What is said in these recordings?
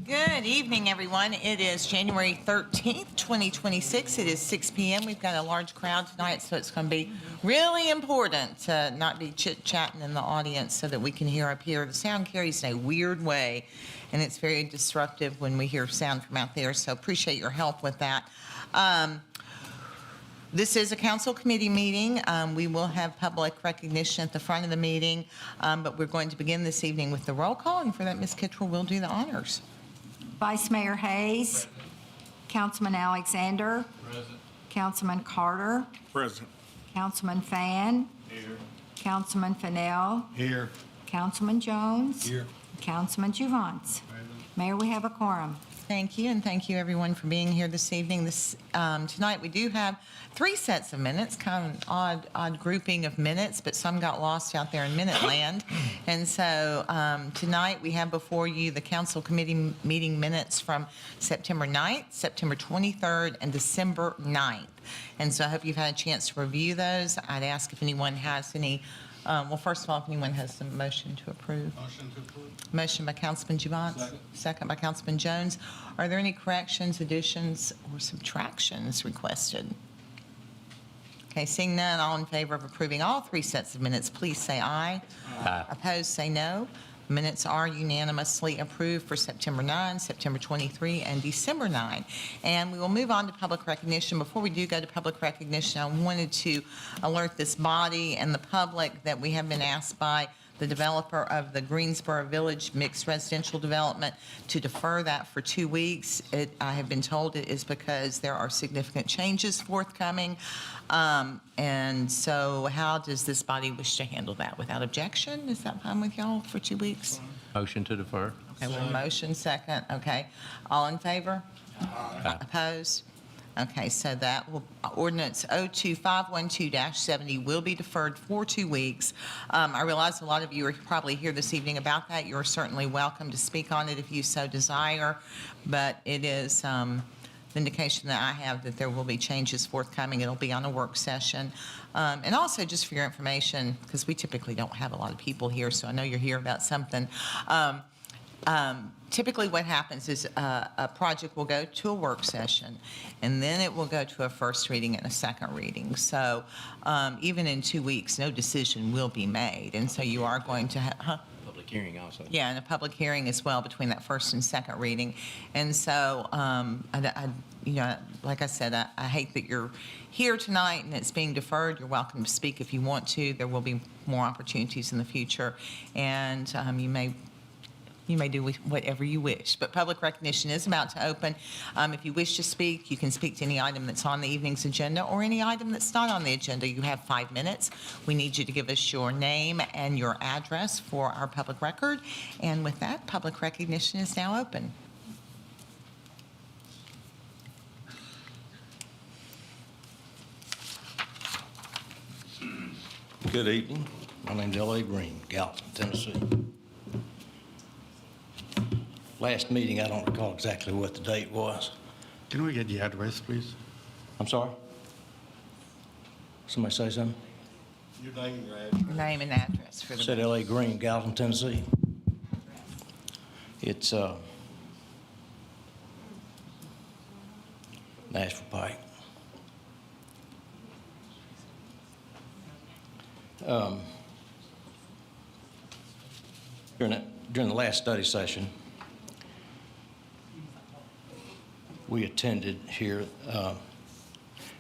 Good evening, everyone. It is January 13th, 2026. It is 6 p.m. We've got a large crowd tonight, so it's going to be really important to not be chit-chatting in the audience so that we can hear up here. The sound carries in a weird way, and it's very disruptive when we hear sound from out there, so appreciate your help with that. This is a council committee meeting. We will have public recognition at the front of the meeting, but we're going to begin this evening with the roll call, and for that, Ms. Kittrell will do the honors. Vice Mayor Hayes. Councilman Alexander. Present. Councilman Carter. Present. Councilman Fan. Here. Councilman Fennell. Here. Councilman Jones. Here. Councilman Juvance. Mayor, we have a quorum. Thank you, and thank you everyone for being here this evening. Tonight we do have 3 sets of minutes, kind of an odd grouping of minutes, but some got lost out there in minute land. And so tonight we have before you the council committee meeting minutes from September 9th, September 23rd, and December 9th. And so I hope you've had a chance to review those. I'd ask if anyone has any. Well, first of all, if anyone has a motion to approve. Motion to approve. Motion by Councilman Juvance. Second. Second by Councilman Jones. Are there any corrections, additions, or subtractions requested? Okay, seeing none, all in favor of approving all 3 sets of minutes, please say aye. Aye. Opposed, say no. Minutes are unanimously approved for September 9, September 23, and December 9. And we will move on to public recognition. Before we do go to public recognition, I wanted to alert this body and the public that we have been asked by the developer of the Greensboro Village mixed residential development to defer that for 2 weeks. I have been told it is because there are significant changes forthcoming. And so how does this body wish to handle that? Without objection? Is that fine with y'all for 2 weeks? Motion to defer. Okay, well, motion second. Okay. All in favor? Aye. Opposed? Okay, so that will, ordinance 02512-70 will be deferred for 2 weeks. I realize a lot of you are probably here this evening about that. You're certainly welcome to speak on it if you so desire, but it is the indication that I have that there will be changes forthcoming. It'll be on a work session. And also, just for your information, because we typically don't have a lot of people here, so I know you're here about something. Typically what happens is a project will go to a work session, and then it will go to a first reading and a second reading. So even in 2 weeks, no decision will be made. And so you are going to have, Public hearing also. Yeah, and a public hearing as well between that first and second reading. And so, you know, like I said, I hate that you're here tonight and it's being deferred. You're welcome to speak if you want to. There will be more opportunities in the future, and you may do whatever you wish. But public recognition is about to open. If you wish to speak, you can speak to any item that's on the evening's agenda or any item that's not on the agenda. You have 5 minutes. We need you to give us your name and your address for our public record. And with that, public recognition is now open. Good evening. My name's L.A. Green, Gallatin, Tennessee. Last meeting, I don't recall exactly what the date was. Can we get the address, please? I'm sorry? Somebody say something? Your name and your address. Your name and address for the Said L.A. Green, Gallatin, Tennessee. It's Nashville Pike. During the last study session, we attended here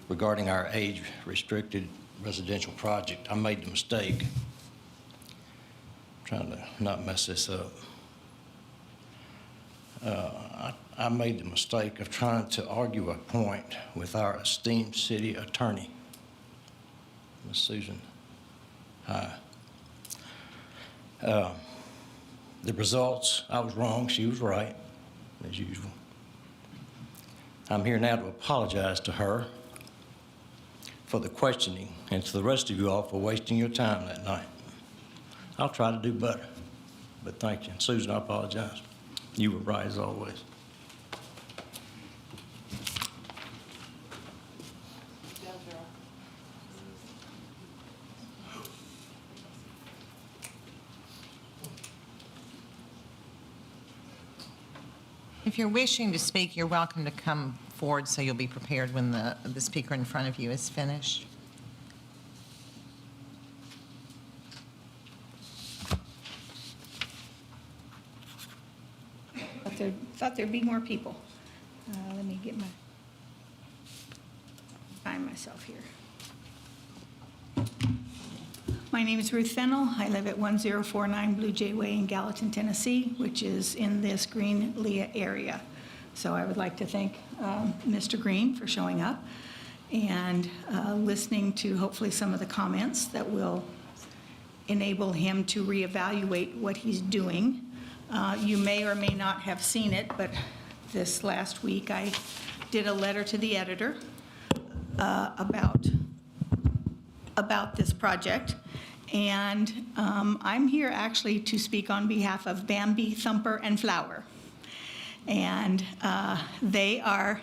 regarding our age-restricted residential project. I made the mistake, trying to not mess this up. I made the mistake of trying to argue a point with our esteemed city attorney, Ms. Susan. The results, I was wrong, she was right, as usual. I'm here now to apologize to her for the questioning and to the rest of you all for wasting your time that night. I'll try to do better, but thank you. And Susan, I apologize. You were right as always. If you're wishing to speak, you're welcome to come forward so you'll be prepared when the speaker in front of you is finished. Thought there'd be more people. Let me find myself here. My name is Ruth Fennell. I live at 1049 Blue Jay Way in Gallatin, Tennessee, which is in this Green Leah area. So I would like to thank Mr. Green for showing up and listening to hopefully some of the comments that will enable him to reevaluate what he's doing. You may or may not have seen it, but this last week I did a letter to the editor about this project. And I'm here actually to speak on behalf of Bambi, Thumper, and Flower. And they are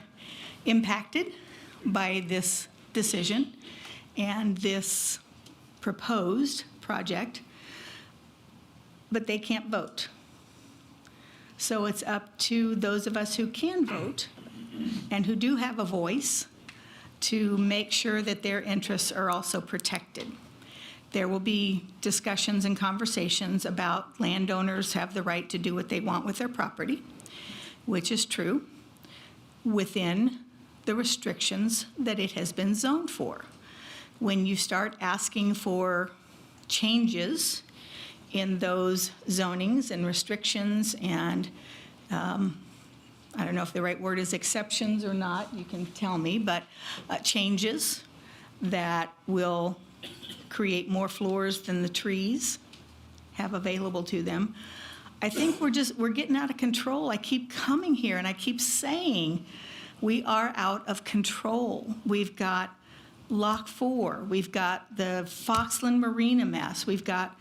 impacted by this decision and this proposed project, but they can't vote. So it's up to those of us who can vote and who do have a voice to make sure that their interests are also protected. There will be discussions and conversations about landowners have the right to do what they want with their property, which is true, within the restrictions that it has been zoned for. When you start asking for changes in those zonings and restrictions and I don't know if the right word is exceptions or not, you can tell me, but changes that will create more floors than the trees have available to them. I think we're getting out of control. I keep coming here and I keep saying we are out of control. We've got Lock 4, we've got the Foxland Marina mess, we've got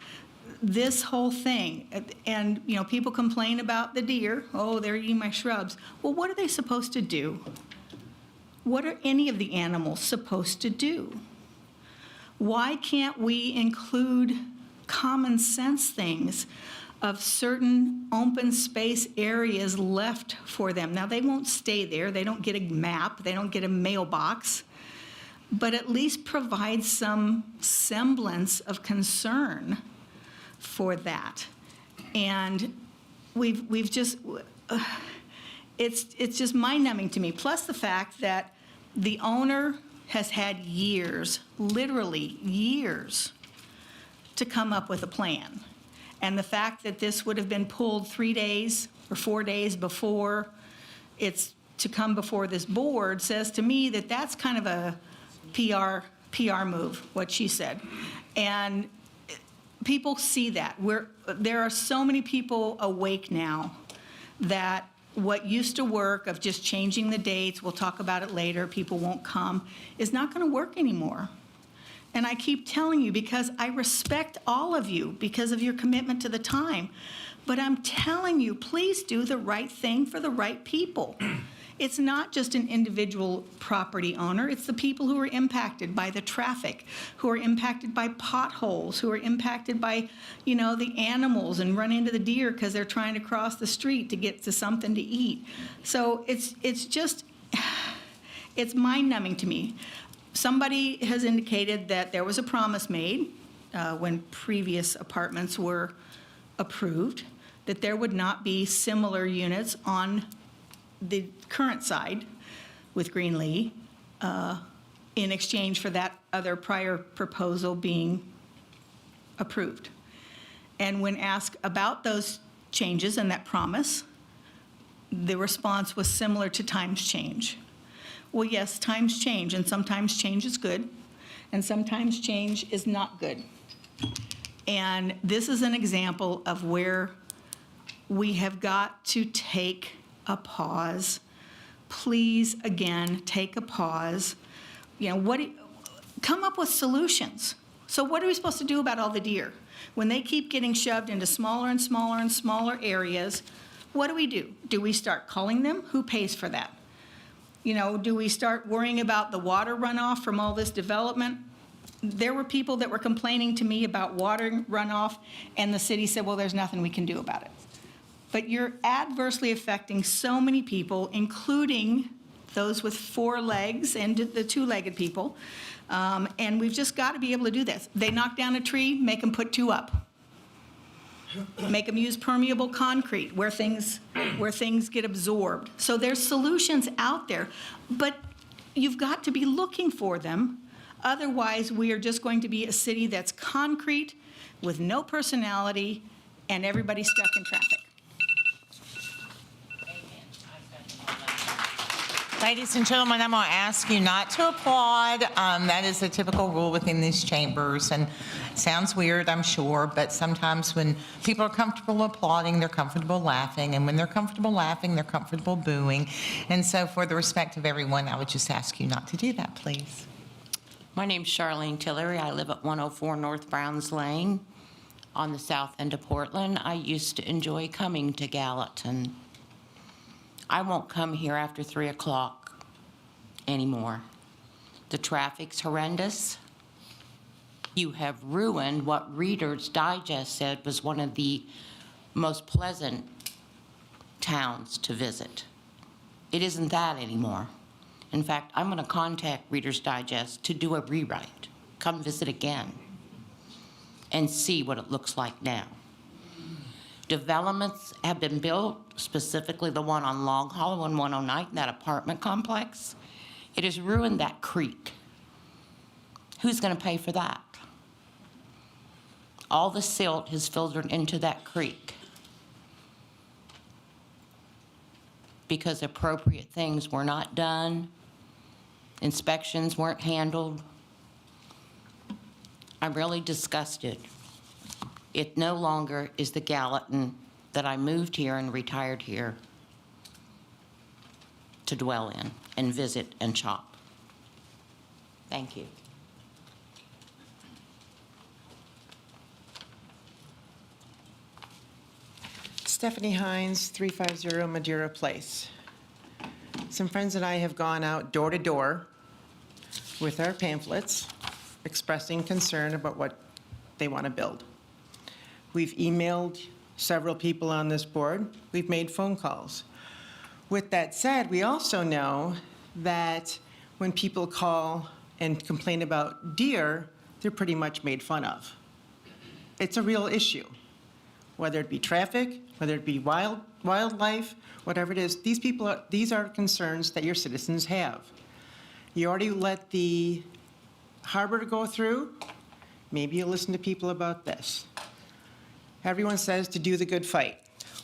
this whole thing. And, you know, people complain about the deer. Oh, they're eating my shrubs. Well, what are they supposed to do? What are any of the animals supposed to do? Why can't we include common sense things of certain open space areas left for them? Now, they won't stay there. They don't get a map. They don't get a mailbox. But at least provide some semblance of concern for that. And we've just, it's just mind-numbing to me. Plus the fact that the owner has had years, literally years, to come up with a plan. And the fact that this would have been pulled 3 days or 4 days before it's to come before this board says to me that that's kind of a PR move, what she said. And people see that. There are so many people awake now that what used to work of just changing the dates, we'll talk about it later, people won't come, is not going to work anymore. And I keep telling you because I respect all of you because of your commitment to the time. But I'm telling you, please do the right thing for the right people. It's not just an individual property owner. It's the people who are impacted by the traffic, who are impacted by potholes, who are impacted by, you know, the animals and run into the deer because they're trying to cross the street to get to something to eat. So it's just, it's mind-numbing to me. Somebody has indicated that there was a promise made when previous apartments were approved that there would not be similar units on the current side with Greenlee in exchange for that other prior proposal being approved. And when asked about those changes and that promise, the response was similar to times change. Well, yes, times change, and sometimes change is good, and sometimes change is not good. And this is an example of where we have got to take a pause. Please, again, take a pause. You know, come up with solutions. So what are we supposed to do about all the deer? When they keep getting shoved into smaller and smaller and smaller areas, what do? Do we start culling them? Who pays for that? You know, do we start worrying about the water runoff from all this development? There were people that were complaining to me about water runoff, and the city said, well, there's nothing we can do about it. but you're adversely affecting so many people, including those with 4 legs and the 2-legged people. And we've just got to be able to do this. They knock down a tree, make them put 2 up. Make them use permeable concrete where things get absorbed. So there's solutions out there, but you've got to be looking for them. Otherwise, we are just going to be a city that's concrete with no personality and everybody stuck in traffic. Ladies and gentlemen, I'm going to ask you not to applaud. That is a typical rule within these chambers, and it sounds weird, I'm sure, but sometimes when people are comfortable applauding, they're comfortable laughing, and when they're comfortable laughing, they're comfortable booing. And so for the respect of everyone, I would just ask you not to do that, please. My name's Charlene Tillery. I live at 104 North Browns Lane on the south end of Portland. I used to enjoy coming to Gallatin. I won't come here after 3 o'clock anymore. The traffic's horrendous. You have ruined what Reader's Digest said was one of the most pleasant towns to visit. It isn't that anymore. In fact, I'm going to contact Reader's Digest to do a rewrite. Come visit again and see what it looks like now. Developments have been built, specifically the one on Long Hollow and 109, that apartment complex. It has ruined that creek. Who's going to pay for that? All the silt has filtered into that creek because appropriate things were not done, inspections weren't handled. I'm really disgusted. It no longer is the Gallatin that I moved here and retired here to dwell in and visit and shop. Thank you. Stephanie Hines, 350 Madeira Place. Some friends and I have gone out door to door with our pamphlets expressing concern about what they want to build. We've emailed several people on this board. We've made phone calls. With that said, we also know that when people call and complain about deer, they're pretty much made fun of. It's a real issue. Whether it be traffic, whether it be wildlife, whatever it is, these are concerns that your citizens have. You already let the harbor go through. Maybe you'll listen to people about this. Everyone says to do the good fight.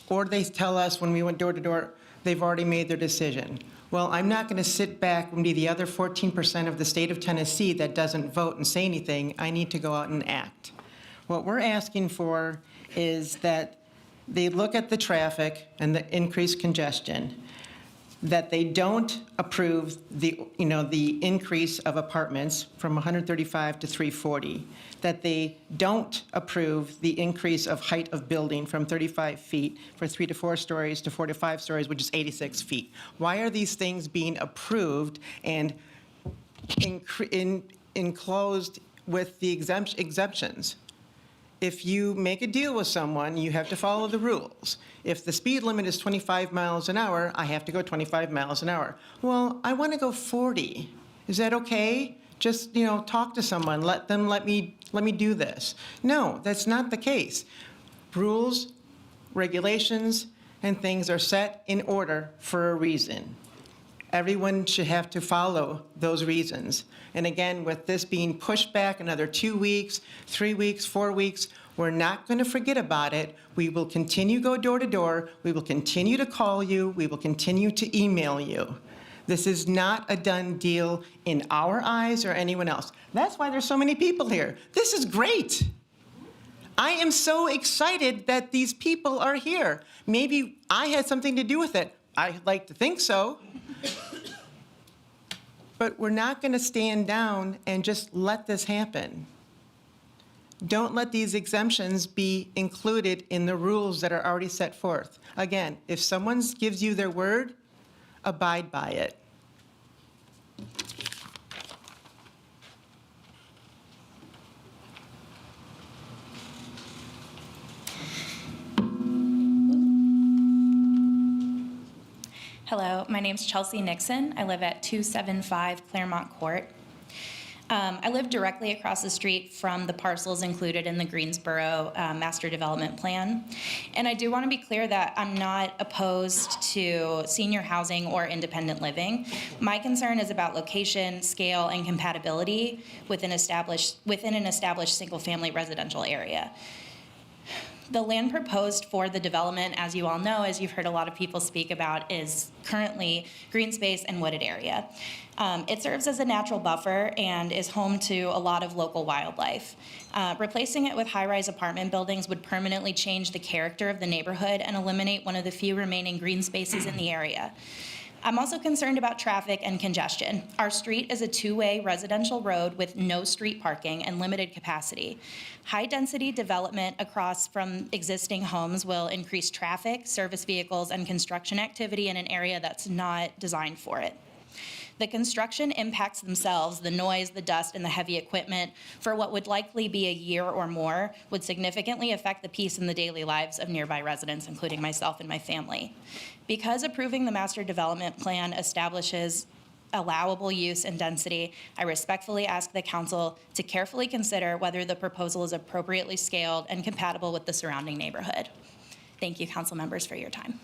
Or they tell us when we went door to door, they've already made their decision. Well, I'm not going to sit back and be the other 14% of the state of Tennessee that doesn't vote and say anything. I need to go out and act. What we're asking for is that they look at the traffic and the increased congestion, that they don't approve the increase of apartments from 135 to 340, that they don't approve the increase of height of building from 35 feet for 3 to 4 stories to 4 to 5 stories, which is 86 feet. Why are these things being approved and enclosed with the exemptions? If you make a deal with someone, you have to follow the rules. If the speed limit is 25 miles an hour, I have to go 25 miles an hour. Well, I want to go 40. Is that okay? Just, talk to someone. Let me do this. No, that's not the case. Rules, regulations, and things are set in order for a reason. Everyone should have to follow those reasons. And again, with this being pushed back another 2 weeks, 3 weeks, 4 weeks, we're not going to forget about it. We will continue to go door to door. We will continue to call you. We will continue to email you. This is not a done deal in our eyes or anyone else. That's why there's so many people here. This is great. I am so excited that these people are here. Maybe I had something to do with it. I like to think so. But we're not going to stand down and just let this happen. Don't let these exemptions be included in the rules that are already set forth. Again, if someone gives you their word, abide by it. Hello, my name's Chelsea Nixon. I live at 275 Claremont Court. I live directly across the street from the parcels included in the Greensboro Master Development Plan. And I do want to be clear that I'm not opposed to senior housing or independent living. My concern is about location, scale, and compatibility within an established single-family residential area. The land proposed for the development, as you all know, as you've heard a lot of people speak about, is currently green space and wooded area. It serves as a natural buffer and is home to a lot of local wildlife. Replacing it with high-rise apartment buildings would permanently change the character of the neighborhood and eliminate one of the few remaining green spaces in the area. I'm also concerned about traffic and congestion. Our street is a two-way residential road with no street parking and limited capacity. High-density development across from existing homes will increase traffic, service vehicles, and construction activity in an area that's not designed for it. The construction impacts themselves, the noise, the dust, and the heavy equipment, for what would likely be a year or more, would significantly affect the peace and the daily lives of nearby residents, including myself and my family. Because approving the master development plan establishes allowable use and density, I respectfully ask the council to carefully consider whether the proposal is appropriately scaled and compatible with the surrounding neighborhood. Thank you, council members, for your time.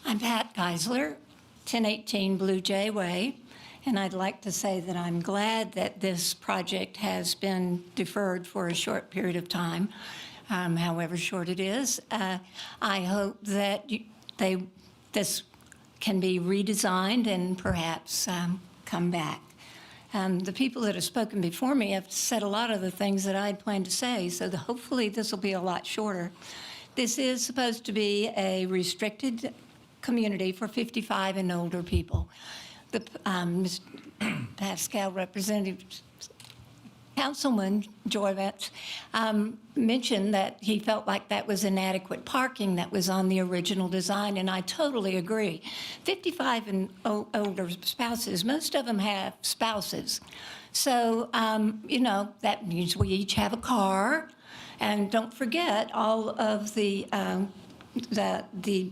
I'm Pat Geisler, 1018 Blue Jay Way, and I'd like to say that I'm glad that this project has been deferred for a short period of time, however short it is. I hope that this can be redesigned and perhaps come back. The people that have spoken before me have said a lot of the things that I had planned to say, so hopefully this will be a lot shorter. This is supposed to be a restricted community for 55 and older people. The Ms. Pascal Representative Councilman Joyvets mentioned that he felt like that was inadequate parking that was on the original design, and I totally agree. 55 and older spouses, most of them have spouses. So, you know, that means we each have a car, and don't forget all of the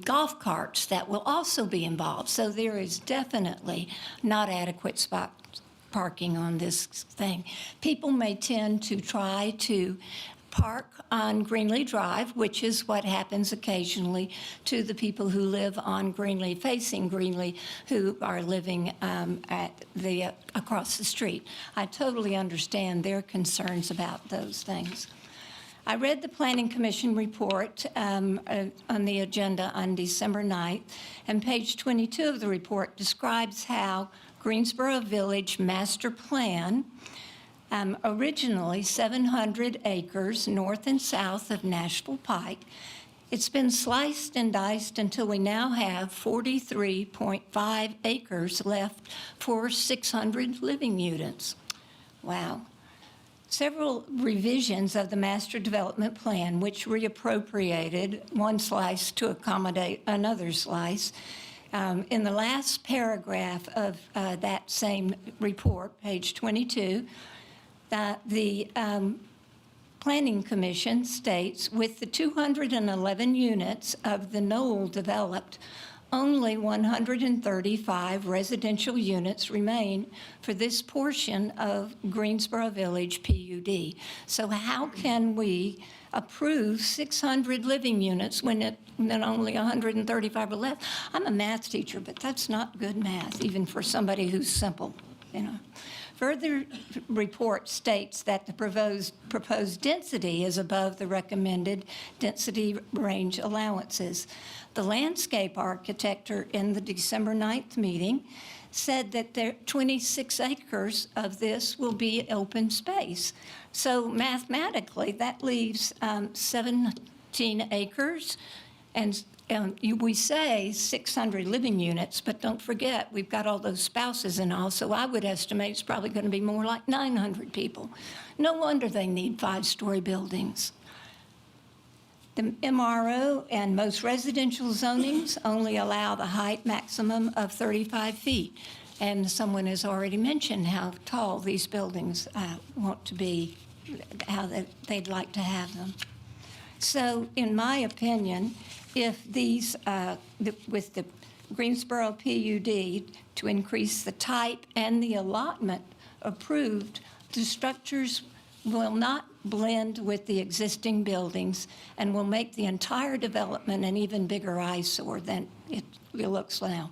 golf carts that will also be involved. So there is definitely not adequate spot parking on this thing. People may tend to try to park on Greenlee Drive, which is what happens occasionally to the people who live on Greenlee, facing Greenlee, who are living across the street. I totally understand their concerns about those things. I read the Planning Commission report on the agenda on December 9th, and page 22 of the report describes how Greensboro Village Master Plan, originally 700 acres north and south of Nashville Pike, it's been sliced and diced until we now have 43.5 acres left for 600 living units. Wow. Several revisions of the master development plan, which reappropriated one slice to accommodate another slice. In the last paragraph of that same report, page 22, that the Planning Commission states, with the 211 units of the Knoll developed, only 135 residential units remain for this portion of Greensboro Village PUD. So how can we approve 600 living units when only 135 are left? I'm a math teacher, but that's not good math, even for somebody who's simple, you know. Further report states that the proposed density is above the recommended density range allowances. The landscape architect in the December 9th meeting said that 26 acres of this will be open space. So mathematically, that leaves 17 acres, and we say 600 living units, but don't forget, we've got all those spouses and all, so I would estimate it's probably going to be more like 900 people. No wonder they need 5-story buildings. The MRO and most residential zonings only allow the height maximum of 35 feet. And someone has already mentioned how tall these buildings want to be, how they'd like to have them. So in my opinion, if these, with the Greensboro PUD to increase the type and the allotment approved, the structures will not blend with the existing buildings and will make the entire development an even bigger eyesore than it looks now.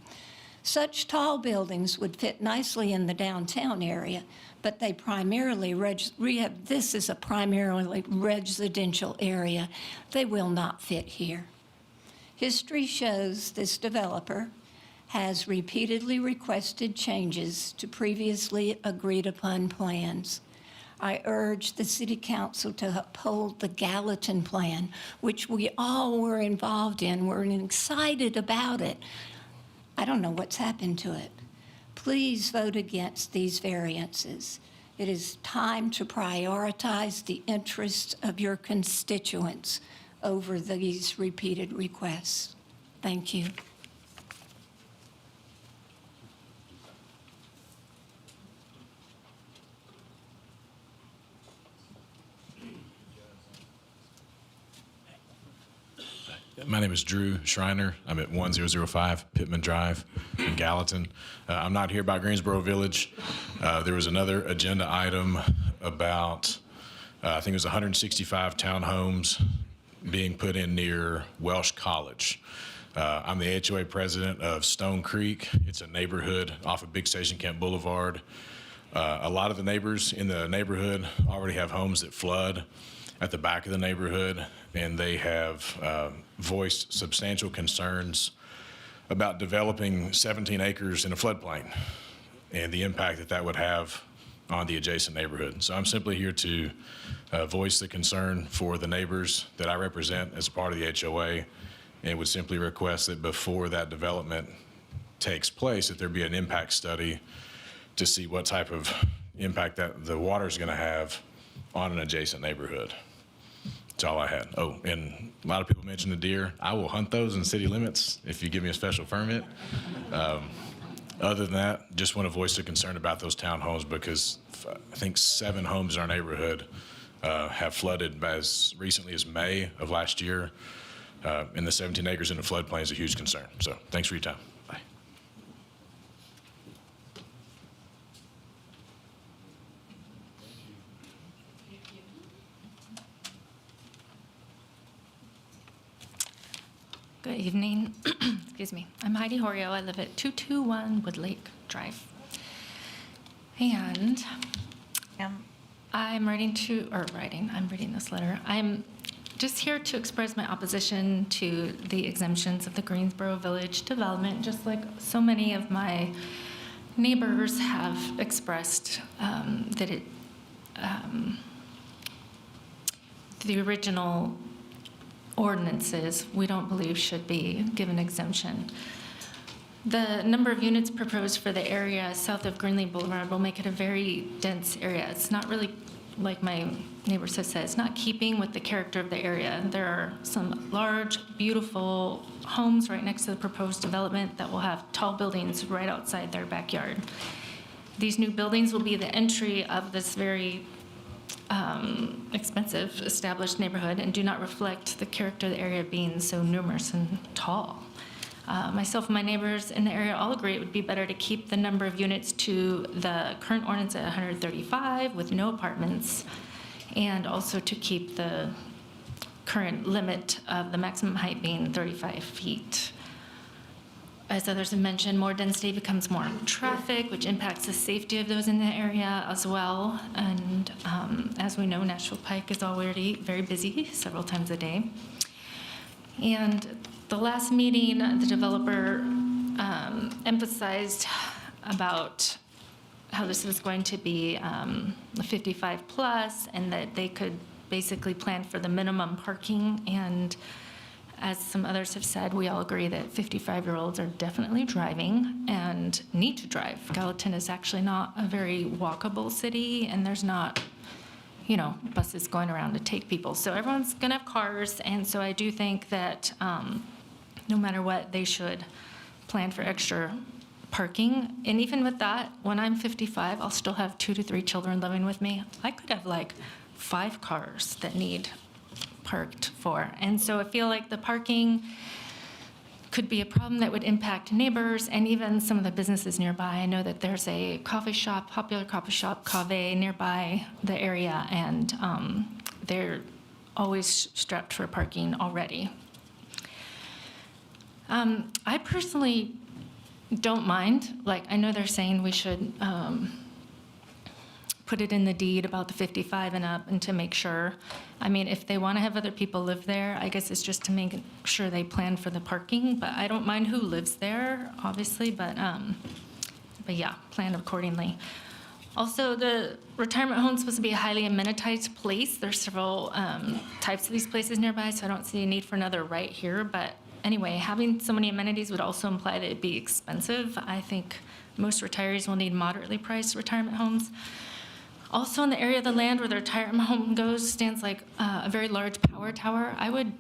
Such tall buildings would fit nicely in the downtown area, but they primarily, this is a primarily residential area. They will not fit here. History shows this developer has repeatedly requested changes to previously agreed upon plans. I urge the City Council to uphold the Gallatin plan, which we all were involved in. We're excited about it. I don't know what's happened to it. Please vote against these variances. It is time to prioritize the interests of your constituents over these repeated requests. Thank you. My name is Drew Schreiner. I'm at 1005 Pittman Drive in Gallatin. I'm not here by Greensboro Village. There was another agenda item about, I think it was 165 townhomes being put in near Welsh College. I'm the HOA president of Stone Creek. It's a neighborhood off of Big Station Camp Boulevard. A lot of the neighbors in the neighborhood already have homes that flood at the back of the neighborhood, and they have voiced substantial concerns about developing 17 acres in a floodplain and the impact that that would have on the adjacent neighborhood. So I'm simply here to voice the concern for the neighbors that I represent as part of the HOA, and would simply request that before that development takes place, that there be an impact study to see what type of impact that the water is going to have on an adjacent neighborhood. That's all I had. Oh, and a lot of people mentioned the deer. I will hunt those in city limits if you give me a special permit. Other than that, just want to voice a concern about those townhomes, because I think 7 homes in our neighborhood have flooded as recently as May of last year. And the 17 acres in the floodplain is a huge concern. So thanks for your time. Bye. Good evening. Excuse me. I'm Heidi Horio. I live at 221 Woodlake Drive. And I'm reading this letter. I'm just here to express my opposition to the exemptions of the Greensboro Village development, just like so many of my neighbors have expressed that the original ordinances we don't believe should be given exemption. The number of units proposed for the area south of Greenlee Boulevard will make it a very dense area. It's not really, like my neighbors have said, it's not keeping with the character of the area. There are some large, beautiful homes right next to the proposed development that will have tall buildings right outside their backyard. These new buildings will be the entry of this very expensive established neighborhood and do not reflect the character of the area being so numerous and tall. Myself and my neighbors in the area all agree it would be better to keep the number of units to the current ordinance at 135 with no apartments, and also to keep the current limit of the maximum height being 35 feet. As others have mentioned, more density becomes more traffic, which impacts the safety of those in the area as well. And as we know, Nashville Pike is already very busy several times a day. And the last meeting, the developer emphasized about how this was going to be a 55 plus, and that they could basically plan for the minimum parking. And as some others have said, we all agree that 55-year-olds are definitely driving and need to drive. Gallatin is actually not a very walkable city, and there's not, buses going around to take people. So everyone's gonna have cars, and so I do think that no matter what, they should plan for extra parking. And even with that, when I'm 55, I'll still have 2 to 3 children living with me. I could have like 5 cars that need parked for. And so I feel like the parking could be a problem that would impact neighbors and even some of the businesses nearby. I know that there's a coffee shop, popular coffee shop, Cave, nearby the area, and they're always strapped for parking already. I personally don't mind. Like, I know they're saying we should put it in the deed about the 55 and up and to make sure. I mean, if they want to have other people live there, I guess it's just to make sure they plan for the parking. But I don't mind who lives there, obviously, but yeah, plan accordingly. Also, the retirement home is supposed to be a highly amenitized place. There's several types of these places nearby, so I don't see a need for another right here. But anyway, having so many amenities would also imply that it'd be expensive. I think most retirees will need moderately priced retirement homes. Also, in the area of the land where the retirement home goes stands like a very large power tower. I would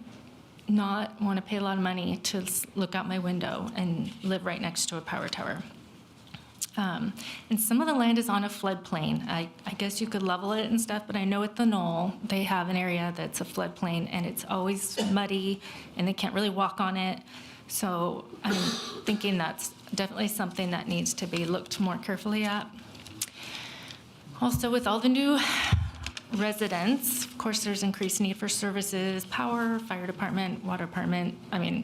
not want to pay a lot of money to look out my window and live right next to a power tower. And some of the land is on a floodplain. I guess you could level it and stuff, but I know at the Knoll, they have an area that's a floodplain, and it's always muddy, and they can't really walk on it. So I'm thinking that's definitely something that needs to be looked more carefully at. Also, with all the new residents, of course, there's increased need for services, power, fire department, water department,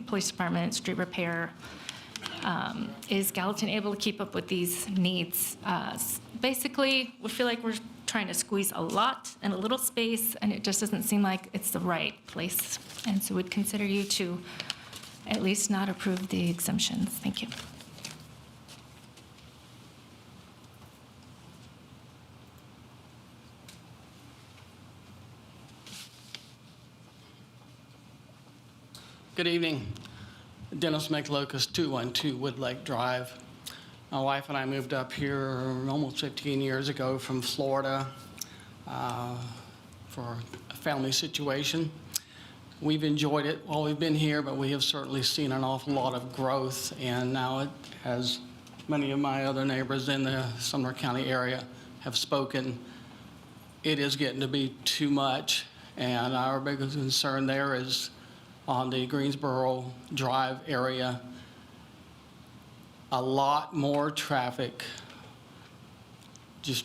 police department, street repair. Is Gallatin able to keep up with these needs? Basically, we feel like we're trying to squeeze a lot in a little space, and it just doesn't seem like it's the right place. And so we'd consider you to at least not approve the exemptions. Thank you. Good evening. Dennis McLocus, 212 Wood Lake Drive. My wife and I moved up here almost 15 years ago from Florida for a family situation. We've enjoyed it while we've been here, but we have certainly seen an awful lot of growth, and now it, as many of my other neighbors in the Sumner County area have spoken, it is getting to be too much, and our biggest concern there is on the Greensboro Drive area, a lot more traffic. Just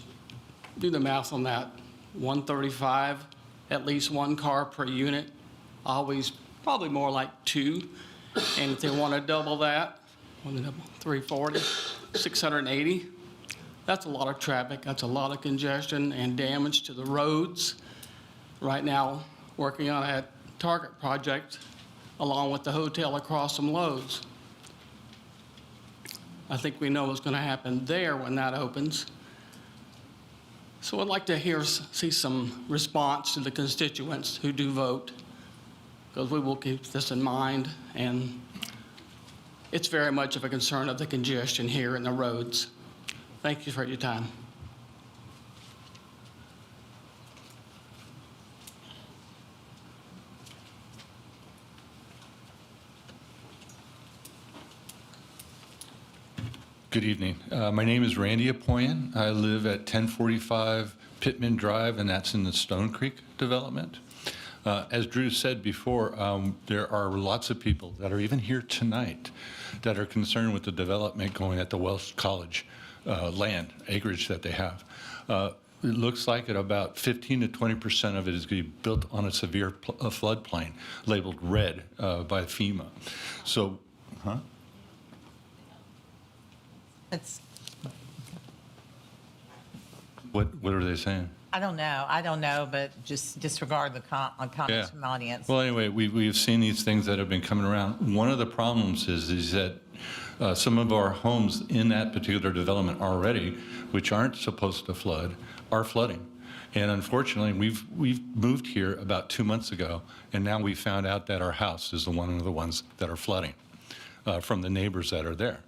do the math on that. 135, at least 1 car per unit, always probably more like 2. And if they want to double that, 340, 680. That's a lot of traffic. That's a lot of congestion and damage to the roads. Right now, working on a Target project along with the hotel across from Lowe's. I think we know what's going to happen there when that opens. So I'd like to see some response to the constituents who do vote, because we will keep this in mind, and it's very much of a concern of the congestion here in the roads. Thank you for your time. Good evening. My name is Randy Apoyan. I live at 1045 Pittman Drive, and that's in the Stone Creek development. As Drew said before, there are lots of people that are even here tonight that are concerned with the development going at the Wells College land, acreage that they have. It looks like at about 15 to 20% of it is going to be built on a severe floodplain, labeled red by FEMA. So, What are they saying? I don't know, but just disregard the comments from the audience. Well, anyway, we've seen these things that have been coming around. One of the problems is that some of our homes in that particular development already, which aren't supposed to flood, are flooding. And unfortunately, we've moved here about 2 months ago, and now we found out that our house is one of the ones that are flooding from the neighbors that are there.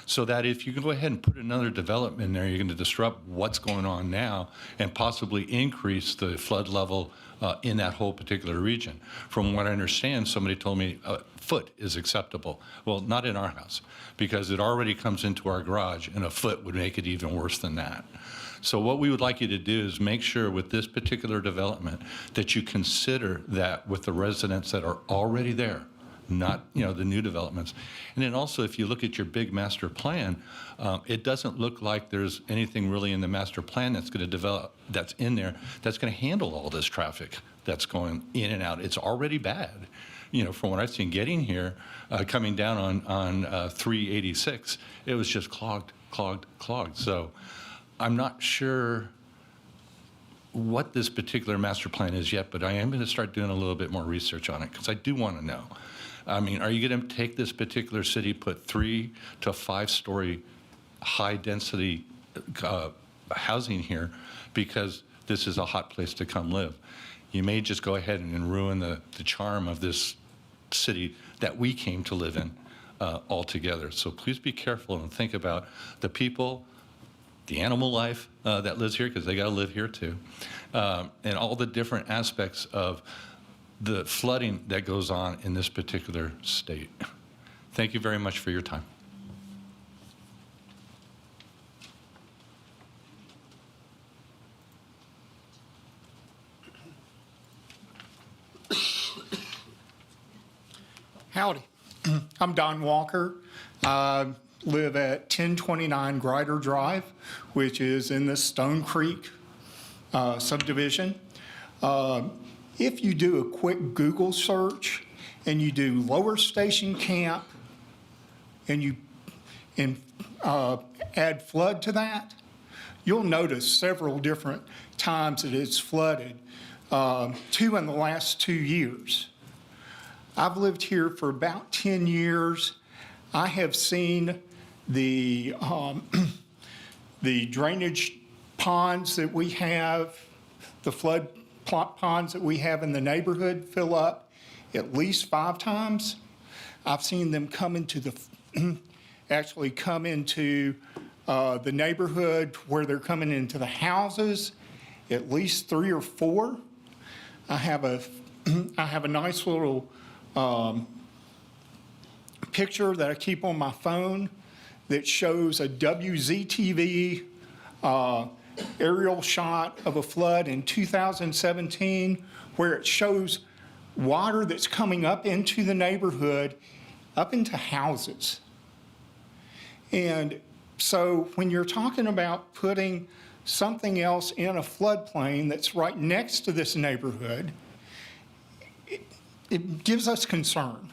So that if you go ahead and put another development in there, you're going to disrupt what's going on now and possibly increase the flood level in that whole particular region. From what I understand, somebody told me a foot is acceptable. Well, not in our house, because it already comes into our garage, and a foot would make it even worse than that. So what we would like you to do is make sure with this particular development that you consider that with the residents that are already there, not, you know, the new developments. And then also, if you look at your big master plan, it doesn't look like there's anything really in the master plan that's going to develop, that's in there, that's going to handle all this traffic that's going in and out. It's already bad. You know, from what I've seen getting here, coming down on 386, it was just clogged. So I'm not sure what this particular master plan is yet, but I am going to start doing a little bit more research on it because I do want to know. I mean, are you going to take this particular city, put 3 to 5 story high density housing here because this is a hot place to come live? You may just go ahead and ruin the charm of this city that we came to live in altogether. So please be careful and think about the people, the animal life that lives here, because they got to live here too, and all the different aspects of the flooding that goes on in this particular state. Thank you very much for your time. Howdy. I'm Don Walker. I live at 1029 Grider Drive, which is in the Stone Creek subdivision. If you do a quick Google search and you do Lower Station Camp and you add flood to that, you'll notice several different times that it's flooded, 2 in the last 2 years. I've lived here for about 10 years. I have seen the drainage ponds that we have, the flood ponds that we have in the neighborhood fill up at least 5 times. I've seen them come into the, actually come into the neighborhood where they're coming into the houses at least 3 or 4. I have a nice little picture that I keep on my phone that shows a WZTV aerial shot of a flood in 2017 where it shows water that's coming up into the neighborhood, up into houses. And so when you're talking about putting something else in a floodplain that's right next to this neighborhood, it gives us concern.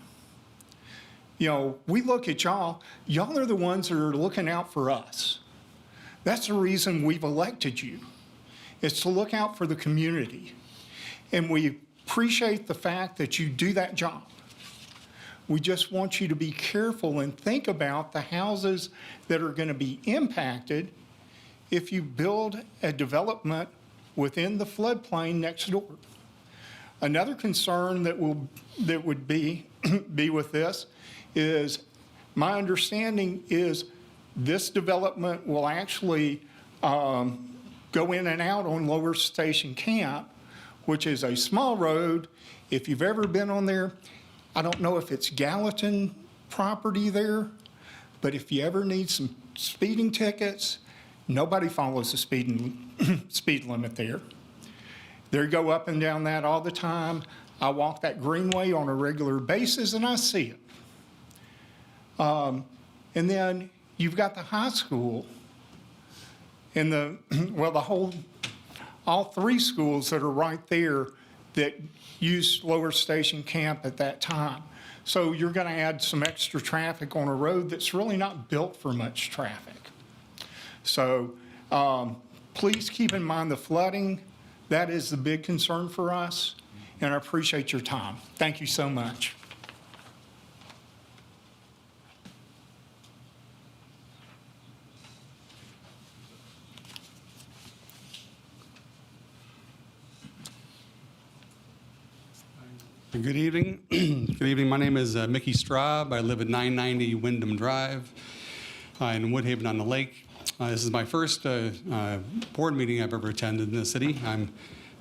You know, we look at y'all are the ones that are looking out for us. That's the reason we've elected you. It's to look out for the community. And we appreciate the fact that you do that job. We just want you to be careful and think about the houses that are going to be impacted if you build a development within the floodplain next door. Another concern that would be with this is, my understanding is this development will actually go in and out on Lower Station Camp, which is a small road. If you've ever been on there, I don't know if it's Gallatin property there, but if you ever need some speeding tickets, nobody follows the speed limit there. They go up and down that all the time. I walk that greenway on a regular basis and I see it. And then you've got the high school and all 3 schools that are right there that used Lower Station Camp at that time. So you're going to add some extra traffic on a road that's really not built for much traffic. So please keep in mind the flooding. That is the big concern for us, and I appreciate your time. Thank you so much. Good evening. Good evening. My name is Mickey Straub. I live at 990 Wyndham Drive. in Woodhaven on the Lake. This is my first board meeting I've ever attended in the city.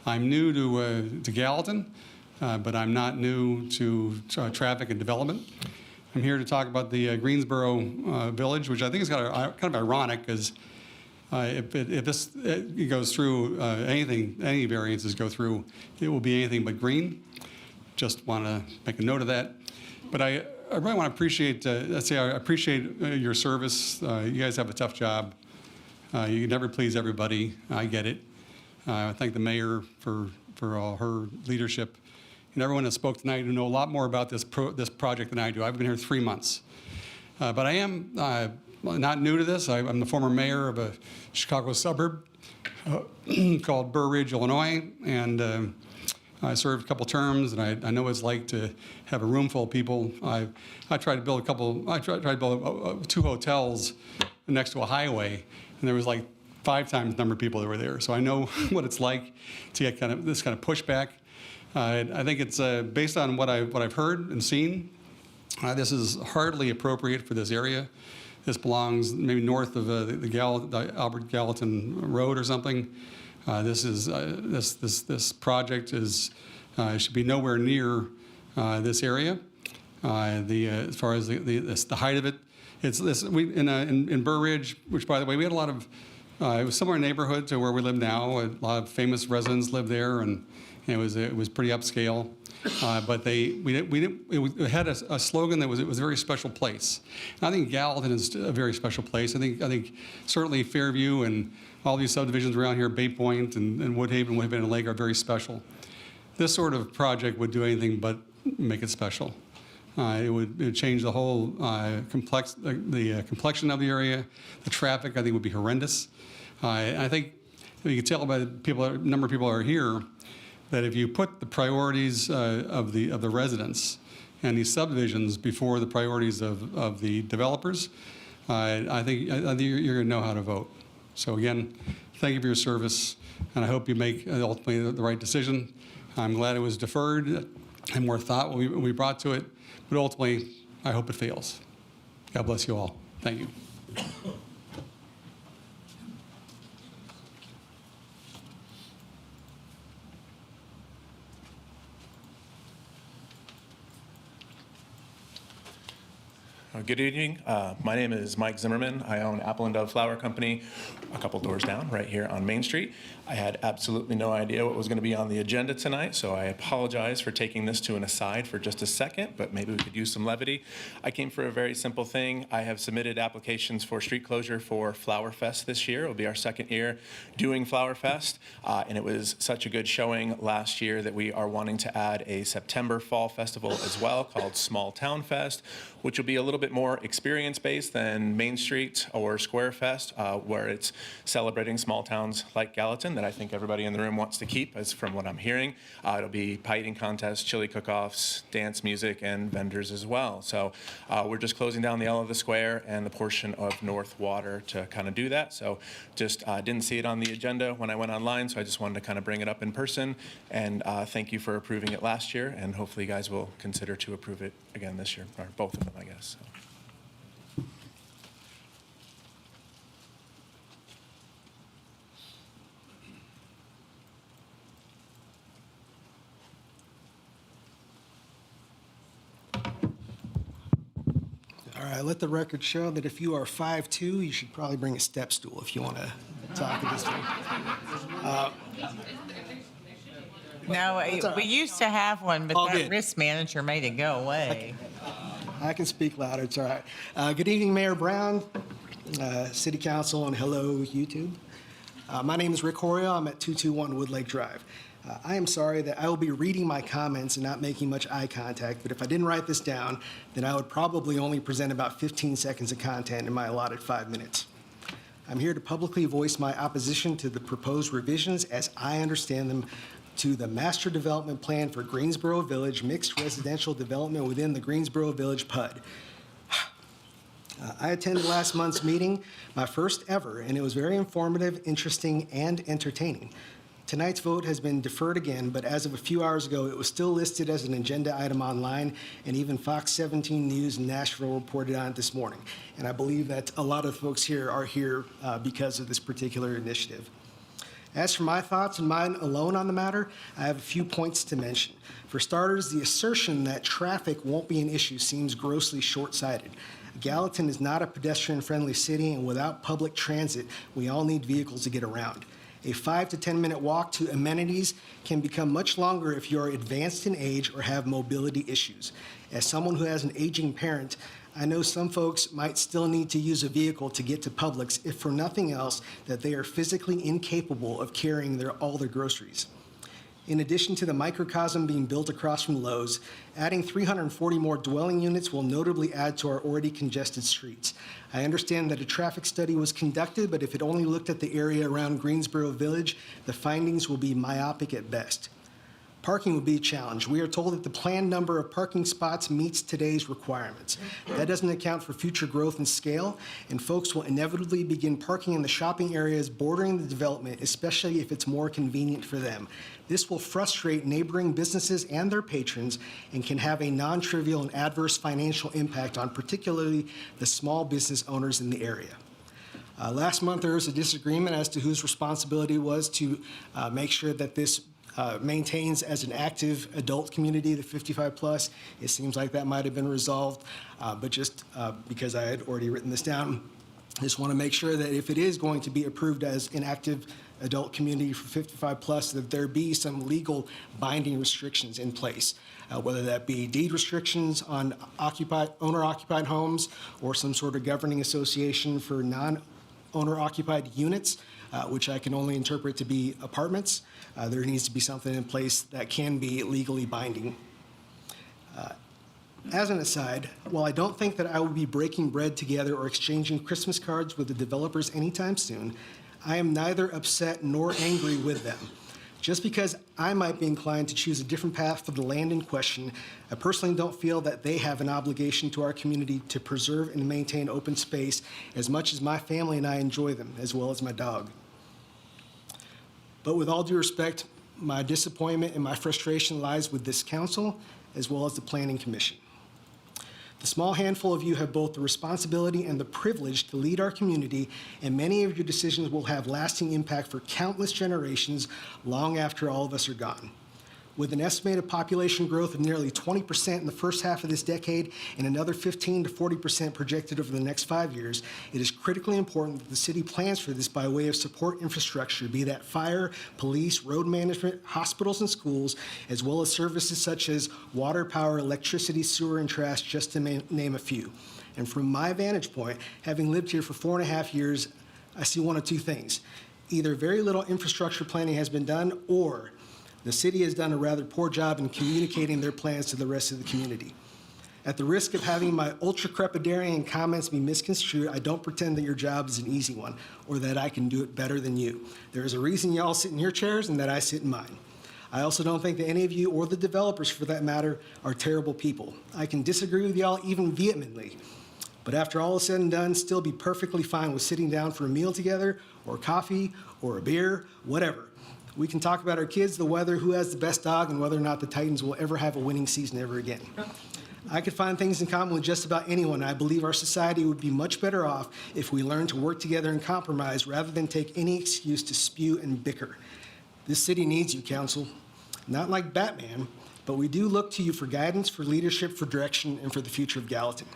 I'm new to Gallatin, but I'm not new to traffic and development. I'm here to talk about the Greensboro Village, which I think is kind of ironic, because if this it goes through, any variances go through, it will be anything but green. Just want to make a note of that. But I really want to appreciate, I appreciate your service. You guys have a tough job. You never please everybody. I get it. I thank the mayor for all her leadership. And everyone that spoke tonight who know a lot more about this project than I do. I've been here 3 months. But I am not new to this. I'm the former mayor of a Chicago suburb called Burr Ridge, Illinois. And I served a couple terms, and I know what it's like to have a room full of people. I tried to build to build 2 hotels next to a highway, and there was like 5 times the number of people that were there. So I know what it's like to get this kind of pushback. I think it's based on what I've heard and seen. This is hardly appropriate for this area. This belongs maybe north of the Albert Gallatin Road or something. This project should be nowhere near this area. As far as the height of it, in Burr Ridge, which by the way we had a lot of. It was similar neighborhood to where we live now. A lot of famous residents live there, and it was pretty upscale. But it had a slogan that it was a very special place. And I think Gallatin is a very special place. I think certainly Fairview and all these subdivisions around here, Bay Point and Woodhaven and Lake are very special. This sort of project would do anything but make it special. It would change the whole the complexion of the area. The traffic, I think, would be horrendous. I think you can tell by the number of people that are here that if you put the priorities of the residents and these subdivisions before the priorities of the developers, I think you're going to know how to vote. So again, thank you for your service, and I hope you make ultimately the right decision. I'm glad it was deferred and more thought will be brought to it, but ultimately, I hope it fails. God bless you all. Thank you. Good evening. My name is Mike Zimmerman. I own Apple and Dove Flower Company a couple doors down right here on Main Street. I had absolutely no idea what was going to be on the agenda tonight, so I apologize for taking this to an aside for just a second, but maybe we could use some levity. I came for a very simple thing. I have submitted applications for street closure for Flower Fest this year. It will be our 2nd year doing Flower Fest, and it was such a good showing last year that we are wanting to add a September fall festival as well called Small Town Fest, which will be a little bit more experience-based than Main Street or Square Fest, where it's celebrating small towns like Gallatin that I think everybody in the room wants to keep, as from what I'm hearing. It'll be pie eating contests, chili cook-offs, dance music, and vendors as well. So we're just closing down the L of the square and the portion of North Water to kind of do that. So just didn't see it on the agenda when I went online, so I just wanted to kind of bring it up in person. And thank you for approving it last year, and hopefully you guys will consider to approve it again this year, or both of them, I guess. So. All right, let the record show that if you are 5'2", you should probably bring a step stool if you want to talk at this time. No, we used to have one, but All that good. risk manager made it go away. I can speak louder, it's all right. Good evening, Mayor Brown, City Council, and hello, YouTube. My name is Rick Horia. I'm at 221 Woodlake Drive. I am sorry that I will be reading my comments and not making much eye contact, but if I didn't write this down, then I would probably only present about 15 seconds of content in my allotted 5 minutes. I'm here to publicly voice my opposition to the proposed revisions as I understand them to the Master Development Plan for Greensboro Village Mixed Residential Development within the Greensboro Village PUD. I attended last month's meeting, my first ever, and it was very informative, interesting, and entertaining. Tonight's vote has been deferred again, but as of a few hours ago, it was still listed as an agenda item online, and even Fox 17 News in Nashville reported on it this morning. And I believe that a lot of folks here are here because of this particular initiative. As for my thoughts and mine alone on the matter, I have a few points to mention. For starters, the assertion that traffic won't be an issue seems grossly short-sighted. Gallatin is not a pedestrian-friendly city, and without public transit, we all need vehicles to get around. A 5 to 10 minute walk to amenities can become much longer if you're advanced in age or have mobility issues. As someone who has an aging parent, I know some folks might still need to use a vehicle to get to Publix, if for nothing else, that they are physically incapable of carrying all their groceries. In addition to the microcosm being built across from Lowe's, adding 340 more dwelling units will notably add to our already congested streets. I understand that a traffic study was conducted, but if it only looked at the area around Greensboro Village, the findings will be myopic at best. Parking will be a challenge. We are told that the planned number of parking spots meets today's requirements. That doesn't account for future growth and scale, and folks will inevitably begin parking in the shopping areas bordering the development, especially if it's more convenient for them. This will frustrate neighboring businesses and their patrons and can have a non-trivial and adverse financial impact on particularly the small business owners in the area. Last month, there was a disagreement as to whose responsibility it was to make sure that this maintains as an active adult community, the 55 plus. It seems like that might have been resolved, but just because I had already written this down, I just want to make sure that if it is going to be approved as an active adult community for 55 plus, that there be some legal binding restrictions in place, whether that be deed restrictions on owner-occupied homes or some sort of governing association for non-owner-occupied units, which I can only interpret to be apartments. There needs to be something in place that can be legally binding. As an aside, while I don't think that I will be breaking bread together or exchanging Christmas cards with the developers anytime soon, I am neither upset nor angry with them. Just because I might be inclined to choose a different path for the land in question, I personally don't feel that they have an obligation to our community to preserve and maintain open space as much as my family and I enjoy them, as well as my dog. But with all due respect, my disappointment and my frustration lies with this council as well as the Planning Commission. The small handful of you have both the responsibility and the privilege to lead our community, and many of your decisions will have lasting impact for countless generations long after all of us are gone. With an estimated population growth of nearly 20% in the first half of this decade and another 15 to 40% projected over the next 5 years, it is critically important that the city plans for this by way of support infrastructure, be that fire, police, road management, hospitals and schools, as well as services such as water, power, electricity, sewer, and trash, just to name a few. And from my vantage point, having lived here for 4.5 years, I see one of two things. Either very little infrastructure planning has been done, or the city has done a rather poor job in communicating their plans to the rest of the community. At the risk of having my ultra-crepidarian comments be misconstrued, I don't pretend that your job is an easy one or that I can do it better than you. There is a reason y'all sit in your chairs and that I sit in mine. I also don't think that any of you, or the developers for that matter, are terrible people. I can disagree with y'all even vehemently, but after all is said and done, still be perfectly fine with sitting down for a meal together, or coffee, or a beer, whatever. We can talk about our kids, the weather, who has the best dog, and whether or not the Titans will ever have a winning season ever again. I could find things in common with just about anyone. I believe our society would be much better off if we learned to work together and compromise rather than take any excuse to spew and bicker. This city needs you, council. Not like Batman, but we do look to you for guidance, for leadership, for direction, and for the future of Gallatin.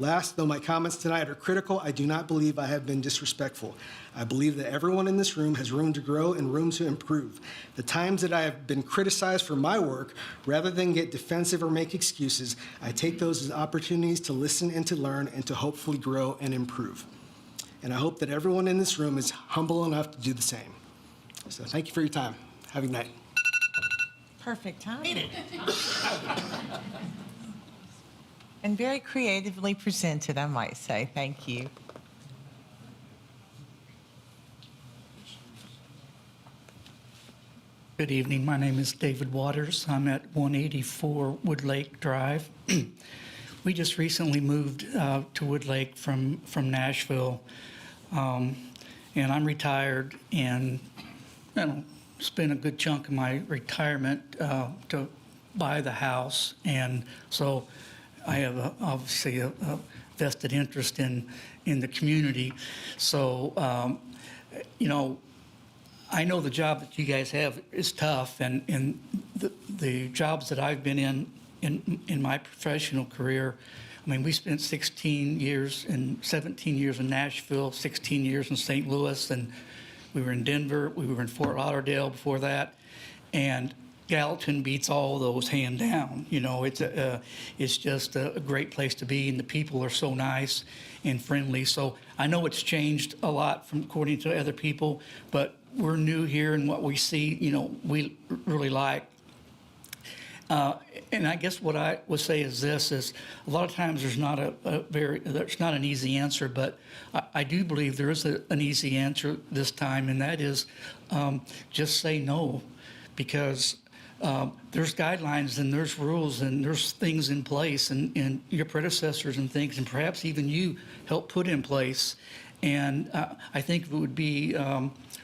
Last, though my comments tonight are critical, I do not believe I have been disrespectful. I believe that everyone in this room has room to grow and room to improve. The times that I have been criticized for my work, rather than get defensive or make excuses, I take those as opportunities to listen and to learn and to hopefully grow and improve. And I hope that everyone in this room is humble enough to do the same. So thank you for your time. Have a good night. Perfect timing. And very creatively presented, I might say. Thank you. Good evening. My name is David Waters. I'm at 184 Woodlake Drive. We just recently moved to Woodlake from Nashville, and I'm retired, and spent a good chunk of my retirement to buy the house, and so I have obviously a vested interest in the community. So, I know the job that you guys have is tough, and the jobs that I've been in my professional career, I mean, we spent 17 years in Nashville, 16 years in St. Louis, and we were in Denver, we were in Fort Lauderdale before that, and Gallatin beats all those hand down. It's just a great place to be, and the people are so nice and friendly. So I know it's changed a lot from according to other people, but we're new here, and what we see, we really like. And I guess what I would say is this: is a lot of times there's not there's not an easy answer, but I do believe there is an easy answer this time, and that is just say no, because there's guidelines and there's rules and there's things in place, and your predecessors and things, and perhaps even you helped put in place. And I think it would be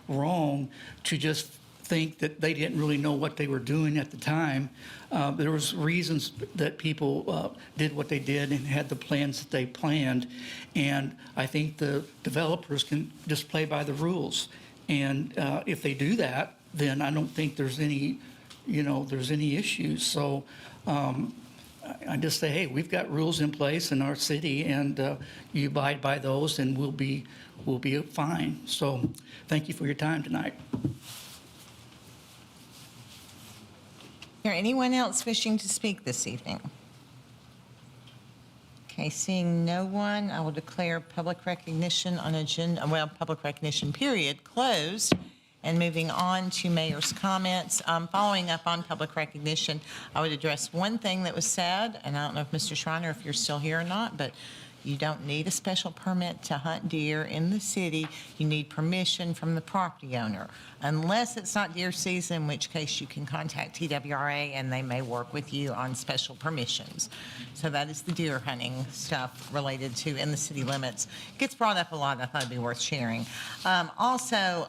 wrong to just think that they didn't really know what they were doing at the time. There was reasons that people did what they did and had the plans that they planned. And I think the developers can just play by the rules. And if they do that, then I don't think there's any issues. So I just say, hey, we've got rules in place in our city, and you abide by those, and we'll be fine. So thank you for your time tonight. Is there anyone else wishing to speak this evening? Okay, seeing no one, I will declare public recognition public recognition period closed. And moving on to mayor's comments. Following up on public recognition, I would address one thing that was said, and I don't know if Mr. Schreiner, if you're still here or not, but you don't need a special permit to hunt deer in the city. You need permission from the property owner, unless it's not deer season, in which case you can contact TWRA and they may work with you on special permissions. So that is the deer hunting stuff related to in the city limits. It gets brought up a lot. I thought it'd be worth sharing. Also,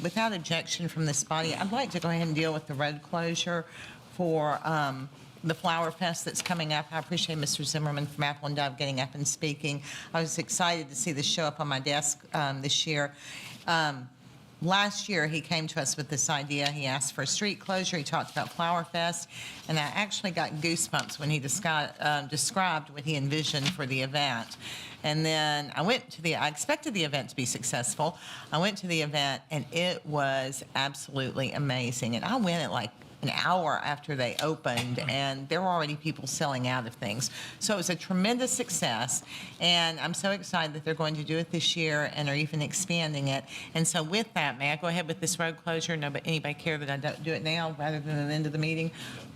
without objection from this body, I'd like to go ahead and deal with the road closure for the Flower Fest that's coming up. I appreciate Mr. Zimmerman from Apple and Dove getting up and speaking. I was excited to see this show up on my desk this year. Last year, he came to us with this idea. He asked for a street closure. He talked about Flower Fest, and I actually got goosebumps when he described what he envisioned for the event. And then I expected the event to be successful. I went to the event, and it was absolutely amazing. And I went at like an hour after they opened, and there were already people selling out of things. So it was a tremendous success, and I'm so excited that they're going to do it this year and are even expanding it. And so with that, may I go ahead with this road closure? Anybody care that I don't do it now rather than at the end of the meeting?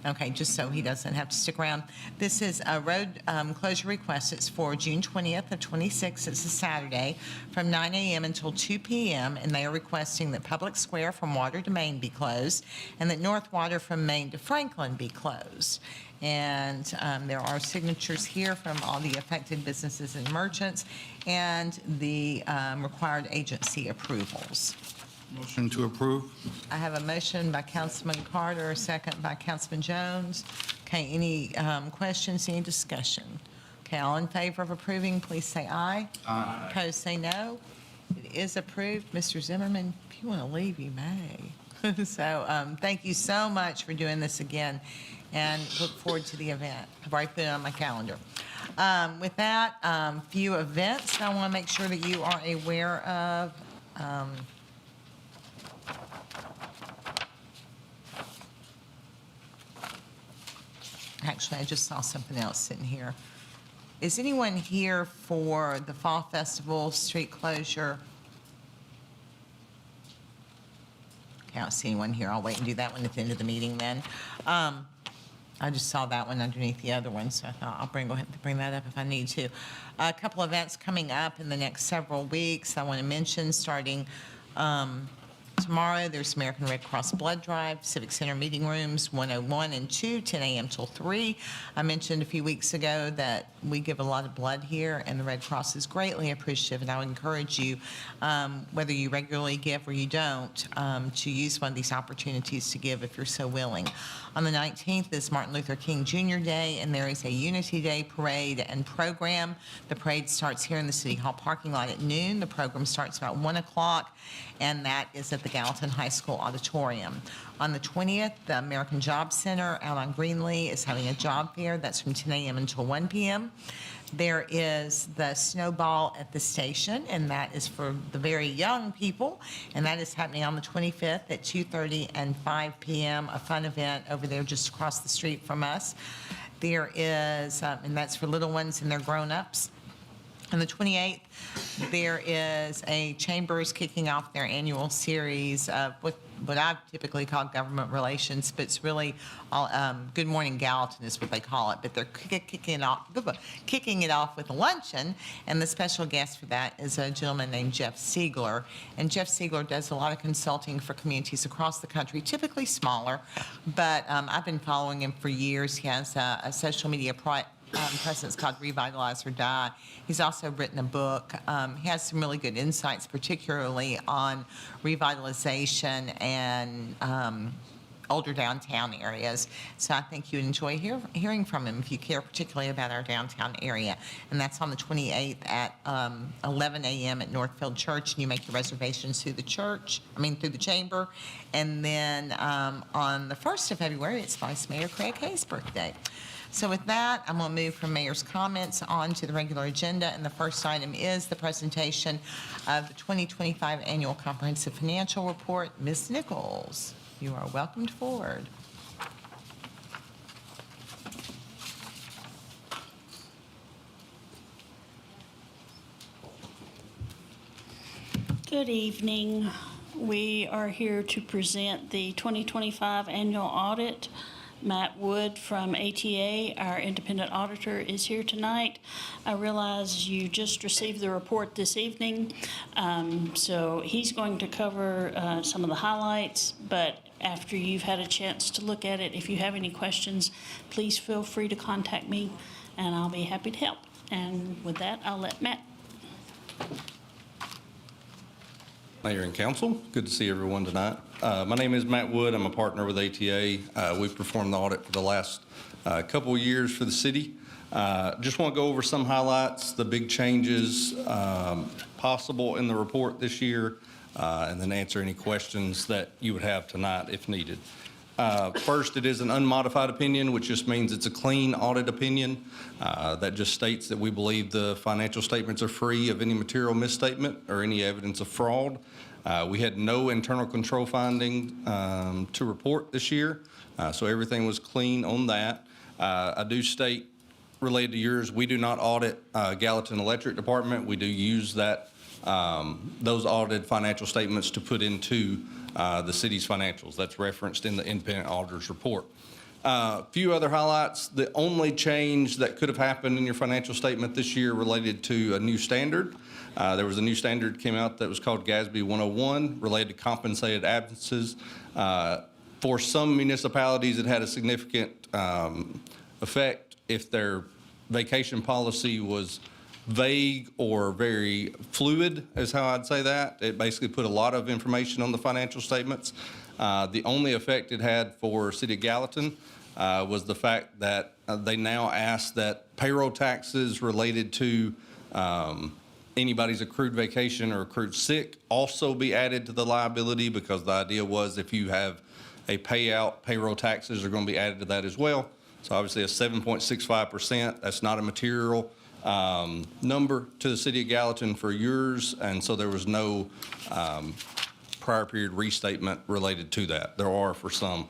Okay, just so he doesn't have to stick around. This is a road closure request. It's for June 20th of 26. It's a Saturday from 9 a.m. until 2 p.m. And they are requesting that Public Square from Water to Main be closed and that North Water from Main to Franklin be closed. And there are signatures here from all the affected businesses and merchants and the required agency approvals. Motion to approve. I have a motion by Councilman Carter, a second by Councilman Jones. Okay, any questions, any discussion? Okay, all in favor of approving, please say aye. Aye. Opposed, say no. It is approved. Mr. Zimmerman, if you want to leave, you may. So thank you so much for doing this again, and look forward to the event. I've already put it on my calendar. With that, few events I want to make sure that you are aware of. Actually, I just saw something else sitting here. Is anyone here for the Fall Festival street closure? Okay, I don't see anyone here. I'll wait and do that one at the end of the meeting then. I just saw that one underneath the other one, so I thought I'll go ahead and bring that up if I need to. A couple events coming up in the next several weeks I want to mention, starting Tomorrow, there's American Red Cross Blood Drive, Civic Center meeting rooms, 101 and 2, 10 a.m. till 3. I mentioned a few weeks ago that we give a lot of blood here, and the Red Cross is greatly appreciative, and I would encourage you, whether you regularly give or you don't, to use one of these opportunities to give if you're so willing. On the 19th is Martin Luther King Jr. Day, and there is a Unity Day parade and program. The parade starts here in the City Hall parking lot at noon. The program starts about 1 o'clock, and that is at the Gallatin High School auditorium. On the 20th, the American Job Center out on Greenlee is having a job fair. That's from 10 a.m. until 1 p.m. There is the Snowball at the Station, and that is for the very young people, and that is happening on the 25th at 2:30 and 5 p.m., a fun event over there just across the street from us. There is, and that's for little ones and their grown-ups. On the 28th, there is a Chambers kicking off their annual series of what I've typically called government relations, but it's really all, Good Morning Gallatin is what they call it. But they're kicking it off with a luncheon, and the special guest for that is a gentleman named Jeff Siegler. And Jeff Siegler does a lot of consulting for communities across the country, typically smaller, but I've been following him for years. He has a social media presence called Revitalize or Die. He's also written a book. He has some really good insights, particularly on revitalization and older downtown areas. So I think you'd enjoy hearing from him if you care particularly about our downtown area. And that's on the 28th at 11 a.m. at Northfield Church. And you make your reservations through the through the chamber. And then on the 1st of February, it's Vice Mayor Craig Hayes' birthday. So with that, I'm going to move from Mayor's comments on to the regular agenda, and the first item is the presentation of the 2025 Annual Comprehensive Financial Report. Ms. Nichols, you are welcomed forward. Good evening. We are here to present the 2025 annual audit. Matt Wood from ATA, our independent auditor, is here tonight. I realize you just received the report this evening, so he's going to cover some of the highlights, but after you've had a chance to look at it, if you have any questions, please feel free to contact me, and I'll be happy to help. And with that, I'll let Matt. Mayor and Council, good to see everyone tonight. My name is Matt Wood. I'm a partner with ATA. We've performed the audit for the last couple of years for the city. Just want to go over some highlights, the big changes possible in the report this year, and then answer any questions that you would have tonight if needed. First, it is an unmodified opinion, which just means it's a clean audit opinion. That just states that we believe the financial statements are free of any material misstatement or any evidence of fraud. We had no internal control finding to report this year, so everything was clean on that. I do state, related to yours, we do not audit Gallatin Electric Department. We do use that those audited financial statements to put into the city's financials. That's referenced in the independent auditor's report. A few other highlights. The only change that could have happened in your financial statement this year related to a new standard. There was a new standard came out that was called GASB 101 related to compensated absences. For some municipalities, it had a significant effect if their vacation policy was vague or very fluid, is how I'd say that. It basically put a lot of information on the financial statements. The only effect it had for City of Gallatin was the fact that they now ask that payroll taxes related to anybody's accrued vacation or accrued sick also be added to the liability, because the idea was if you have a payout, payroll taxes are going to be added to that as well. So obviously a 7.65%, that's not a material number to the City of Gallatin for yours, and so there was no prior period restatement related to that. There are for some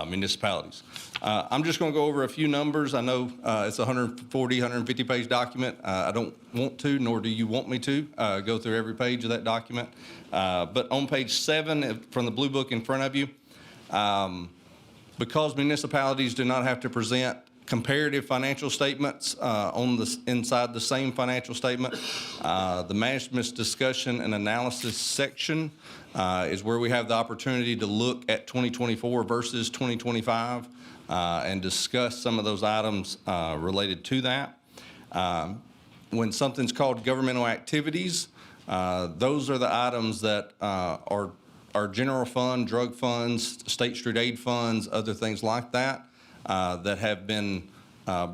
municipalities. I'm just going to go over a few numbers. I know it's a 140, 150-page document. I don't want to, nor do you want me to, go through every page of that document. But on page 7 from the blue book in front of you, because municipalities do not have to present comparative financial statements inside the same financial statement. The management's discussion and analysis section is where we have the opportunity to look at 2024 versus 2025 and discuss some of those items related to that. When something's called governmental activities, those are the items that are general fund, drug funds, State Street aid funds, other things like that, that have been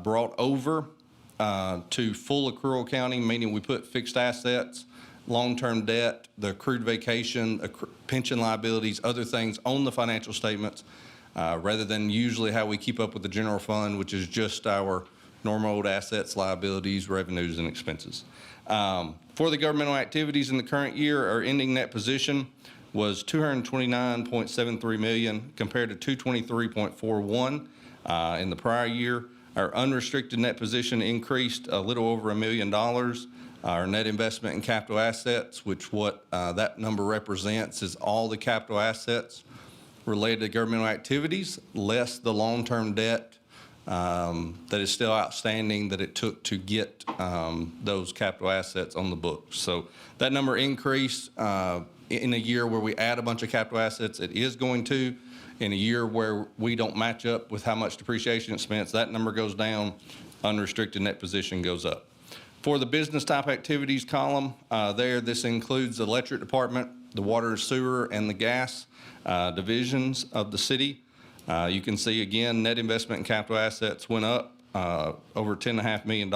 brought over to full accrual accounting, meaning we put fixed assets, long-term debt, the accrued vacation, pension liabilities, other things on the financial statements, rather than usually how we keep up with the general fund, which is just our normal old assets, liabilities, revenues, and expenses. For the governmental activities in the current year, our ending net position was $229.73 million compared to $223.41 in the prior year. Our unrestricted net position increased a little over $1 million. Our net investment in capital assets, which what that number represents is all the capital assets related to governmental activities, less the long-term debt that is still outstanding that it took to get those capital assets on the books. So that number increased in a year where we add a bunch of capital assets. It is going to. In a year where we don't match up with how much depreciation expense, that number goes down, unrestricted net position goes up. For the business type activities column, this includes the electric department, the water and sewer, and the gas divisions of the city. You can see again, net investment in capital assets went up over $10.5 million.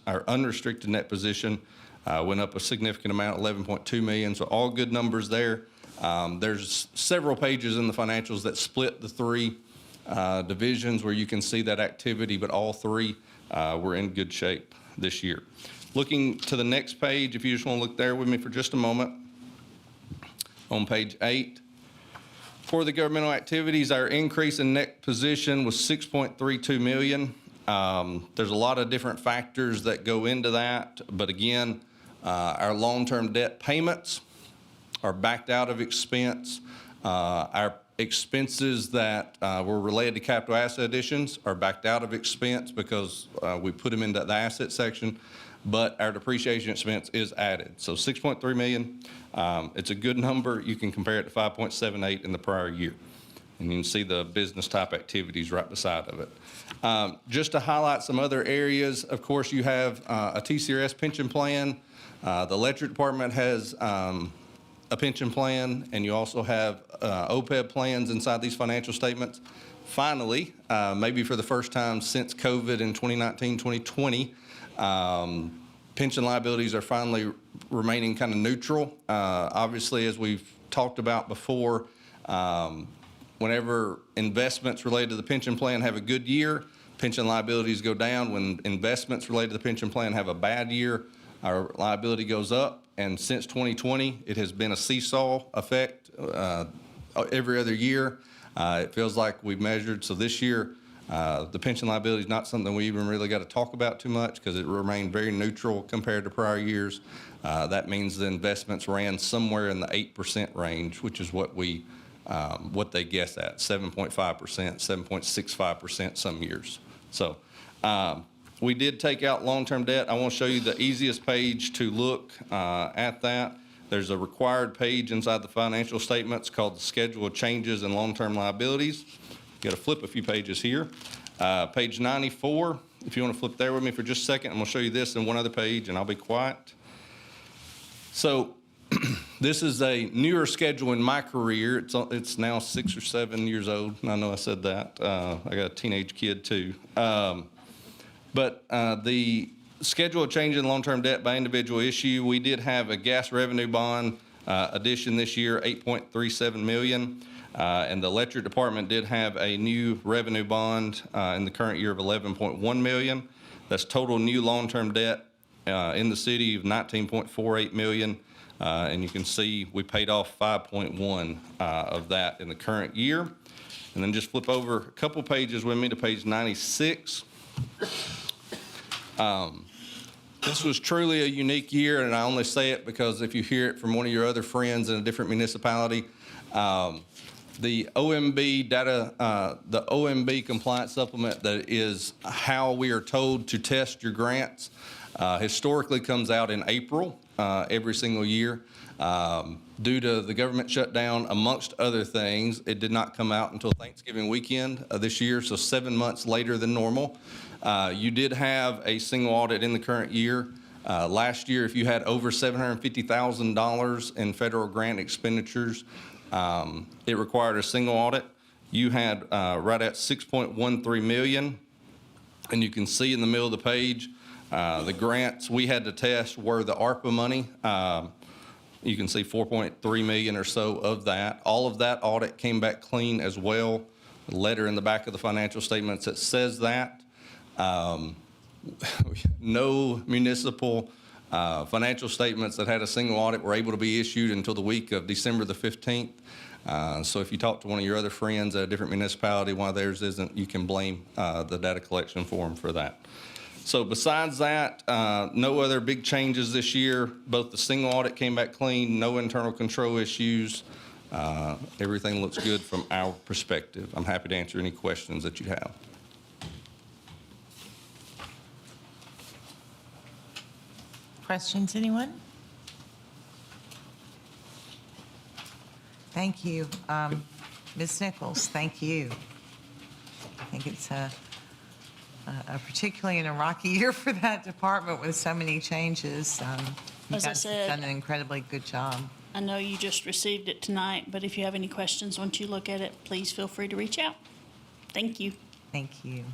Our unrestricted net position went up a significant amount, $11.2 million. So all good numbers there. There's several pages in the financials that split the three divisions where you can see that activity, but all three were in good shape this year. Looking to the next page, if you just want to look there with me for just a moment, on page 8. For the governmental activities, our increase in net position was $6.32 million. There's a lot of different factors that go into that, but again, our long-term debt payments are backed out of expense. Our expenses that were related to capital asset additions are backed out of expense because we put them into the asset section, but our depreciation expense is added. So $6.3 million, it's a good number. You can compare it to 5.78 in the prior year. And you can see the business type activities right beside of it. Just to highlight some other areas, of course, you have a TCRS pension plan. The electric department has a pension plan, and you also have OPEB plans inside these financial statements. Finally, maybe for the first time since COVID in 2019, 2020, pension liabilities are finally remaining kind of neutral. Obviously, as we've talked about before, whenever investments related to the pension plan have a good year, pension liabilities go down. When investments related to the pension plan have a bad year, our liability goes up. And since 2020, it has been a seesaw effect every other year. It feels like we've measured. So this year, the pension liability is not something we even really got to talk about too much because it remained very neutral compared to prior years. That means the investments ran somewhere in the 8% range, which is what they guess at, 7.5%, 7.65% some years. So we did take out long-term debt. I want to show you the easiest page to look at that. There's a required page inside the financial statements called the Schedule of Changes in Long-Term Liabilities. Got to flip a few pages here. Page 94, if you want to flip there with me for just a second, I'm going to show you this and one other page, and I'll be quiet. So this is a newer schedule in my career. It's now 6 or 7 years old. I know I said that. I got a teenage kid, too. But the schedule of change in long-term debt by individual issue, we did have a gas revenue bond addition this year, $8.37 million. And the electric department did have a new revenue bond in the current year of $11.1 million. That's total new long-term debt in the city of $19.48 million. And you can see we paid off 5.1 of that in the current year. And then just flip over a couple pages with me to page 96. This was truly a unique year, and I only say it because if you hear it from one of your other friends in a different municipality, The OMB data, the OMB compliance supplement that is how we are told to test your grants, historically comes out in April every single year. Due to the government shutdown, amongst other things, it did not come out until Thanksgiving weekend this year, so 7 months later than normal. You did have a single audit in the current year. Last year, if you had over $750,000 in federal grant expenditures, it required a single audit. You had right at 6.13 million, and you can see in the middle of the page, the grants we had to test were the ARPA money. You can see 4.3 million or so of that. All of that audit came back clean as well. A letter in the back of the financial statements that says that. No municipal financial statements that had a single audit were able to be issued until the week of December the 15th. So if you talk to one of your other friends at a different municipality, one of theirs isn't, you can blame the data collection form for that. So besides that, no other big changes this year. Both the single audit came back clean, no internal control issues. Everything looks good from our perspective. I'm happy to answer any questions that you have. Questions, anyone? Thank you. Ms. Nichols, thank you. I think it's particularly in a rocky year for that department with so many changes. You As I guys said, have done an incredibly good job. I know you just received it tonight, but if you have any questions once you look at it, please feel free to reach out. Thank you. Thank you.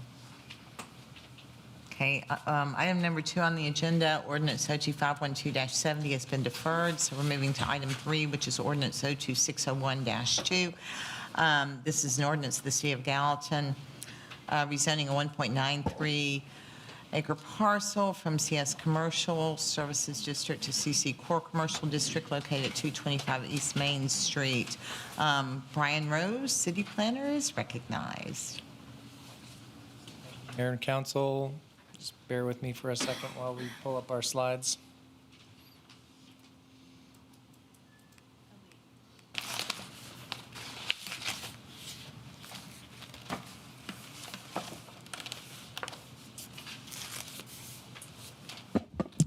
Okay, item number 2 on the agenda, ordinance OG 512-70 has been deferred, so we're moving to item 3, which is ordinance OG 601-2. This is an ordinance of the City of Gallatin rezoning a 1.93 acre parcel from CS Commercial Services District to CC Core Commercial District located at 225 East Main Street. Brian Rose, city planner, is recognized. Mayor and council, just bear with me for a second while we pull up our slides.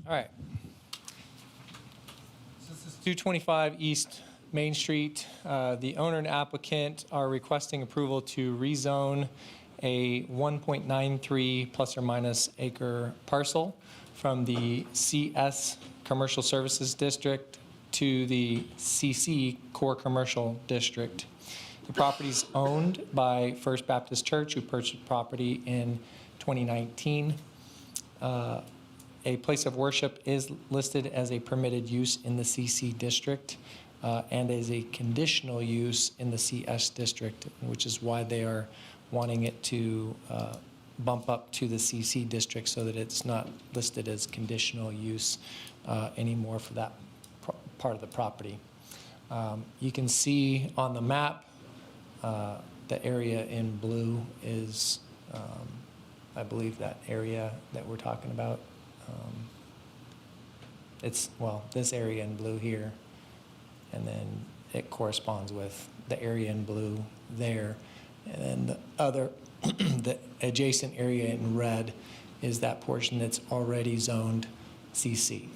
All right. This is 225 East Main Street. The owner and applicant are requesting approval to rezone a 1.93 plus or minus acre parcel from the CS Commercial Services District to the CC Core Commercial District. The property is owned by First Baptist Church, who purchased the property in 2019. A place of worship is listed as a permitted use in the CC district and as a conditional use in the CS district, which is why they are wanting it to bump up to the CC district so that it's not listed as conditional use anymore for that part of the property. You can see on the map the area in blue is, I believe, that area that we're talking about. It's, well, this area in blue here, and then it corresponds with the area in blue there. And then the other, the adjacent area in red is that portion that's already zoned CC.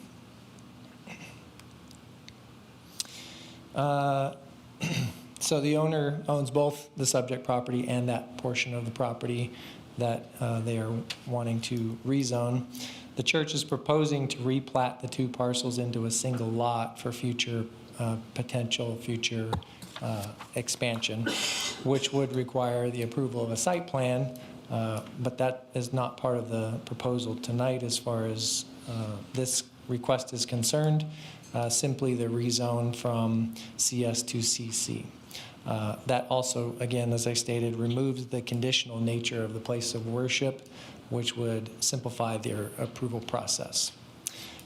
So the owner owns both the subject property and that portion of the property that they are wanting to rezone. The church is proposing to replat the two parcels into a single lot for future potential future expansion, which would require the approval of a site plan, but that is not part of the proposal tonight as far as this request is concerned, simply the rezone from CS to CC. That also, again, as I stated, removes the conditional nature of the place of worship, which would simplify their approval process.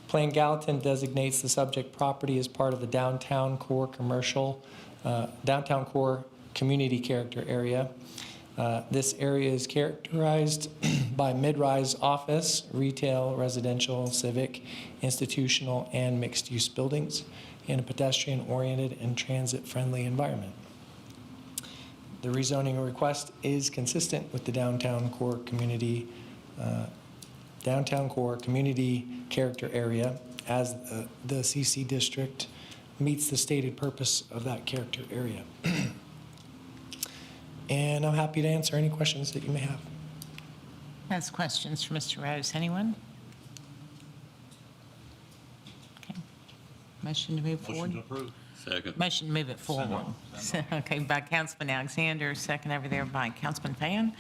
Plan Gallatin designates the subject property as part of the downtown core community character area. This area is characterized by mid-rise office, retail, residential, civic, institutional, and mixed-use buildings in a pedestrian-oriented and transit-friendly environment. The rezoning request is consistent with the downtown core community character area, as the CC district meets the stated purpose of that character area. And I'm happy to answer any questions that you may have. Has questions for Mr. Rose? Anyone? Okay. Motion to move forward? approve. Second. Motion to move it forward. Okay, by Councilman Alexander, second over there by Councilman Fan.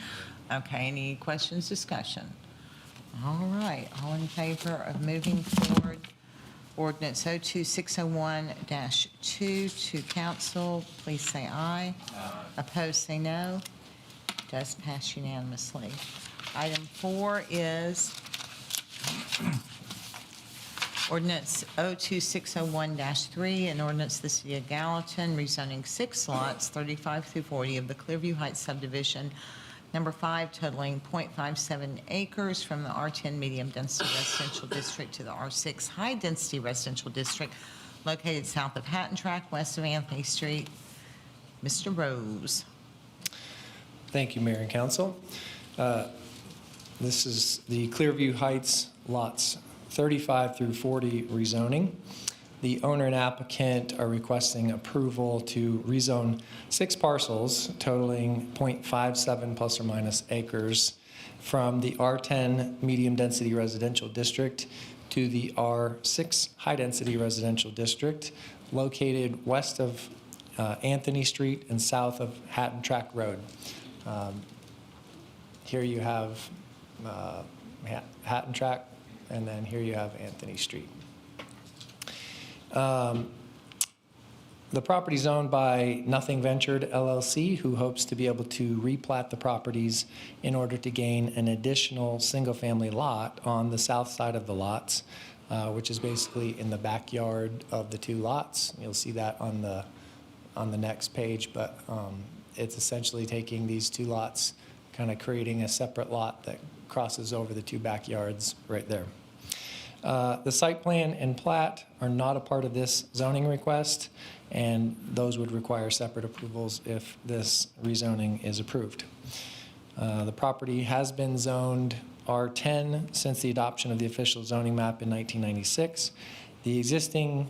Okay, any questions, discussion? All right, all in favor of moving forward ordinance 02601-2 to council, please say aye. Opposed, say no. Does pass unanimously. Item 4 is ordinance 02601-3, an ordinance of the City of Gallatin rezoning 6 lots, 35 through 40 of the Clearview Heights subdivision, number 5, totaling .57 acres from the R10 medium density residential district to the R6 high density residential district located south of Hatton Track, west of Anthony Street. Mr. Rose. Thank you, Mayor and Council. This is the Clearview Heights lots 35 through 40 rezoning. The owner and applicant are requesting approval to rezone 6 parcels totaling .57 plus or minus acres from the R10 medium density residential district to the R6 high density residential district located west of Anthony Street and south of Hatton Track Road. Here you have Hatton Track, and then here you have Anthony Street. The property is owned by Nothing Ventured LLC, who hopes to be able to replat the properties in order to gain an additional single-family lot on the south side of the lots, which is basically in the backyard of the 2 lots. You'll see that on the next page, but it's essentially taking these 2 lots, kind of creating a separate lot that crosses over the 2 backyards right there. The site plan and plat are not a part of this zoning request, and those would require separate approvals if this rezoning is approved. The property has been zoned R10 since the adoption of the official zoning map in 1996. The existing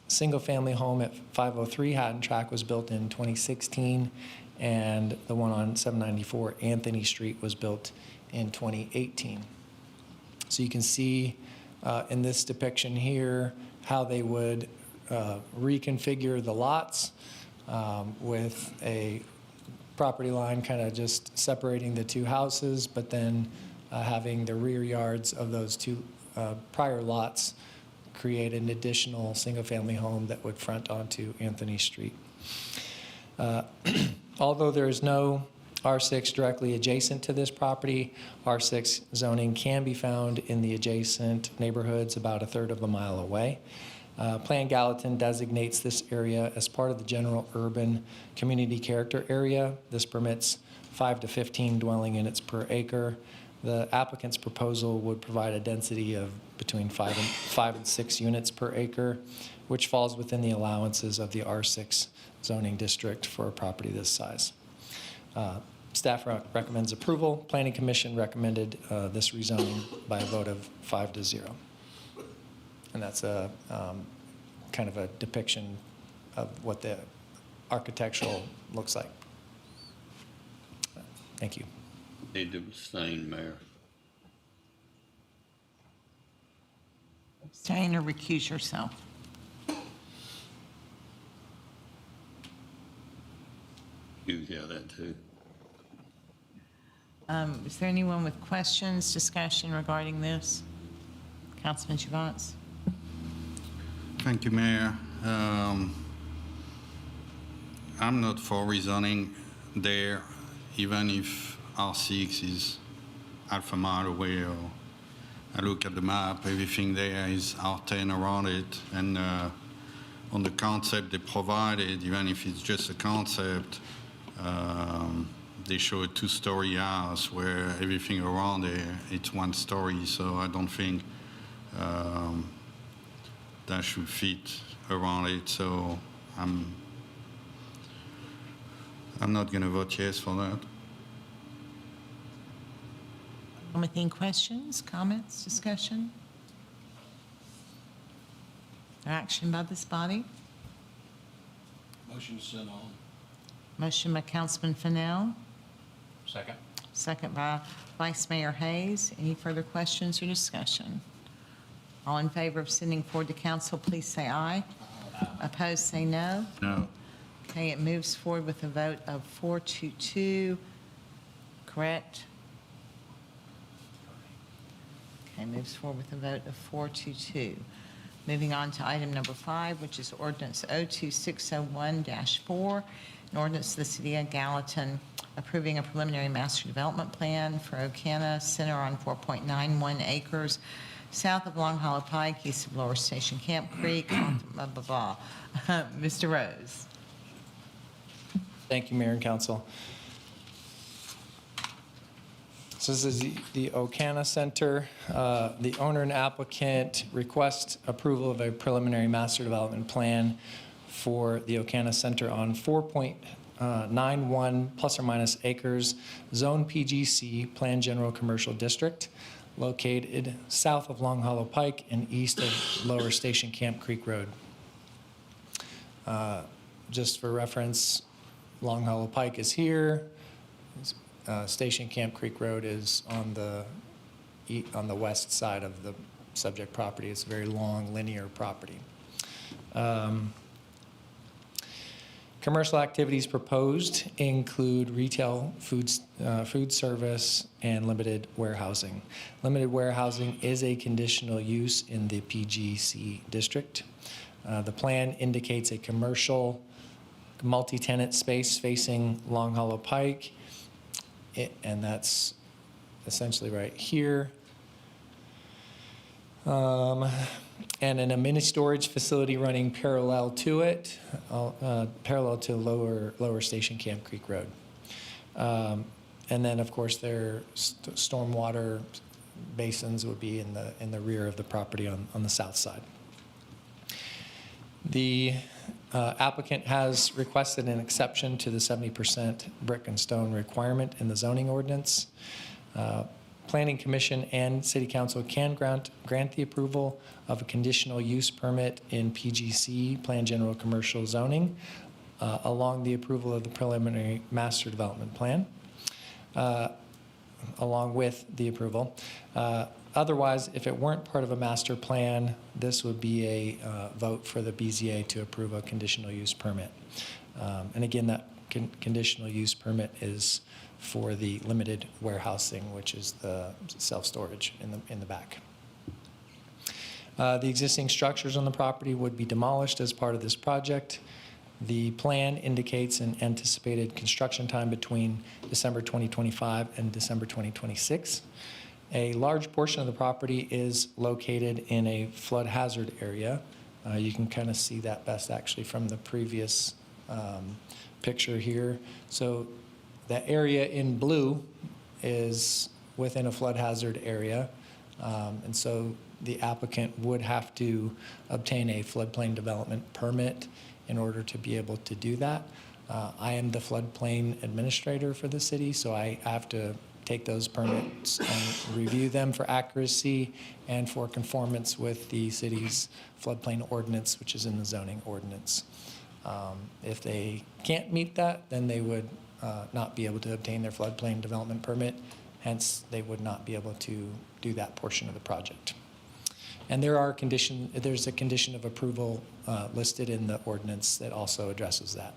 single-family home at 503 Hatton Track was built in 2016, and the one on 794 Anthony Street was built in 2018. So you can see in this depiction here how they would reconfigure the lots with a property line kind of just separating the 2 houses, but then having the rear yards of those 2 prior lots create an additional single-family home that would front onto Anthony Street. Although there is no R6 directly adjacent to this property, R6 zoning can be found in the adjacent neighborhoods about 1/3 of a mile away. Plan Gallatin designates this area as part of the general urban community character area. This permits 5 to 15 dwelling units per acre. The applicant's proposal would provide a density of between 5 and 6 units per acre, which falls within the allowances of the R6 zoning district for a property this size. Staff recommends approval. Planning Commission recommended this rezoning by a vote of 5-0. And that's a kind of a depiction of what the architectural looks like. Thank you. Need to abstain, Mayor. Abstain or recuse yourself. Yeah, that too. Is there anyone with questions, discussion regarding this? Councilman Javance? Thank you, Mayor. I'm not for rezoning there, even if R6 is half a mile away. Or I look at the map, everything there is R10 around it, and on the concept they provided, even if it's just a concept, they show a 2-story house where everything around there, it's 1 story, so I don't think that should fit around it. So I'm not going to vote yes for that. Any questions, comments, discussion? Or action by this body? Motion sent on. Motion by Councilman Fennell, Second. second by Vice Mayor Hayes. Any further questions or discussion? All in favor of sending forward to council, please say aye. Opposed, say no. No. Okay, it moves forward with a vote of 4-2, correct? Okay, moves forward with a vote of 4-2. Moving on to item number 5, which is ordinance 02601-4, an ordinance to the City of Gallatin approving a preliminary master development plan for Ocana Center on 4.91 acres south of Long Hollow Pike, east of Lower Station Camp Creek, blah, blah, blah. Mr. Rose. Thank you, Mayor and Council. So this is the Ocana Center. The owner and applicant request approval of a preliminary master development plan for the Ocana Center on 4.91 plus or minus acres, Zone PGC, Planned General Commercial District, located south of Long Hollow Pike and east of Lower Station Camp Creek Road. Just for reference, Long Hollow Pike is here. Station Camp Creek Road is on the west side of the subject property. It's a very long linear property. Commercial activities proposed include retail, food service, and limited warehousing. Limited warehousing is a conditional use in the PGC district. The plan indicates a commercial multi-tenant space facing Long Hollow Pike, and that's essentially right here. And an mini storage facility running parallel to it, parallel to Lower Station Camp Creek Road. And then, of course, their stormwater basins would be in the rear of the property on the south side. The applicant has requested an exception to the 70% brick and stone requirement in the zoning ordinance. Planning Commission and City Council can grant the approval of a conditional use permit in PGC, Planned General Commercial Zoning, along the approval of the preliminary master development plan, along with the approval. Otherwise, if it weren't part of a master plan, this would be a vote for the BZA to approve a conditional use permit. And again, that conditional use permit is for the limited warehousing, which is the self-storage in the back. The existing structures on the property would be demolished as part of this project. The plan indicates an anticipated construction time between December 2025 and December 2026. A large portion of the property is located in a flood hazard area. You can kind of see that best actually from the previous picture here. So that area in blue is within a flood hazard area. And so the applicant would have to obtain a floodplain development permit in order to be able to do that. I am the floodplain administrator for the city, so I have to take those permits and review them for accuracy and for conformance with the city's floodplain ordinance, which is in the zoning ordinance. If they can't meet that, then they would not be able to obtain their floodplain development permit. Hence, they would not be able to do that portion of the project. And there's a condition of approval listed in the ordinance that also addresses that.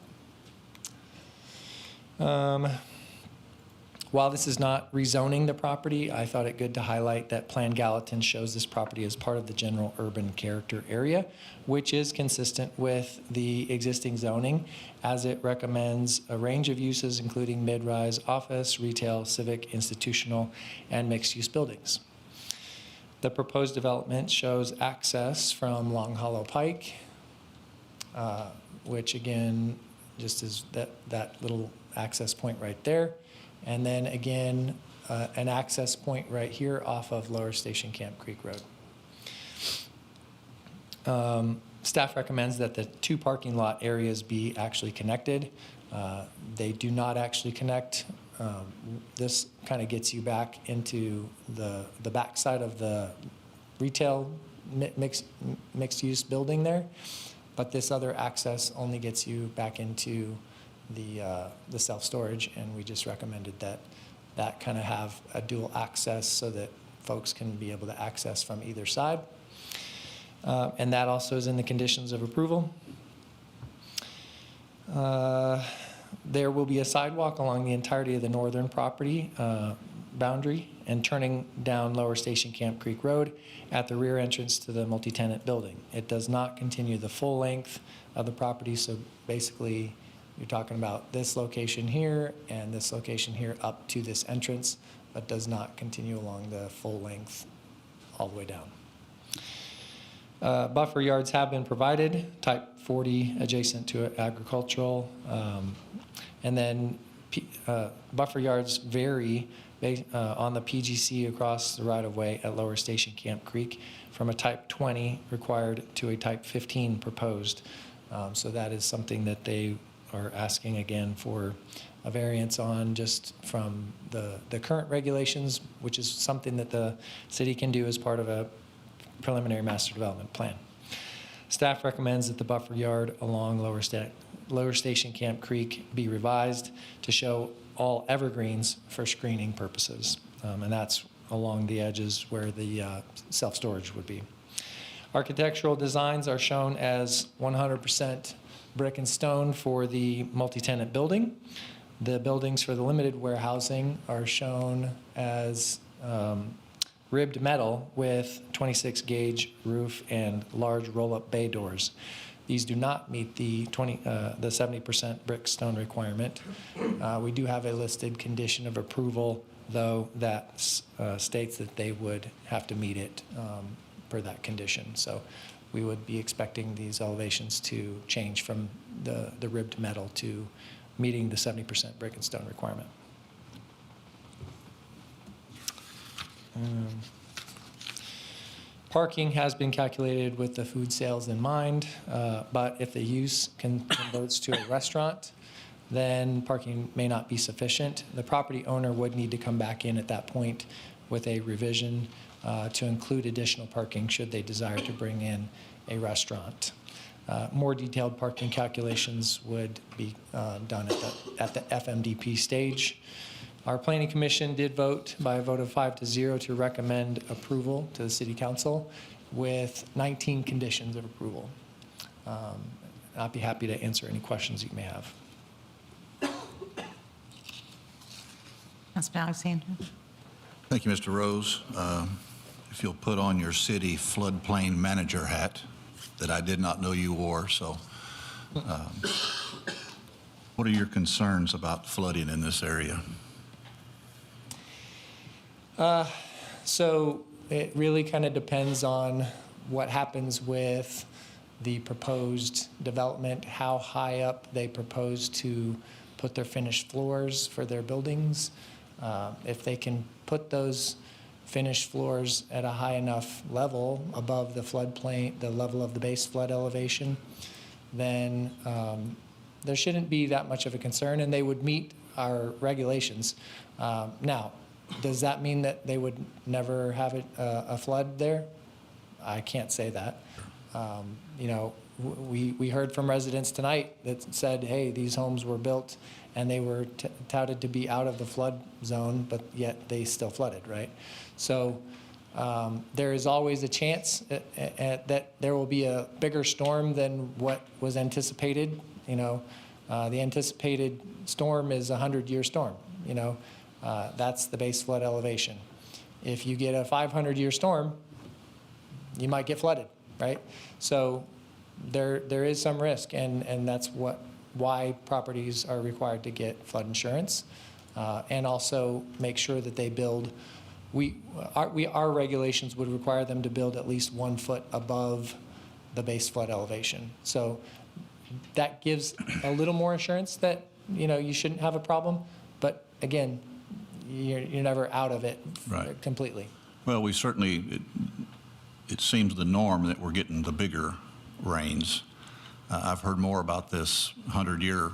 While this is not rezoning the property, I thought it good to highlight that Plan Gallatin shows this property as part of the general urban character area, which is consistent with the existing zoning, as it recommends a range of uses, including mid-rise office, retail, civic, institutional, and mixed-use buildings. The proposed development shows access from Long Hollow Pike, which again, just is that little access point right there. And then again, an access point right here off of Lower Station Camp Creek Road. Staff recommends that the two parking lot areas be actually connected. They do not actually connect. This kind of gets you back into the backside of the retail mixed-use building there, but this other access only gets you back into the self-storage, and we just recommended that kind of have a dual access so that folks can be able to access from either side. And that also is in the conditions of approval. There will be a sidewalk along the entirety of the northern property boundary and turning down Lower Station Camp Creek Road at the rear entrance to the multi-tenant building. It does not continue the full length of the property, so basically you're talking about this location here and this location here up to this entrance, but does not continue along the full length all the way down. Buffer yards have been provided, type 40 adjacent to agricultural. And then buffer yards vary on the PGC across the right-of-way at Lower Station Camp Creek from a type 20 required to a type 15 proposed. So that is something that they are asking again for a variance on, just from the current regulations, which is something that the city can do as part of a preliminary master development plan. Staff recommends that the buffer yard along Lower Station Camp Creek be revised to show all evergreens for screening purposes. And that's along the edges where the self-storage would be. Architectural designs are shown as 100% brick and stone for the multi-tenant building. The buildings for the limited warehousing are shown as ribbed metal with 26 gauge roof and large roll-up bay doors. These do not meet the 70% brick stone requirement. We do have a listed condition of approval, though, that states that they would have to meet it per that condition. So we would be expecting these elevations to change from the ribbed metal to meeting the 70% brick and stone requirement. Parking has been calculated with the food sales in mind, but if the use converts to a restaurant, then parking may not be sufficient. The property owner would need to come back in at that point with a revision to include additional parking should they desire to bring in a restaurant. More detailed parking calculations would be done at the FMDP stage. Our Planning Commission did vote by a vote of 5-0 to recommend approval to the City Council with 19 conditions of approval. I'd be happy to answer any questions you may have. Councilman Alexander. Thank you, Mr. Rose. If you'll put on your city floodplain manager hat that I did not know you wore, so what are your concerns about flooding in this area? So it really kind of depends on what happens with the proposed development, how high up they propose to put their finished floors for their buildings. If they can put those finished floors at a high enough level above the floodplain, the level of the base flood elevation, then there shouldn't be that much of a concern, and they would meet our regulations. Now, does that mean that they would never have a flood there? I can't say that. You know, we heard from residents tonight that said, hey, these homes were built and they were touted to be out of the flood zone, but yet they still flooded, right? So there is always a chance that there will be a bigger storm than what was anticipated. You know, the anticipated storm is a 100-year storm, you know. That's the base flood elevation. If you get a 500-year storm, you might get flooded, right? So there is some risk, and that's why properties are required to get flood insurance, and also make sure that they build. Our regulations would require them to build at least 1 foot above the base flood elevation. So that gives a little more assurance that, you know, you shouldn't have a problem. But again, you're never out of it completely. Well, we certainly, it seems the norm that we're getting the bigger rains. I've heard more about this 100-year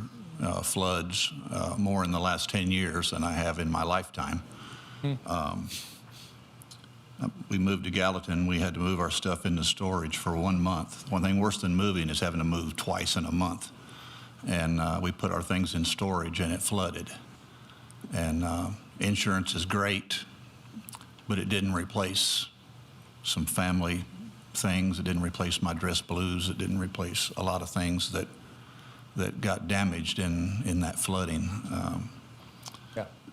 floods more in the last 10 years than I have in my lifetime. We moved to Gallatin. We had to move our stuff into storage for 1 month. One thing worse than moving is having to move twice in a month. And we put our things in storage, and it flooded. And insurance is great, but it didn't replace some family things. It didn't replace my dress blues. It didn't replace a lot of things that got damaged in that flooding.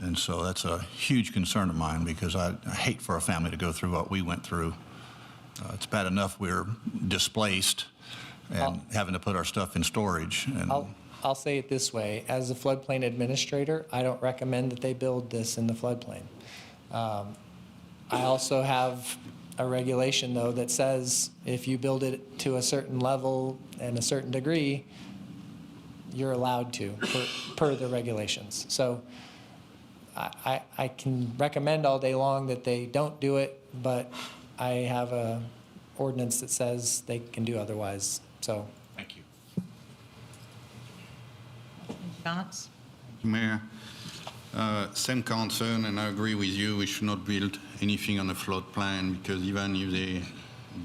And so that's a huge concern of mine, because I hate for a family to go through what we went through. It's bad enough we're displaced and having to put our stuff in storage. And I'll say it this way. As a floodplain administrator, I don't recommend that they build this in the floodplain. I also have a regulation, though, that says if you build it to a certain level and a certain degree, you're allowed to, per the regulations. So I can recommend all day long that they don't do it, but I have a ordinance that says they can do otherwise. So Thank you. Shots? Mayor, same concern, and I agree with you. We should not build anything on the floodplain, because even if they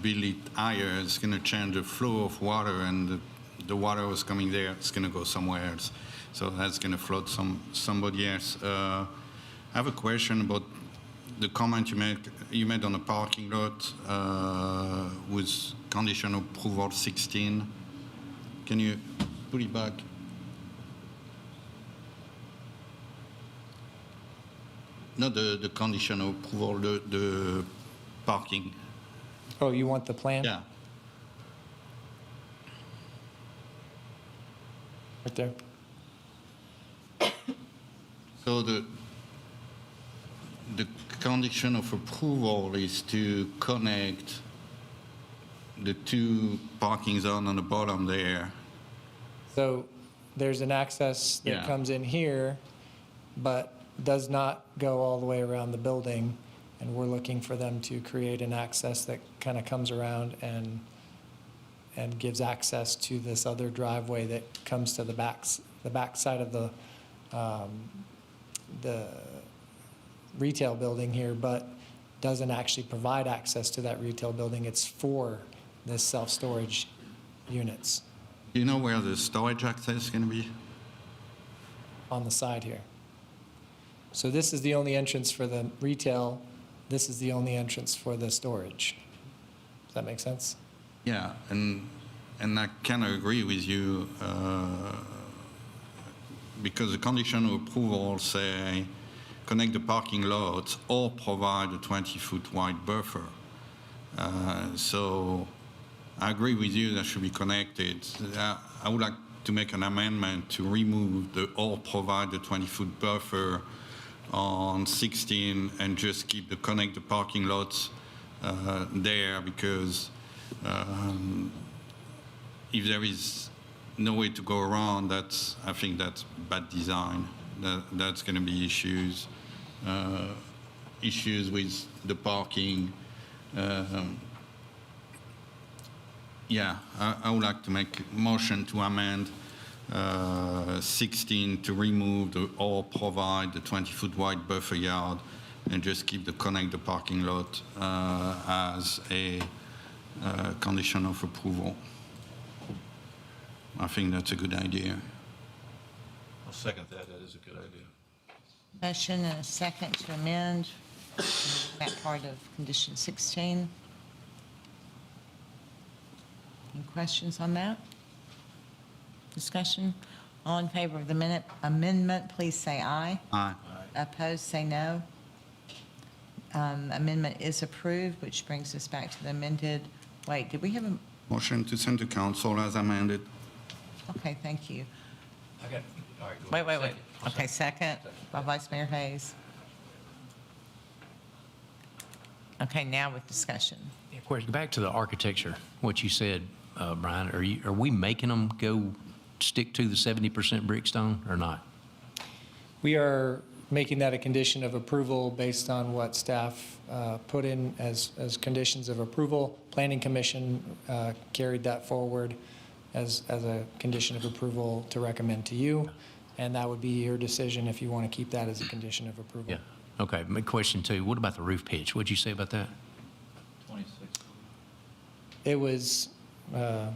build it higher, it's going to change the flow of water, and the water was coming there, it's going to go somewhere else. So that's going to flood somebody else. I have a question about the comment you made on the parking lot with condition approval 16. Can you put it back? Not the condition of approval, the parking. Oh, you want the plan? Yeah. Right there. So the condition of approval is to connect the two parking zones on the bottom there. So there's an access that comes in here, but does not go all the way around the building, and we're looking for them to create an access that kind of comes around and gives access to this other driveway that comes to the back side of the retail building here, but doesn't actually provide access to that retail building. It's for this self-storage units. Do you know where the storage access is going to be? On the side here. So this is the only entrance for the retail. This is the only entrance for the storage. Does that make sense? Yeah, and I kind of agree with you because the condition of approval say connect the parking lots or provide a 20-foot wide buffer. So I agree with you that should be connected. I would like to make an amendment to remove the or provide the 20-foot buffer on 16 and just keep connect the parking lots there, because if there is no way to go around, I think that's bad design. That's going to be issues with the parking. Yeah, I would like to make a motion to amend 16 to remove the or provide the 20-foot wide buffer yard and just keep connect the parking lot as a condition of approval. I think that's a good idea. I'll second that. That is a good idea. Motion and a second to amend that part of condition 16. Any questions on that? Discussion? All in favor of the amendment, please say aye. Aye. Opposed, say no. Amendment is approved, which brings us back to the amended. Wait, did we have a? Motion to send to council as amended. Okay, thank you. Okay. All right, go ahead. Wait. Okay, second by Vice Mayor Hayes. Okay, now with discussion. Of course, back to the architecture, what you said, Brian, are we making them go stick to the 70% brick stone or not? We are making that a condition of approval based on what staff put in as conditions of approval. Planning Commission carried that forward as a condition of approval to recommend to you, and that would be your decision if you want to keep that as a condition of approval. Yeah. Okay. My question two, what about the roof pitch? What'd you say about that? 26. It was, I'll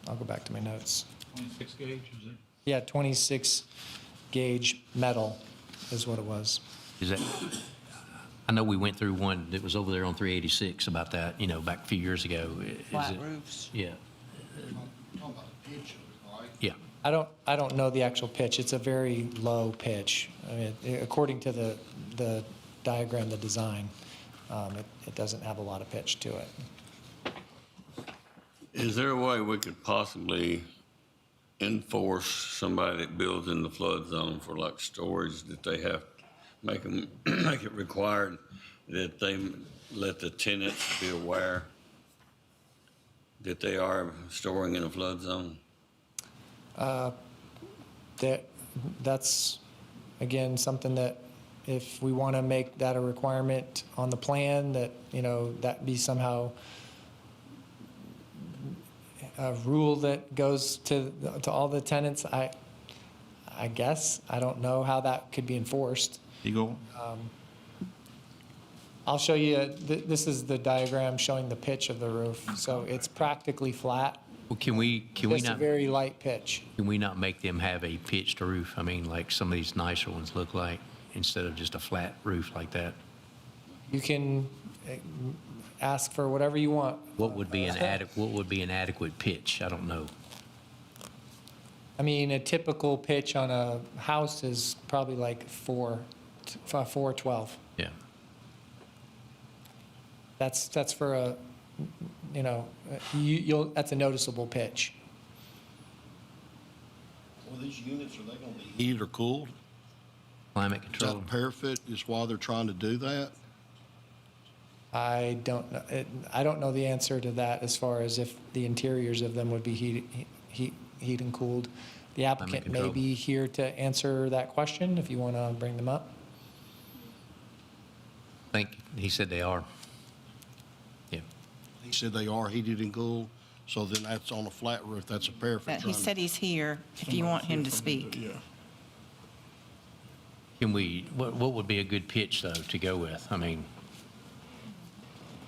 go back to my notes. 26 gauge, is it? Yeah, 26 gauge metal is what it was. Is that, I know we went through one that was over there on 386 about that, you know, back a few years ago. Flat roofs. Yeah. Yeah. I don't know the actual pitch. It's a very low pitch. I mean, according to the diagram, the design, it doesn't have a lot of pitch to it. Is there a way we could possibly enforce somebody that builds in the flood zone for like storage, that they have, make it required that they let the tenants be aware that they are storing in a flood zone? That's, again, something that if we want to make that a requirement on the plan, that, you know, that be somehow a rule that goes to all the tenants, I guess. I don't know how that could be enforced. Eagle? I'll show you, this is the diagram showing the pitch of the roof. So it's practically flat. Well, can we Just a not, very light pitch. can we not make them have a pitched roof? I mean, like some of these nicer ones look like, instead of just a flat roof like that? You can ask for whatever you want. What would be an adequate pitch? I don't know. I mean, a typical pitch on a house is probably like 412. Yeah. That's for a, you know, you'll, that's a noticeable pitch. Well, these units, are they going to be heated or cooled? Climate Is control. that parapet is why they're trying to do that? I don't know. I don't know the answer to that as far as if the interiors of them would be heat and cooled. The applicant may control. be here to answer that question if you want to bring them up. I think he said they are. Yeah. He said they are heated and cooled, so then that's on a flat roof, that's a parapet. He said he's here if you want him to speak. Can we, what would be a good pitch, though, to go with? I mean,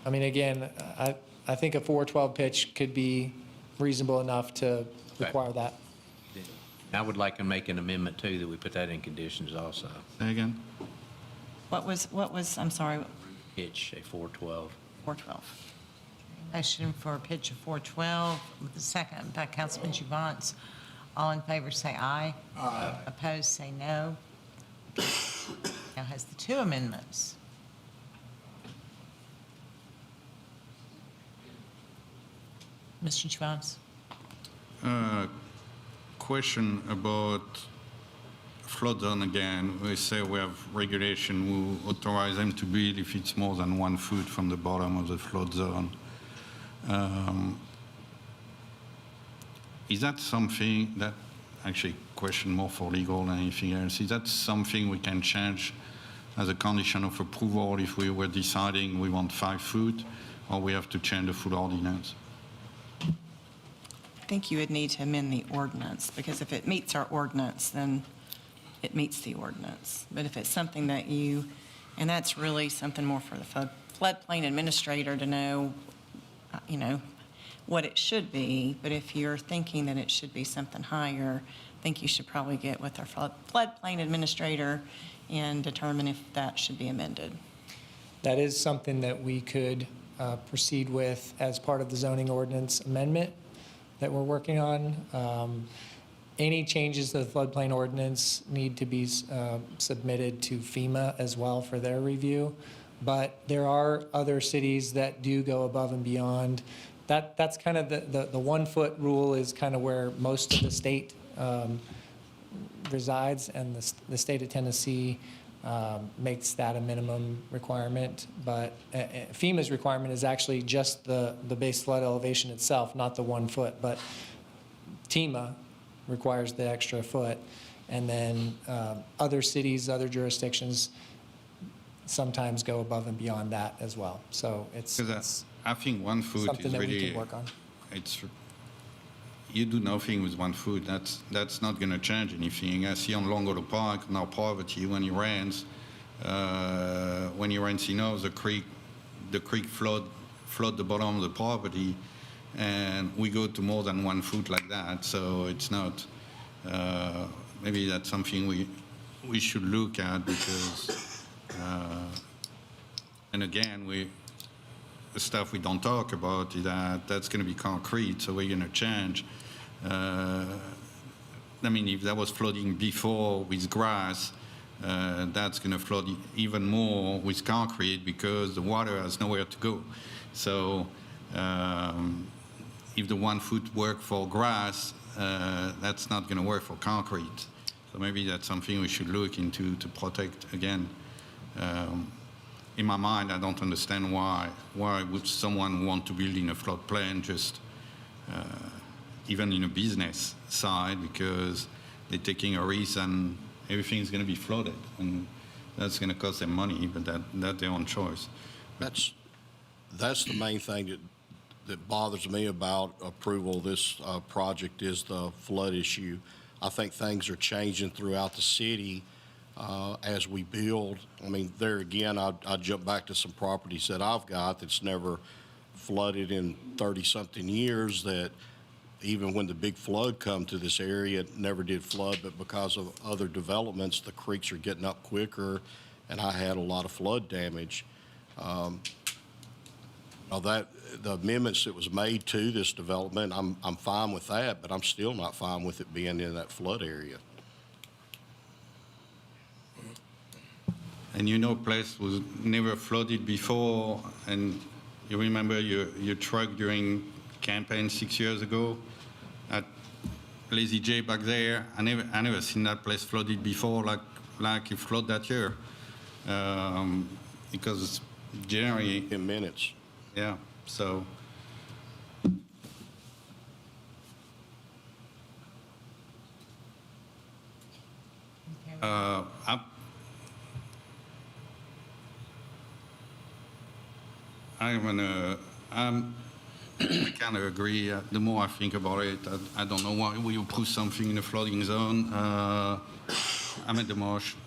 Again, I think a 412 pitch could be reasonable enough to require that. I would like to make an amendment, too, that we put that in conditions also. Say again? What was, I'm sorry, Pitch, a 412. 412? Motion for a pitch of 412 with a second by Councilman Juvance. All in favor say aye. Aye. Opposed say no. Now has the two amendments. Mr. Juvance? Question about flood zone again. We say we have regulation, we authorize them to build if it's more than 1 foot from the bottom of the flood zone. Is that something that, actually question more for legal than anything else, is that something we can change as a condition of approval if we were deciding we want 5 foot, or we have to change the full ordinance? I think you would need to amend the ordinance, because if it meets our ordinance, then it meets the ordinance. But if it's something that you, and that's really something more for the floodplain administrator to know, you know, what it should be. But if you're thinking that it should be something higher, I think you should probably get with our floodplain administrator and determine if that should be amended. That is something that we could proceed with as part of the zoning ordinance amendment that we're working on. Any changes to the floodplain ordinance need to be submitted to FEMA as well for their review. But there are other cities that do go above and beyond. That's kind of the 1 foot rule is kind of where most of the state resides, and the state of Tennessee makes that a minimum requirement. But FEMA's requirement is actually just the base flood elevation itself, not the 1 foot. But TEMA requires the extra foot. And then other cities, other jurisdictions sometimes go above and beyond that as well. So it's I think 1 foot something is that we really, can work on. it's, you do nothing with 1 foot. That's not going to change anything. I see on Longolo Park, now poverty, when it rains, the creek flood the bottom of the property, and we go to more than 1 foot like that. So it's not. Maybe that's something we should look at because. And again, the stuff we don't talk about is that's going to be concrete, so we're going to change. I mean, if that was flooding before with grass, that's going to flood even more with concrete because the water has nowhere to go. So if the 1 foot work for grass, that's not going to work for concrete. So maybe that's something we should look into to protect again. In my mind, I don't understand why would someone want to build in a floodplain, just even in a business side, because they're taking a risk and everything's going to be flooded, and that's going to cost them money, but that's their own choice. That's the main thing that bothers me about approval of this project is the flood issue. I think things are changing throughout the city as we build. I mean, there again, I jump back to some properties that I've got that's never flooded in 30-something years, that even when the big flood come to this area, it never did flood, but because of other developments, the creeks are getting up quicker, and I had a lot of flood damage. The amendments that was made to this development, I'm fine with that, but I'm still not fine with it being in that flood area. And place was never flooded before, and you remember your truck during campaign 6 years ago at Lazy J back there. I never seen that place flooded before like it flooded that year, because it's generally in minutes. Yeah, so. I kind of agree. The more I think about it, I don't know why we would put something in a flooding zone. I made the motion.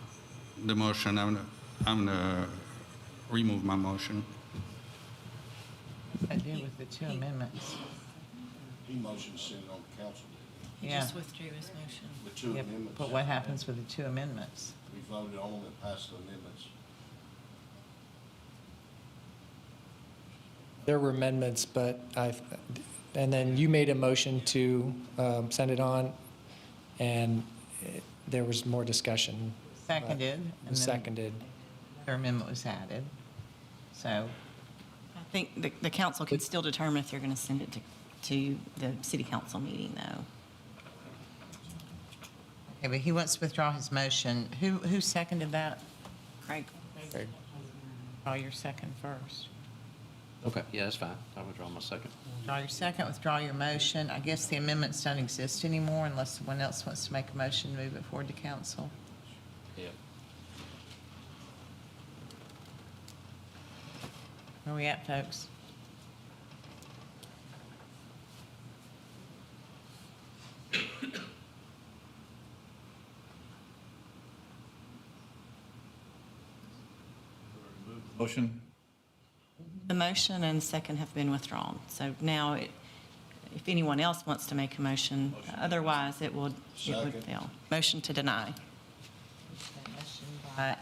I'm gonna remove my motion. I did with the 2 amendments. He motioned to send it on the council. He just withdrew his motion. The 2 amendments. But what happens with the 2 amendments? We voted on and passed the amendments. There were amendments, but and then you made a motion to send it on, and there was more discussion. Seconded. And then Seconded. their amendment was added. So I think the council can still determine if they're going to send it to the city council meeting, though. okay, but he wants to withdraw his motion. Who seconded that? Craig? Craig. Draw your second first. Okay, yeah, that's fine. I'll withdraw my second. Withdraw your second, withdraw your motion. I guess the amendments don't exist anymore unless someone else wants to make a motion, move it forward to council. Yeah. Where are we at, folks? Motion? The motion and second have been withdrawn. So now, if anyone else wants to make a motion, otherwise it would fail. Motion to deny. Motion by,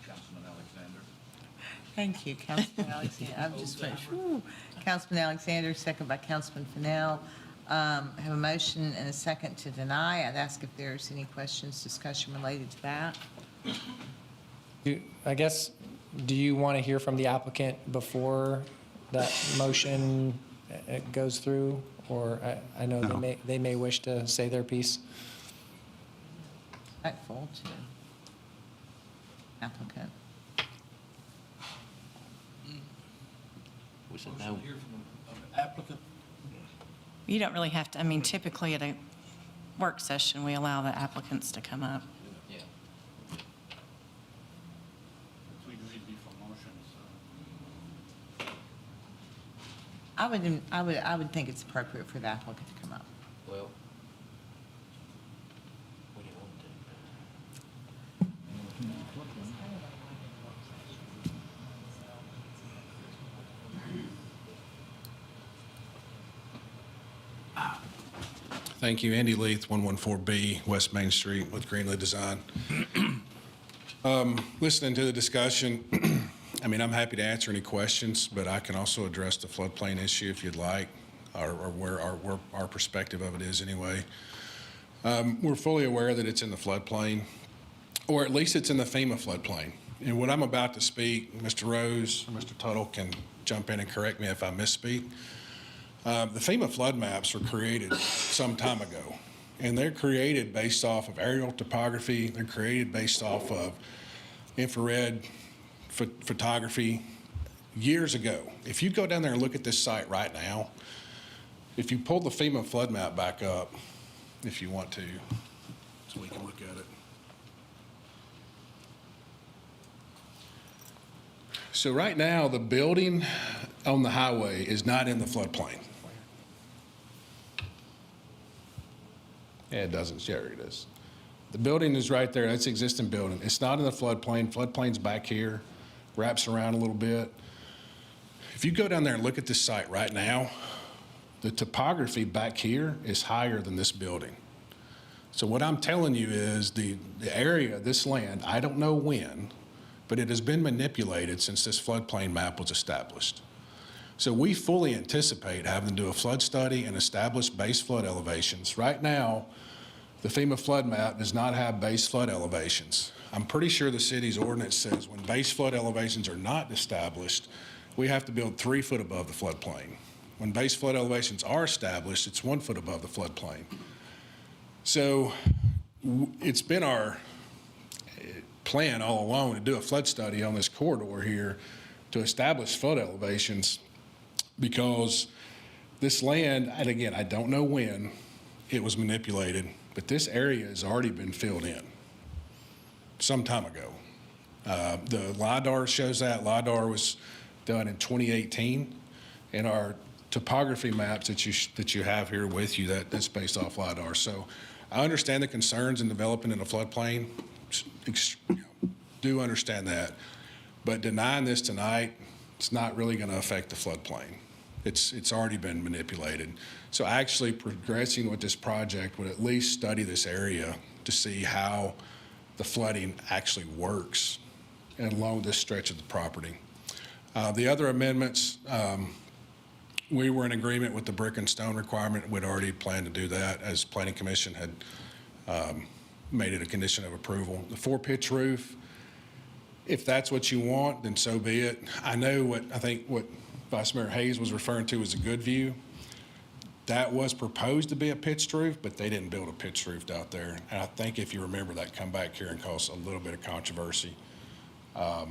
Councilman Alexander. thank you, Councilman Alexander. I've just went, whew. Councilman Alexander, second by Councilman Fennell. Have a motion and a second to deny. I'd ask if there's any questions, discussion related to that. I guess, do you want to hear from the applicant before that motion goes through? Or I know they may wish to say their piece. Respectful to applicant. We said no. Applicant? You don't really have to, I mean, typically at a work session, we allow the applicants to come up. I would think it's appropriate for the applicant to come up. Well, we didn't want to. Thank you. Andy Leith, 114B West Main Street with Greenlee Design. Listening to the discussion, I mean, I'm happy to answer any questions, but I can also address the floodplain issue if you'd like, or where our perspective of it is anyway. We're fully aware that it's in the floodplain, or at least it's in the FEMA floodplain. And what I'm about to speak, Mr. Rose or Mr. Tuttle can jump in and correct me if I misspeak. The FEMA flood maps were created some time ago, and they're created based off of aerial topography. They're created based off of infrared photography years ago. If you go down there and look at this site right now, if you pull the FEMA flood map back up, if you want to, so we can look at it. So right now, the building on the highway is not in the floodplain. Yeah, it doesn't. There it is. The building is right there. That's the existing building. It's not in the floodplain. Floodplain's back here, wraps around a little bit. If you go down there and look at this site right now, the topography back here is higher than this building. So what I'm telling you is the area, this land, I don't know when, but it has been manipulated since this floodplain map was established. So we fully anticipate having to do a flood study and establish base flood elevations. Right now, the FEMA flood map does not have base flood elevations. I'm pretty sure the city's ordinance says when base flood elevations are not established, we have to build 3 foot above the floodplain. When base flood elevations are established, it's 1 foot above the floodplain. So it's been our plan all along to do a flood study on this corridor here to establish flood elevations, because this land, and again, I don't know when it was manipulated, but this area has already been filled in some time ago. The LIDAR shows that. LIDAR was done in 2018, and our topography maps that you have here with you, that's based off LIDAR. So I understand the concerns in developing in a floodplain, do understand that, but denying this tonight, it's not really going to affect the floodplain. It's already been manipulated. So actually progressing with this project would at least study this area to see how the flooding actually works and along this stretch of the property. The other amendments, we were in agreement with the brick and stone requirement. We'd already planned to do that, as Planning Commission had made it a condition of approval. The 4-pitch roof, if that's what you want, then so be it. I know I think what Vice Mayor Hayes was referring to as a good view. That was proposed to be a pitched roof, but they didn't build a pitched roof out there. And I think if you remember, that come back here and cause a little bit of controversy. I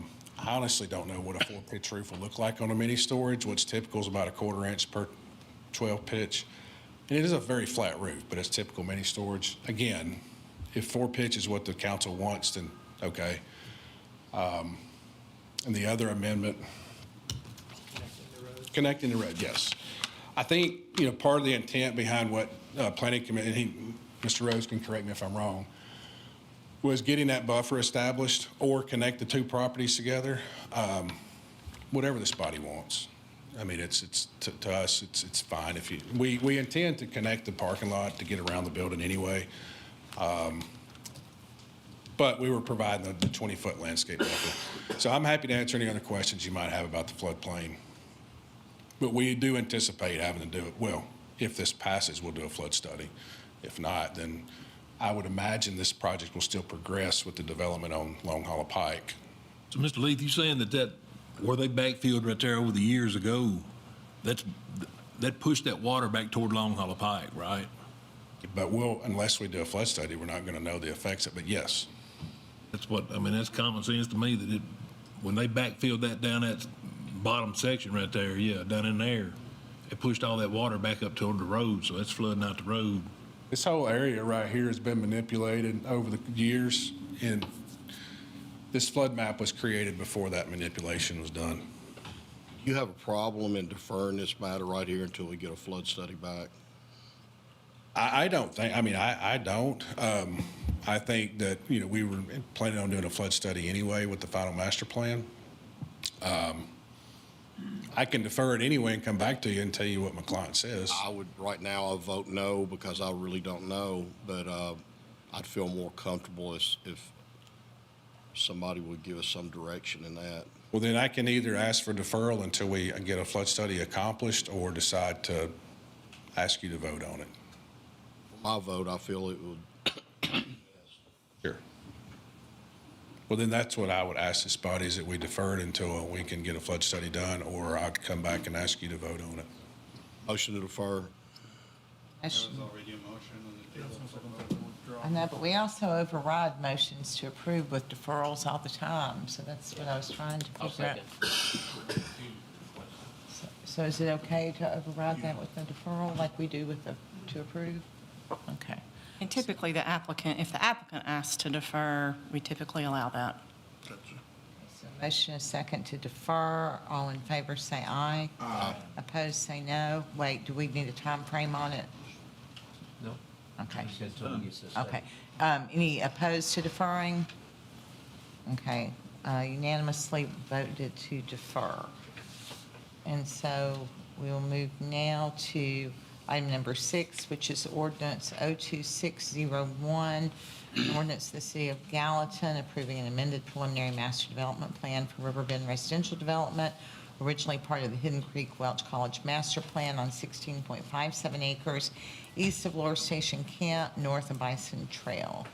honestly don't know what a 4-pitch roof will look like on a mini storage. What's typical is about a 1/4 inch per 12 pitch. And it is a very flat roof, but it's typical mini storage. Again, if 4-pitch is what the council wants, then okay. And the other amendment, connecting the road, yes. I think, part of the intent behind what Planning Committee, Mr. Rose can correct me if I'm wrong, was getting that buffer established or connect the 2 properties together, whatever this body wants. I mean, it's to us, it's fine. We intend to connect the parking lot to get around the building anyway. But we were providing the 20-foot landscape buffer. So I'm happy to answer any other questions you might have about the floodplain. But we do anticipate having to do it. Well, if this passes, we'll do a flood study. If not, then I would imagine this project will still progress with the development on Long Hollow Pike. So, Mr. Leith, you saying that where they backfilled right there over the years ago, that pushed that water back toward Long Hollow Pike, right? But unless we do a flood study, we're not going to know the effects of it. But yes. That's common sense to me that when they backfilled that down that bottom section right there, down in there, it pushed all that water back up toward the road, so that's flooding out the road. This whole area right here has been manipulated over the years, and this flood map was created before that manipulation was done. You have a problem in deferring this matter right here until we get a flood study back? I don't think, I don't. I think that, we were planning on doing a flood study anyway with the final master plan. I can defer it anyway and come back to you and tell you what my client says. I would, right now, I'll vote no because I really don't know, but I'd feel more comfortable if somebody would give us some direction in that. Well, then I can either ask for deferral until we get a flood study accomplished or decide to ask you to vote on it. My vote, I feel it would. Sure. Well, then that's what I would ask this body, is that we defer it until we can get a flood study done, or I could come back and ask you to vote on it. Motion to defer. I know, but we also override motions to approve with deferrals all the time, so that's what I was trying to figure out. So is it okay to override that with the deferral like we do with the, to approve? Okay. And typically the applicant, if the applicant asks to defer, we typically allow that. So motion is second to defer. All in favor say aye. Aye. Opposed say no. Wait, do we need a time frame on it? No. Okay. Okay. Okay. Any opposed to deferring? Okay. Unanimously voted to defer. And so we will move now to item number 6, which is ordinance 02601, an ordinance of the City of Gallatin approving an amended preliminary master development plan for Riverbend Residential Development, originally part of the Hidden Creek Welch College Master Plan on 16.57 acres east of Lower Station Camp, north of Bison Trail.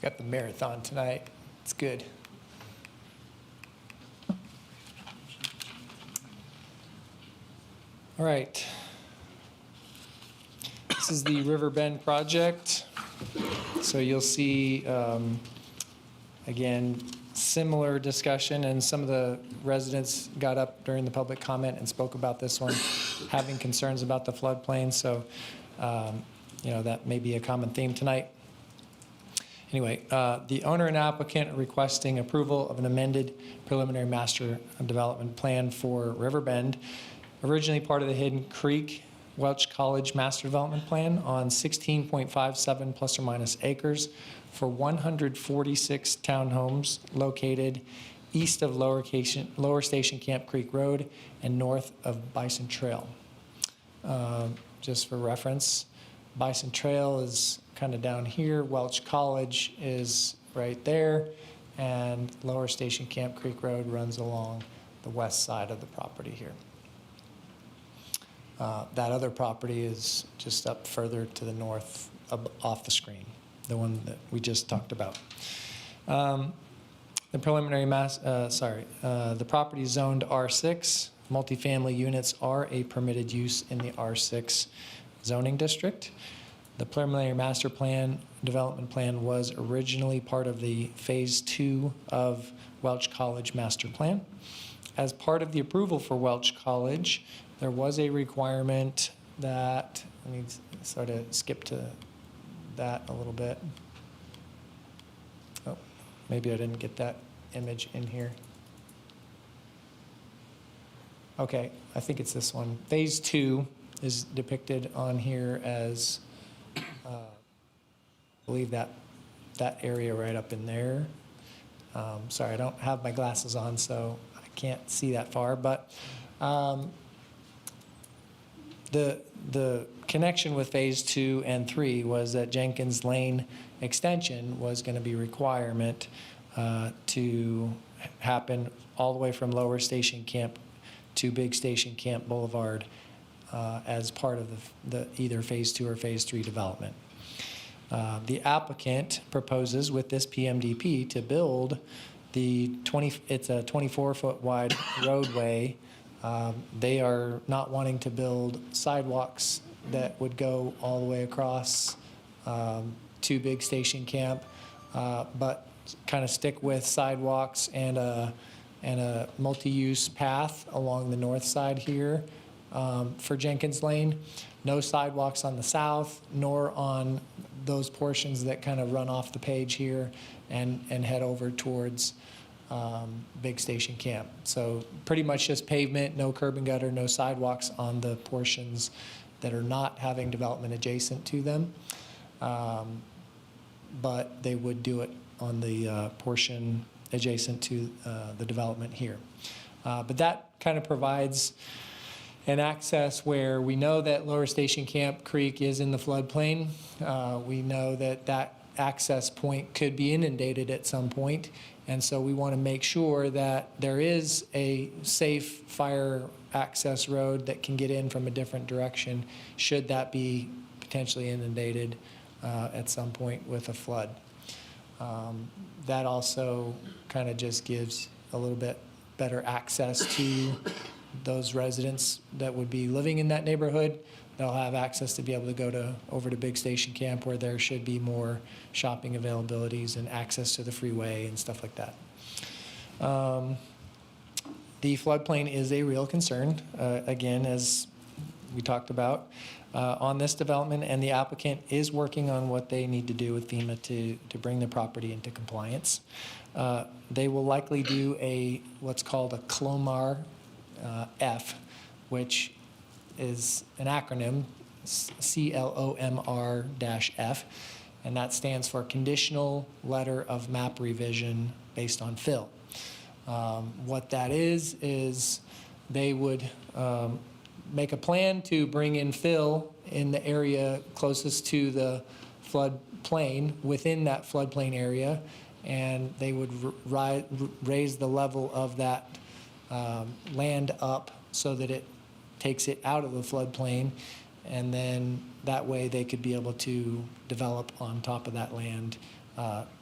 Got the marathon tonight. It's good. All right. This is the Riverbend project. So you'll see, again, similar discussion, and some of the residents got up during the public comment and spoke about this one, having concerns about the floodplain. So, that may be a common theme tonight. Anyway, the owner and applicant are requesting approval of an amended preliminary master development plan for Riverbend, originally part of the Hidden Creek Welch College Master Development Plan on 16.57 plus or minus acres for 146 townhomes located east of Lower Station Camp Creek Road and north of Bison Trail. Just for reference, Bison Trail is kind of down here, Welch College is right there, and Lower Station Camp Creek Road runs along the west side of the property here. That other property is just up further to the north off the screen, the one that we just talked about. The preliminary the property is zoned R6. Multifamily units are a permitted use in the R6 zoning district. The preliminary master plan, development plan was originally part of the phase 2 of Welch College master plan. As part of the approval for Welch College, there was a requirement that, let me sort of skip to that a little bit. Oh, maybe I didn't get that image in here. Okay, I think it's this one. Phase 2 is depicted on here as, I believe that area right up in there. Sorry, I don't have my glasses on, so I can't see that far, but the connection with phase 2 and 3 was that Jenkins Lane extension was going to be a requirement to happen all the way from Lower Station Camp to Big Station Camp Boulevard as part of the either phase 2 or phase 3 development. The applicant proposes with this PMDP to build it's a 24-foot wide roadway. They are not wanting to build sidewalks that would go all the way across to Big Station Camp, but kind of stick with sidewalks and a multi-use path along the north side here for Jenkins Lane. No sidewalks on the south, nor on those portions that kind of run off the page here and head over towards Big Station Camp. So pretty much just pavement, no curb and gutter, no sidewalks on the portions that are not having development adjacent to them. But they would do it on the portion adjacent to the development here. But that kind of provides an access where we know that Lower Station Camp Creek is in the floodplain. We know that that access point could be inundated at some point, and so we want to make sure that there is a safe fire access road that can get in from a different direction should that be potentially inundated at some point with a flood. That also kind of just gives a little bit better access to those residents that would be living in that neighborhood. They'll have access to be able to go over to Big Station Camp, where there should be more shopping availabilities and access to the freeway and stuff like that. The floodplain is a real concern, again, as we talked about, on this development, and the applicant is working on what they need to do with FEMA to bring the property into compliance. They will likely do what's called a CLOMAR F, which is an acronym, CLOMR-F, and that stands for Conditional Letter of Map Revision Based on Fill. What that is they would make a plan to bring in fill in the area closest to the floodplain within that floodplain area, and they would raise the level of that land up so that it takes it out of the floodplain, and then that way they could be able to develop on top of that land,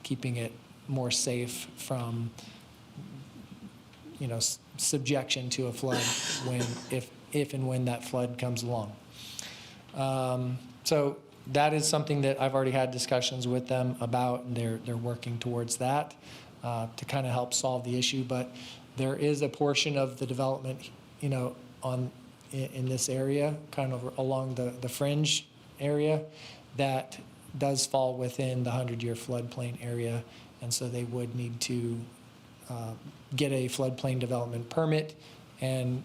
keeping it more safe from, subjection to a flood if and when that flood comes along. So that is something that I've already had discussions with them about, and they're working towards that to kind of help solve the issue. But there is a portion of the development, in this area, kind of along the fringe area, that does fall within the 100-year floodplain area, and so they would need to get a floodplain development permit, and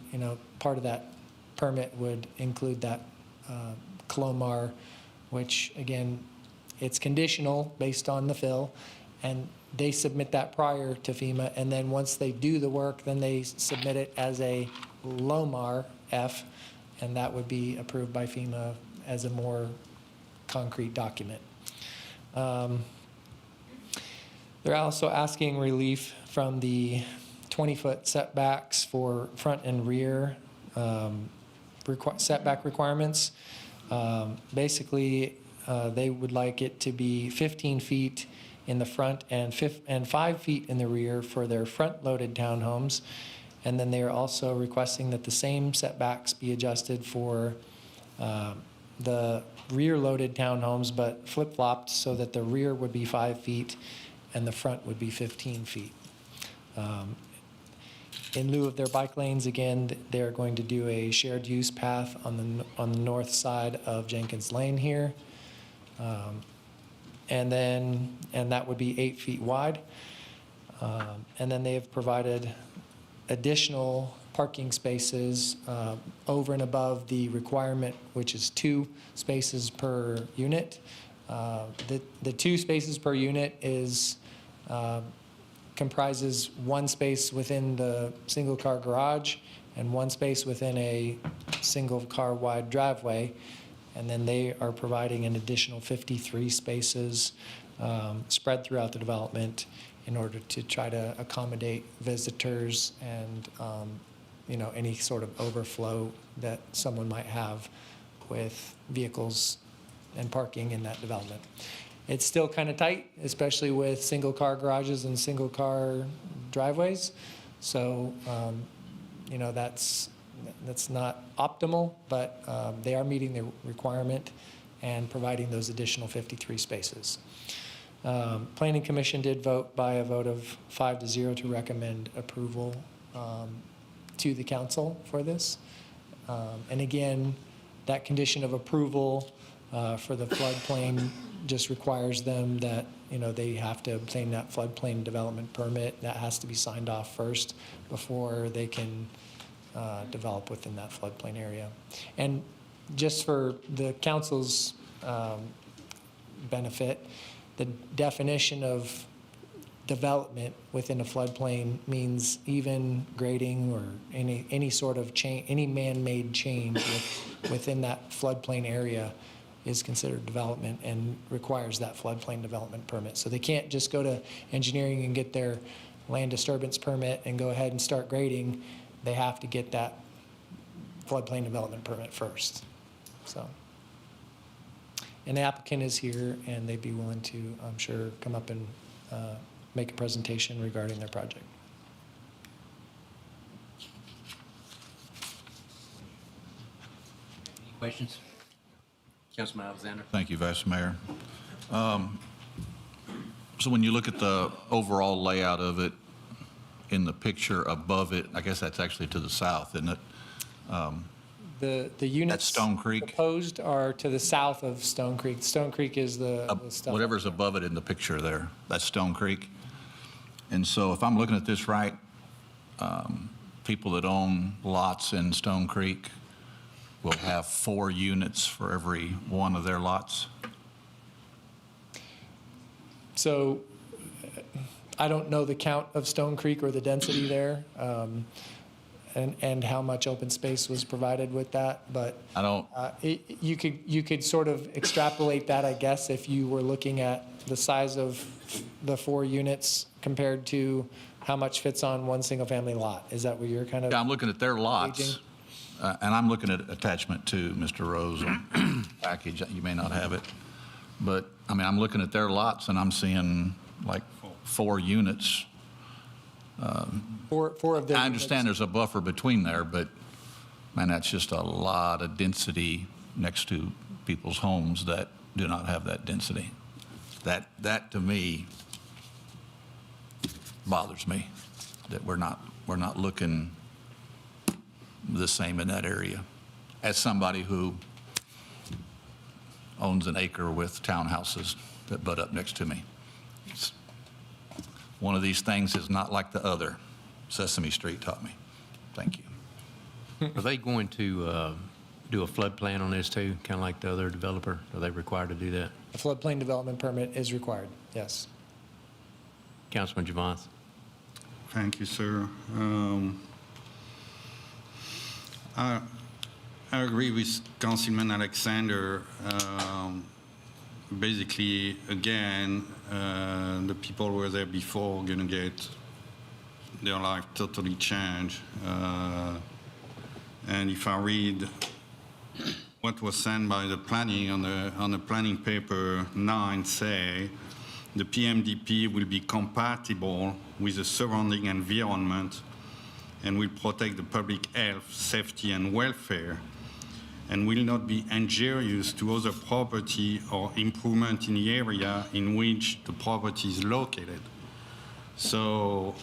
part of that permit would include that CLOMAR, which again, it's conditional based on the fill, and they submit that prior to FEMA, and then once they do the work, then they submit it as a LOMAR F, and that would be approved by FEMA as a more concrete document. They're also asking relief from the 20-foot setbacks for front and rear setback requirements. Basically, they would like it to be 15 feet in the front and 5 feet in the rear for their front-loaded townhomes. And then they are also requesting that the same setbacks be adjusted for the rear-loaded townhomes, but flip-flopped so that the rear would be 5 feet and the front would be 15 feet. In lieu of their bike lanes, again, they're going to do a shared use path on the north side of Jenkins Lane here. And that would be 8 feet wide. And then they have provided additional parking spaces over and above the requirement, which is 2 spaces per unit. The 2 spaces per unit comprises 1 space within the single-car garage and 1 space within a single-car wide driveway. And then they are providing an additional 53 spaces spread throughout the development in order to try to accommodate visitors and any sort of overflow that someone might have with vehicles and parking in that development. It's still kind of tight, especially with single-car garages and single-car driveways. So, that's not optimal, but they are meeting the requirement and providing those additional 53 spaces. Planning Commission did vote by a vote of 5-0 to recommend approval to the council for this. And again, that condition of approval for the floodplain just requires them that, they have to obtain that floodplain development permit. That has to be signed off first before they can develop within that floodplain area. And just for the council's benefit, the definition of development within a floodplain means even grading or any sort of change, any man-made change within that floodplain area is considered development and requires that floodplain development permit. So they can't just go to engineering and get their land disturbance permit and go ahead and start grading. They have to get that floodplain development permit first. So, and the applicant is here, and they'd be willing to, I'm sure, come up and make a presentation regarding their project. Any questions? Councilman Alexander. Thank you, Vice Mayor. So when you look at the overall layout of it, in the picture above it, I guess that's actually to the south, isn't it? The units That's Stone Creek? proposed are to the south of Stone Creek. Stone Creek is the stuff. Whatever's above it in the picture there, that's Stone Creek. And so if I'm looking at this right, people that own lots in Stone Creek will have 4 units for every one of their lots. So I don't know the count of Stone Creek or the density there, and how much open space was provided with that, but I don't. You could sort of extrapolate that, I guess, if you were looking at the size of the 4 units compared to how much fits on one single-family lot. Is that what you're kind of? Yeah, I'm looking at their lots, gauging? and I'm looking at attachment 2, Mr. Rose, on package. You may not have it, but I mean, I'm looking at their lots, and I'm seeing like 4 units. Four of their I understand there's a buffer between there, but man, that's just a lot of density next to people's homes that do not have that density. That to me bothers me, that we're not looking the same in that area. As somebody who owns an acre with townhouses that butt up next to me. One of these things is not like the other. Sesame Street taught me. Thank you. Are they going to do a flood plan on this too, kind of like the other developer? Are they required to do that? A floodplain development permit is required, yes. Councilman Javons. Thank you, sir. I agree with Councilman Alexander. Basically, again, the people who were there before are going to get their life totally changed. And if I read what was sent by the planning on the planning paper 9, say, the PMDP will be compatible with the surrounding environment and will protect the public health, safety, and welfare, and will not be injurious to other property or improvement in the area in which the property is located. So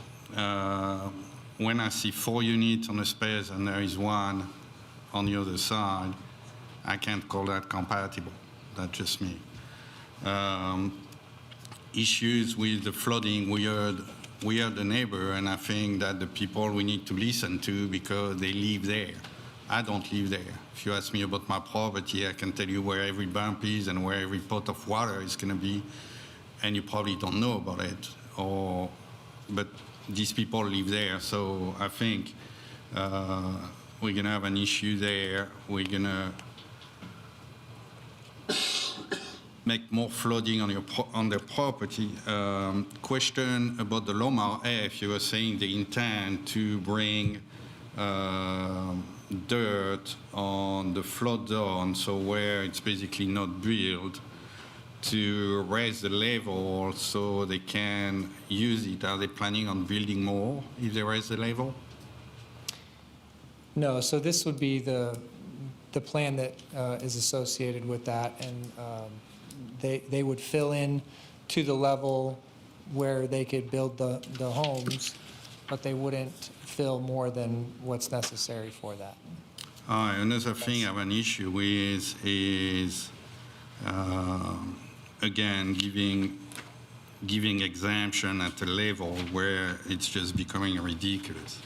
when I see 4 units on a space and there is 1 on the other side, I can't call that compatible. That's just me. Issues with the flooding, we heard the neighbor, and I think that the people we need to listen to because they live there. I don't live there. If you ask me about my property, I can tell you where every bump is and where every pot of water is going to be, and you probably don't know about it. But these people live there, so I think we're going to have an issue there. We're going to make more flooding on their property. Question about the Lomar F. You were saying they intend to bring dirt on the flood zone, so where it's basically not built, to raise the level so they can use it. Are they planning on building more if they raise the level? No, so this would be the plan that is associated with that, and they would fill in to the level where they could build the homes, but they wouldn't fill more than what's necessary for that. Another thing I have an issue with is, again, giving exemption at a level where it's just becoming ridiculous.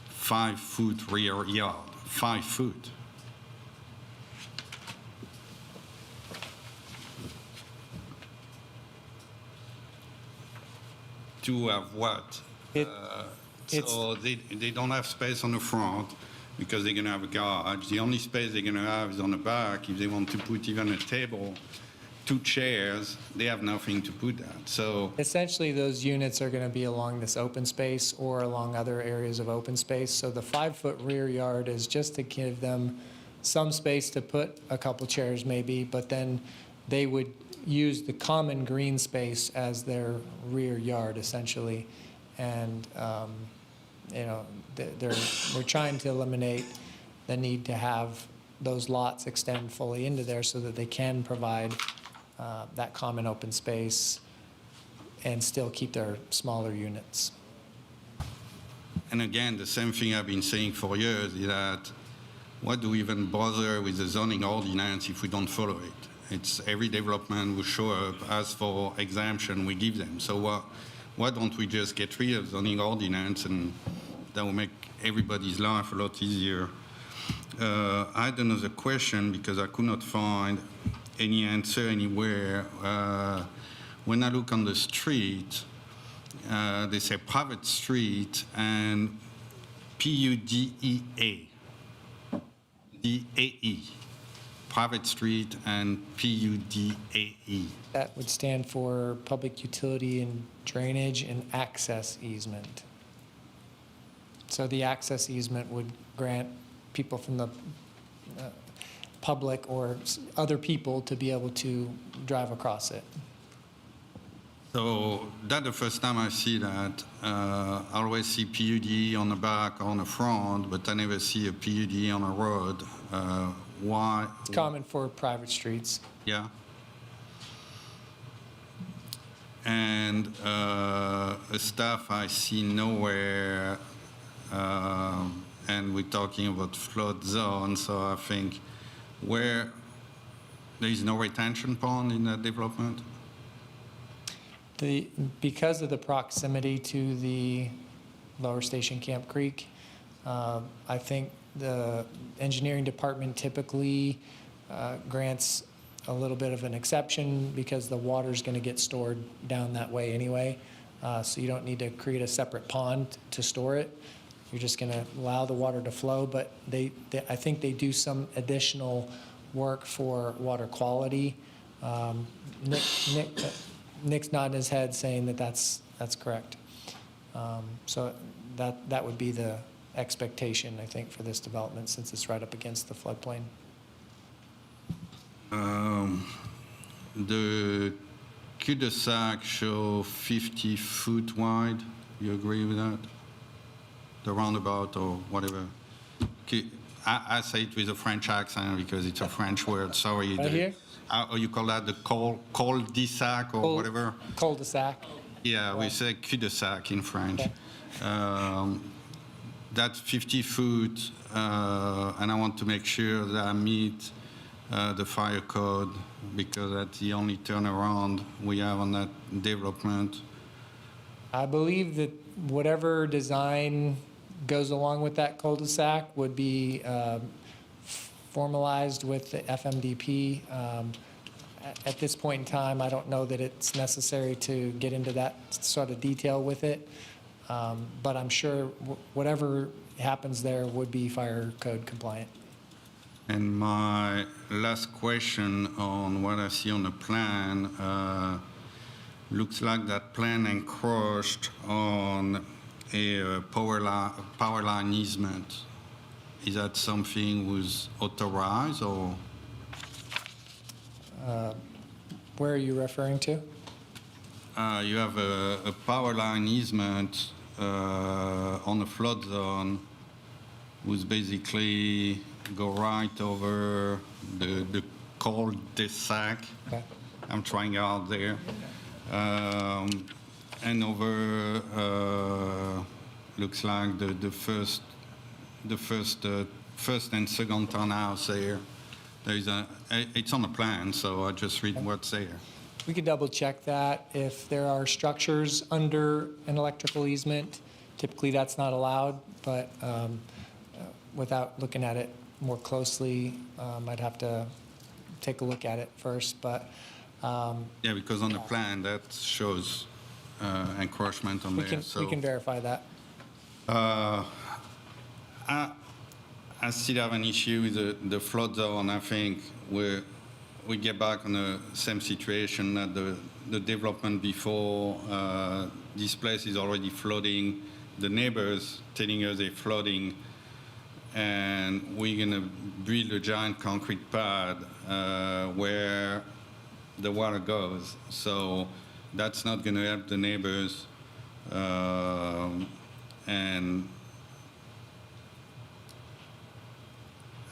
5 foot rear yard, 5 foot. To have what? So they don't have space on the front because they're going to have a garage. The only space they're going to have is on the back. If they want to put even a table, 2 chairs, they have nothing to put that. So Essentially, those units are going to be along this open space or along other areas of open space. So the 5-foot rear yard is just to give them some space to put a couple chairs maybe, but then they would use the common green space as their rear yard essentially. And, we're trying to eliminate the need to have those lots extend fully into there so that they can provide that common open space and still keep their smaller units. And again, the same thing I've been saying for years is that what do we even bother with the zoning ordinance if we don't follow it? It's every development will show up, ask for exemption, we give them. So why don't we just get rid of zoning ordinance, and that will make everybody's life a lot easier. I had another question because I could not find any answer anywhere. When I look on the street, they say private street and PUDEA, DAE, private street and PUDAE. That would stand for Public Utility and Drainage and Access Easement. So the access easement would grant people from the public or other people to be able to drive across it. So that's the first time I see that. I always see PUD on the back or on the front, but I never see a PUD on a road. Why? It's common for private streets. Yeah. And stuff I see nowhere, and we're talking about flood zone, so I think where there is no retention pond in that development? Because of the proximity to the lower station Camp Creek, I think the engineering department typically grants a little bit of an exception because the water's going to get stored down that way anyway. So you don't need to create a separate pond to store it. You're just going to allow the water to flow, but I think they do some additional work for water quality. Nick's nodding his head saying that that's correct. So that would be the expectation, I think, for this development since it's right up against the floodplain. The cul-de-sac show 50 foot wide. You agree with that? The roundabout or whatever. I say it with a French accent because it's a French word. Sorry. Right here? Or you call that the cul-de-sac or whatever? Cul-de-sac. Yeah, we say cul-de-sac in French. Okay. That's 50 foot, and I want to make sure that I meet the fire code because that's the only turnaround we have on that development. I believe that whatever design goes along with that cul-de-sac would be formalized with the FMDP. At this point in time, I don't know that it's necessary to get into that sort of detail with it, but I'm sure whatever happens there would be fire code compliant. And my last question on what I see on the plan, looks like that plan encroached on a power line easement. Is that something was authorized or? Where are you referring to? You have a power line easement on the flood zone, who's basically go right over the cul-de-sac. Okay. I'm trying out there. And over, looks like the first first and second townhouse there. It's on the plan, so I just read what's there. We could double check that. If there are structures under an electrical easement, typically that's not allowed, but without looking at it more closely, I'd have to take a look at it first, but. Yeah, because on the plan, that shows encroachment on there, so. We can verify that. I still have an issue with the flood zone. I think we get back on the same situation that the development before. This place is already flooding. The neighbors telling us they're flooding, and we're gonna build a giant concrete pad where the water goes. So that's not gonna help the neighbors, and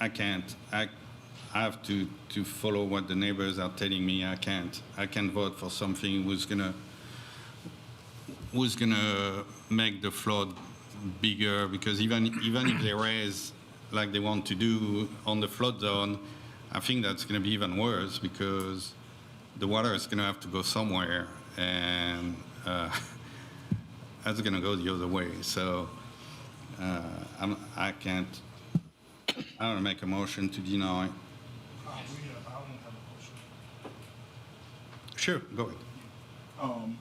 I can't. I have to follow what the neighbors are telling me. I can't vote for something who's gonna make the flood bigger, because even if they raise like they want to do on the flood zone, I think that's gonna be even worse, because the water is gonna have to go somewhere, and that's gonna go the other way. So I can't. I want to make a motion to deny. Sure, go ahead.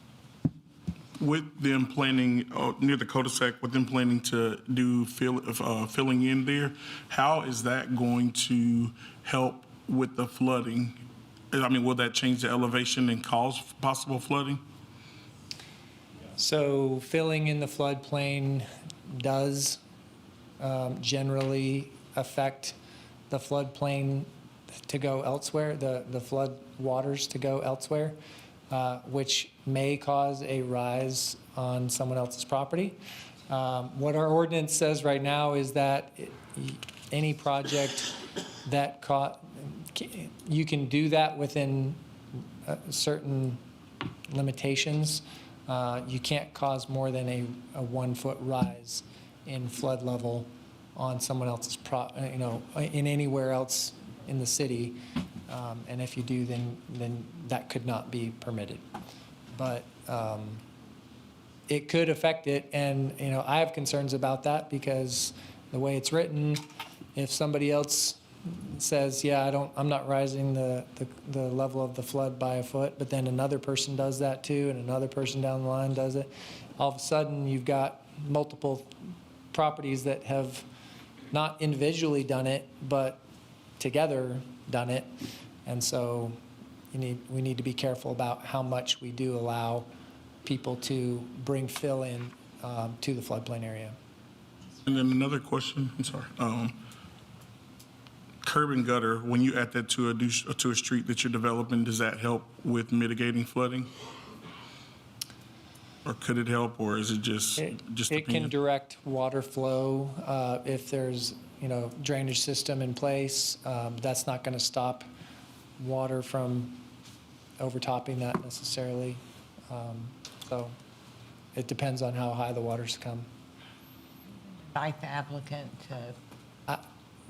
With them planning near the cul-de-sac, with them planning to do filling in there, how is that going to help with the flooding? I mean, will that change the elevation and cause possible flooding? So filling in the floodplain does generally affect the floodplain to go elsewhere, the flood waters to go elsewhere, which may cause a rise on someone else's property. What our ordinance says right now is that any project that you can do that within certain limitations. You can't cause more than a 1 foot rise in flood level on someone else's in anywhere else in the city. And if you do, then that could not be permitted. But it could affect it, and I have concerns about that, because the way it's written, if somebody else says, yeah, I'm not rising the level of the flood by a foot, but then another person does that too, and another person down the line does it, all of a sudden you've got multiple properties that have not individually done it, but together done it. And so we need to be careful about how much we do allow people to bring fill in to the floodplain area. And then another question, I'm sorry. Curb and gutter, when you add that to a street that you're developing, does that help with mitigating flooding? Or could it help, or is it just It depend? can direct water flow if there's drainage system in place. That's not going to stop water from overtopping that necessarily. So it depends on how high the waters come. Invite the applicant to.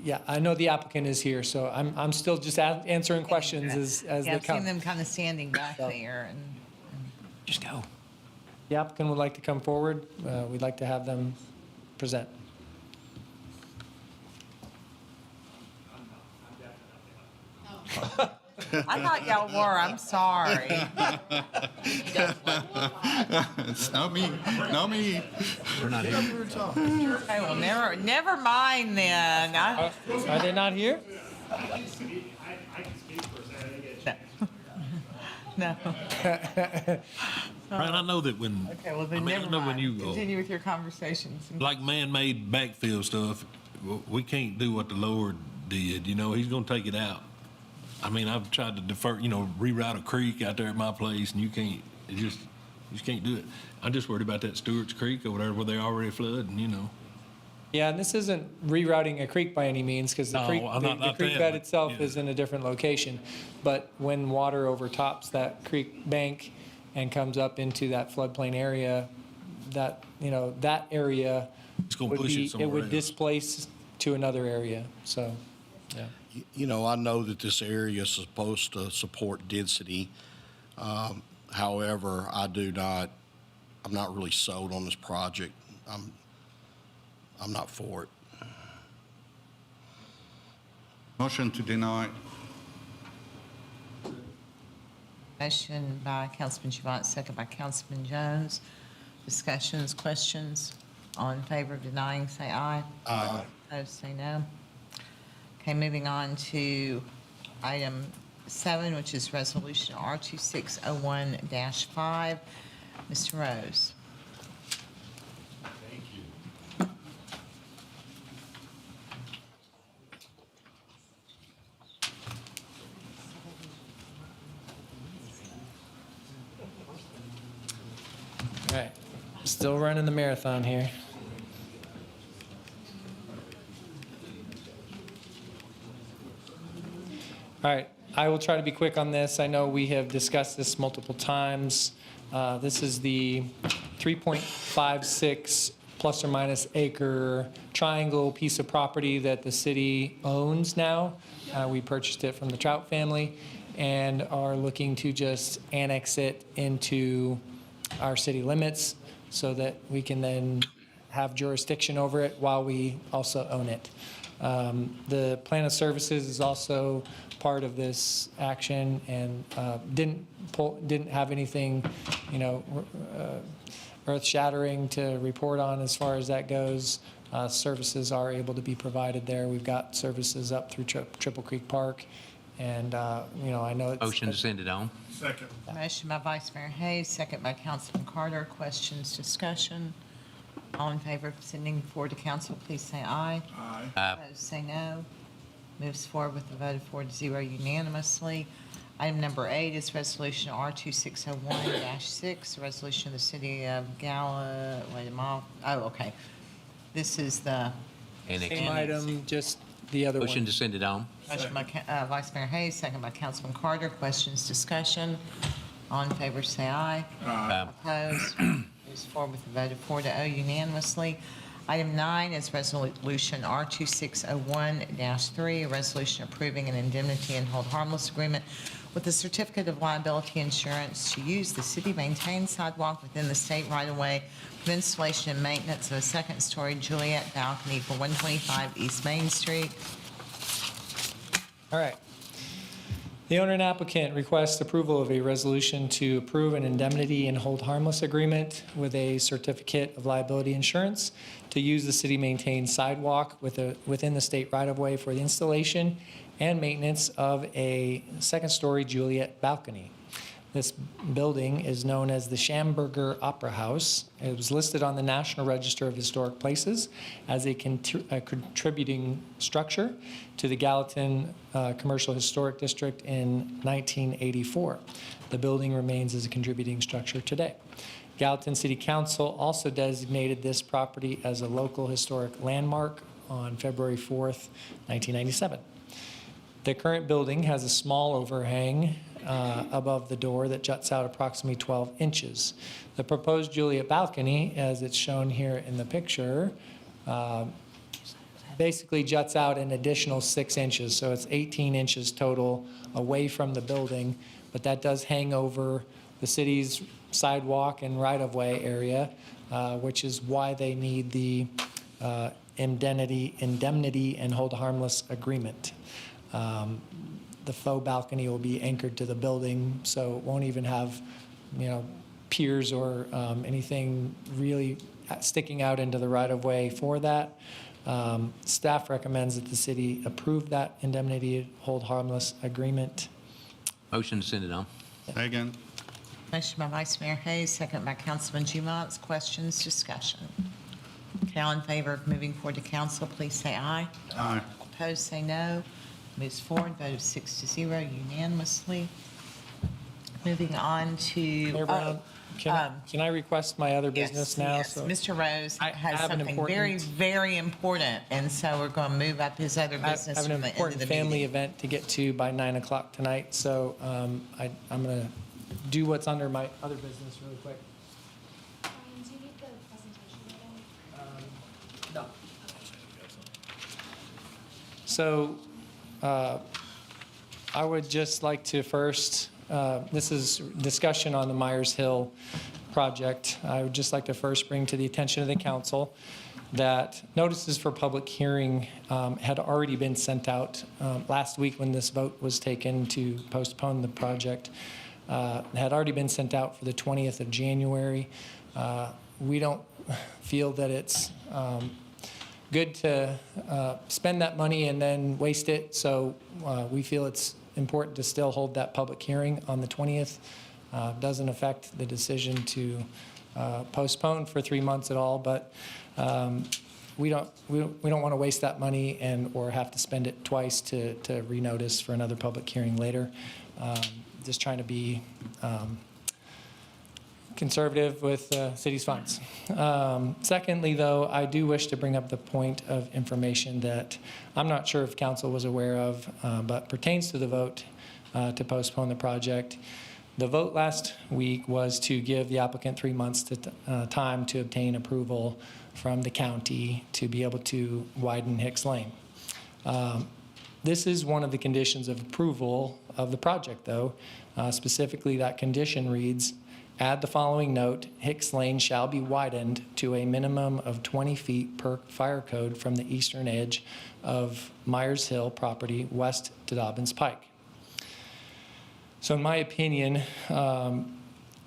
Yeah, I know the applicant is here, so I'm still just answering questions as they I've come. seen them kind of standing back there, and Just go. The applicant would like to come forward. We'd like to have them present. I thought y'all were. I'm sorry. It's not me. Not me. We're not here. Okay, well, never mind then. Are they not here? No. Brian, I know that when, Okay, well I then mean, I never know mind. when you, Continue with your conversations. like man-made backfill stuff, we can't do what the Lord did, he's gonna take it out. I mean, I've tried to reroute a creek out there at my place, and you just can't do it. I'm just worried about that Stewart's Creek over there where they already flooding, Yeah, and this isn't rerouting a creek by any means, because the No, creek, I'm the not creek that, bed but, itself yeah. is in a different location. But when water overtops that creek bank and comes up into that floodplain area, that area It's gonna would push it be, it somewhere would else. displace to another area. So, yeah. You know, I know that this area is supposed to support density. However, I'm not really sold on this project. I'm not for it. Motion to deny. Motion by Councilman Shabbat, second by Councilman Jones. Discussions, questions? All in favor of denying, say aye. Aye. Opposed, say no. Okay, moving on to item 7, which is Resolution R2601-5. Mr. Rose. All right, still running the marathon here. All right, I will try to be quick on this. I know we have discussed this multiple times. This is the 3.56 plus or minus acre triangle piece of property that the city owns now. We purchased it from the Trout family and are looking to just annex it into our city limits so that we can then have jurisdiction over it while we also own it. The plan of services is also part of this action and didn't have anything, earth-shattering to report on as far as that goes. Services are able to be provided there. We've got services up through Triple Creek Park, and I know it's Motion to send it on. Second. Motion by Vice Mayor Hayes, second by Councilman Carter. Questions, discussion? All in favor of sending forward to council, please say aye. Aye. Opposed, say no. Moves forward with a vote of 4-0 unanimously. Item number 8 is Resolution R2601-6, resolution of the City of okay. This is the same item, just the other one. Motion to send it on. motion by Vice Mayor Hayes, second by Councilman Carter. Questions, discussion? All in favor, say aye. Aye. Opposed? Moves forward with a vote of 4-0 unanimously. Item 9 is Resolution R2601-3, a resolution approving an indemnity and hold harmless agreement with the Certificate of Liability Insurance to use the city-maintained sidewalk within the state right-of-way for the installation and maintenance of a second-story Juliet balcony for 125 East Main Street. All right. The owner and applicant request approval of a resolution to approve an indemnity and hold harmless agreement with a certificate of liability insurance to use the city-maintained sidewalk within the state right-of-way for the installation and maintenance of a second-story Juliet balcony. This building is known as the Schamberger Opera House. It was listed on the National Register of Historic Places as a contributing structure to the Gallatin Commercial Historic District in 1984. The building remains as a contributing structure today. Gallatin City Council also designated this property as a local historic landmark on February 4th, 1997. The current building has a small overhang above the door that juts out approximately 12 inches. The proposed Juliet balcony, as it's shown here in the picture, basically juts out an additional 6 inches, so it's 18 inches total away from the building, but that does hang over the city's sidewalk and right-of-way area, which is why they need the indemnity and hold harmless agreement. The faux balcony will be anchored to the building, so it won't even have, piers or anything really sticking out into the right-of-way for that. Staff recommends that the city approve that indemnity hold harmless agreement. Motion to send it on. Second. Motion by Vice Mayor Hayes, second by Councilman Jumats. Questions, discussion? Okay, all in favor of moving forward to council, please say aye. Aye. Opposed, say no. Moves forward, vote of 6-0 unanimously. Moving on to. Mayor Brown, can I request my other business now? Yes, So Mr. Rose I has have an something important- very, very important, and so we're going to move up his other I business have from an the end of important the family meeting. event to get to by 9 o'clock tonight, so I'm going to do what's under my other business really quick. Do you need the presentation again? No. So I would just like to first, this is discussion on the Myers Hill project. I would just like to first bring to the attention of the council that notices for public hearing had already been sent out last week when this vote was taken to postpone the project. Had already been sent out for the 20th of January. We don't feel that it's good to spend that money and then waste it, so we feel it's important to still hold that public hearing on the 20th. Doesn't affect the decision to postpone for 3 months at all, but we don't want to waste that money or have to spend it twice to renotice for another public hearing later. Just trying to be conservative with the city's funds. Secondly, though, I do wish to bring up the point of information that I'm not sure if council was aware of, but pertains to the vote to postpone the project. The vote last week was to give the applicant 3 months time to obtain approval from the county to be able to widen Hicks Lane. This is one of the conditions of approval of the project, though. Specifically, that condition reads, add the following note, Hicks Lane shall be widened to a minimum of 20 feet per fire code from the eastern edge of Myers Hill property west to Dobbins Pike. So in my opinion,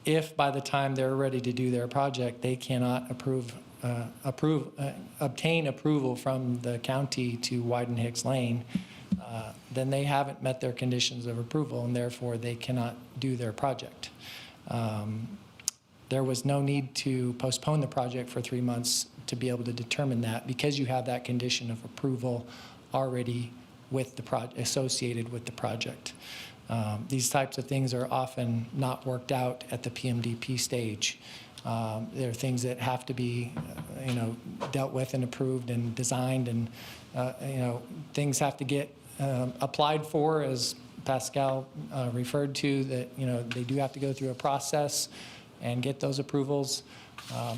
if by the time they're ready to do their project, they cannot obtain approval from the county to widen Hicks Lane, then they haven't met their conditions of approval, and therefore they cannot do their project. There was no need to postpone the project for 3 months to be able to determine that, because you have that condition of approval already with the associated with the project. These types of things are often not worked out at the PMDP stage. There are things that have to be, dealt with and approved and designed, and things have to get applied for, as Pascal referred to. That they do have to go through a process and get those approvals.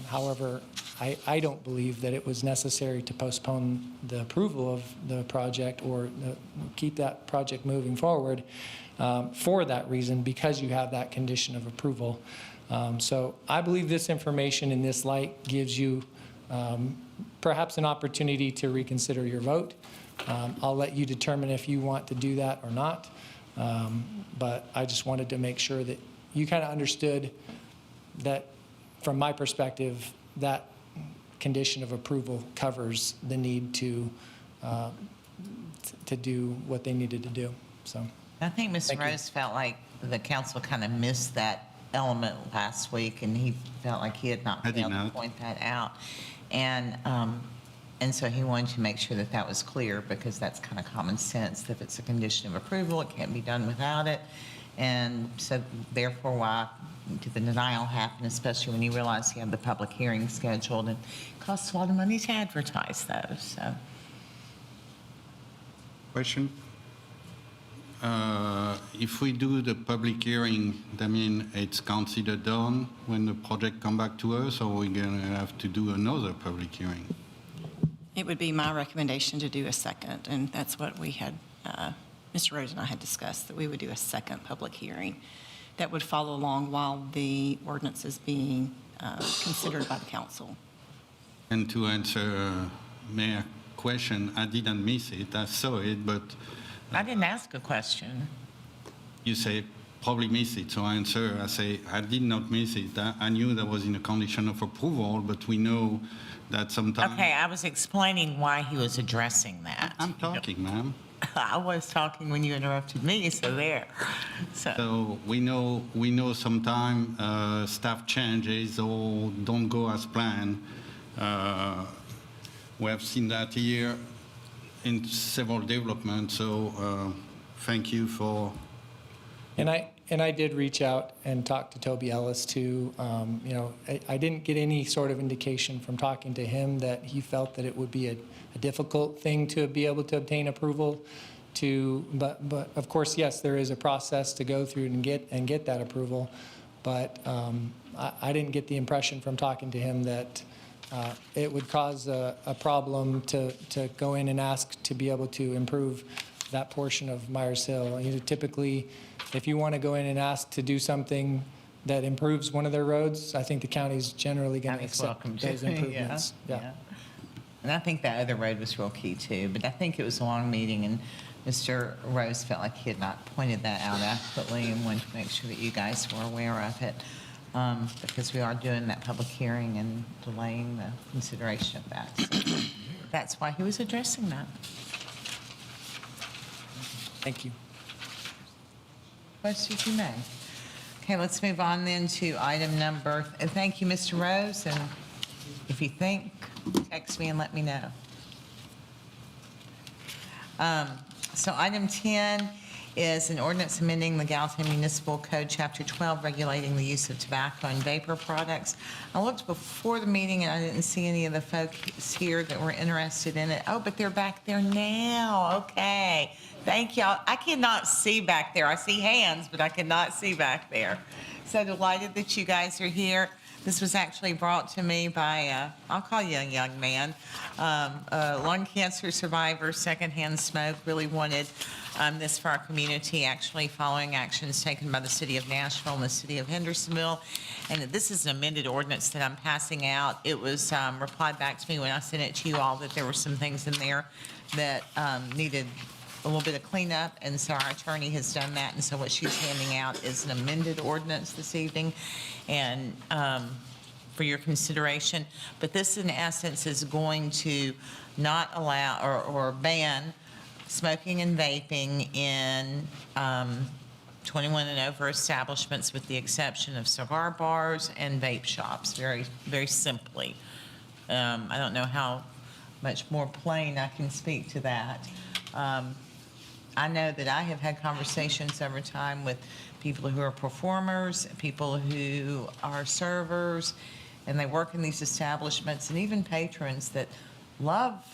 However, I don't believe that it was necessary to postpone the approval of the project or keep that project moving forward for that reason, because you have that condition of approval. So I believe this information in this light gives you perhaps an opportunity to reconsider your vote. I'll let you determine if you want to do that or not. But I just wanted to make sure that you kind of understood that, from my perspective, that condition of approval covers the need to do what they needed to do. So I think Mr. Rose felt like the council kind of missed that element last week, and he felt like he had not been able to point that out. And so he wanted to make sure that that was clear, because that's kind of common sense. If it's a condition of approval, it can't be done without it. And so therefore, why did the denial happen, especially when you realize you have the public hearing scheduled, and it costs a lot of money to advertise those. So. Question? If we do the public hearing, that means it's considered done when the project come back to us, or we're going to have to do another public hearing? It would be my recommendation to do a second, and that's what we had, Mr. Rose and I had discussed, that we would do a second public hearing that would follow along while the ordinance is being considered by the council. And to answer Mayor's question, I didn't miss it. I saw it, but I didn't ask a question. you say probably miss it. So I answer, I say, I did not miss it. I knew that was in a condition of approval, but we know that sometimes. Okay, I was explaining why he was addressing that. I'm talking, ma'am. I was talking when you interrupted me, so there. So we know sometimes staff changes or don't go as planned. We have seen that here in several developments. So thank you for. And I did reach out and talk to Toby Ellis too. I didn't get any sort of indication from talking to him that he felt that it would be a difficult thing to be able to obtain approval to, but of course, yes, there is a process to go through and get that approval. But I didn't get the impression from talking to him that It would cause a problem to go in and ask to be able to improve that portion of Myers Hill. You know, typically, if you want to go in and ask to do something that improves one of their roads, I think the county's generally going to County's accept welcome to. those improvements. Yeah. And I think that other road was real key too, but I think it was a long meeting and Mr. Rose felt like he had not pointed that out adequately and wanted to make sure that you guys were aware of it, because we are doing that public hearing and delaying the consideration of that. So that's why he was addressing that. Thank you. Questions you may. Okay, let's move on then to item number, and thank you, Mr. Rose, and if you think, text me and let me know. So item 10 is an ordinance amending the Gallatin Municipal Code, Chapter 12, regulating the use of tobacco and vapor products. I looked before the meeting and I didn't see any of the folks here that were interested in it. Oh, but they're back there now. Okay. Thank y'all. I cannot see back there. I see hands, but I cannot see back there. So delighted that you guys are here. This was actually brought to me by, I'll call you a young man, a lung cancer survivor, secondhand smoke, really wanted this for our community, actually following actions taken by the city of Nashville and the city of Hendersonville. And this is an amended ordinance that I'm passing out. It was replied back to me when I sent it to you all that there were some things in there that needed a little bit of cleanup, and so our attorney has done that, and so what she's handing out is an amended ordinance this evening, and for your consideration. But this, in essence, is going to not allow or ban smoking and vaping in 21 and over establishments, with the exception of cigar bars and vape shops, very, very simply. I don't know how much more plain I can speak to that. I know that I have had conversations over time with people who are performers, people who are servers, and they work in these establishments, and even patrons that love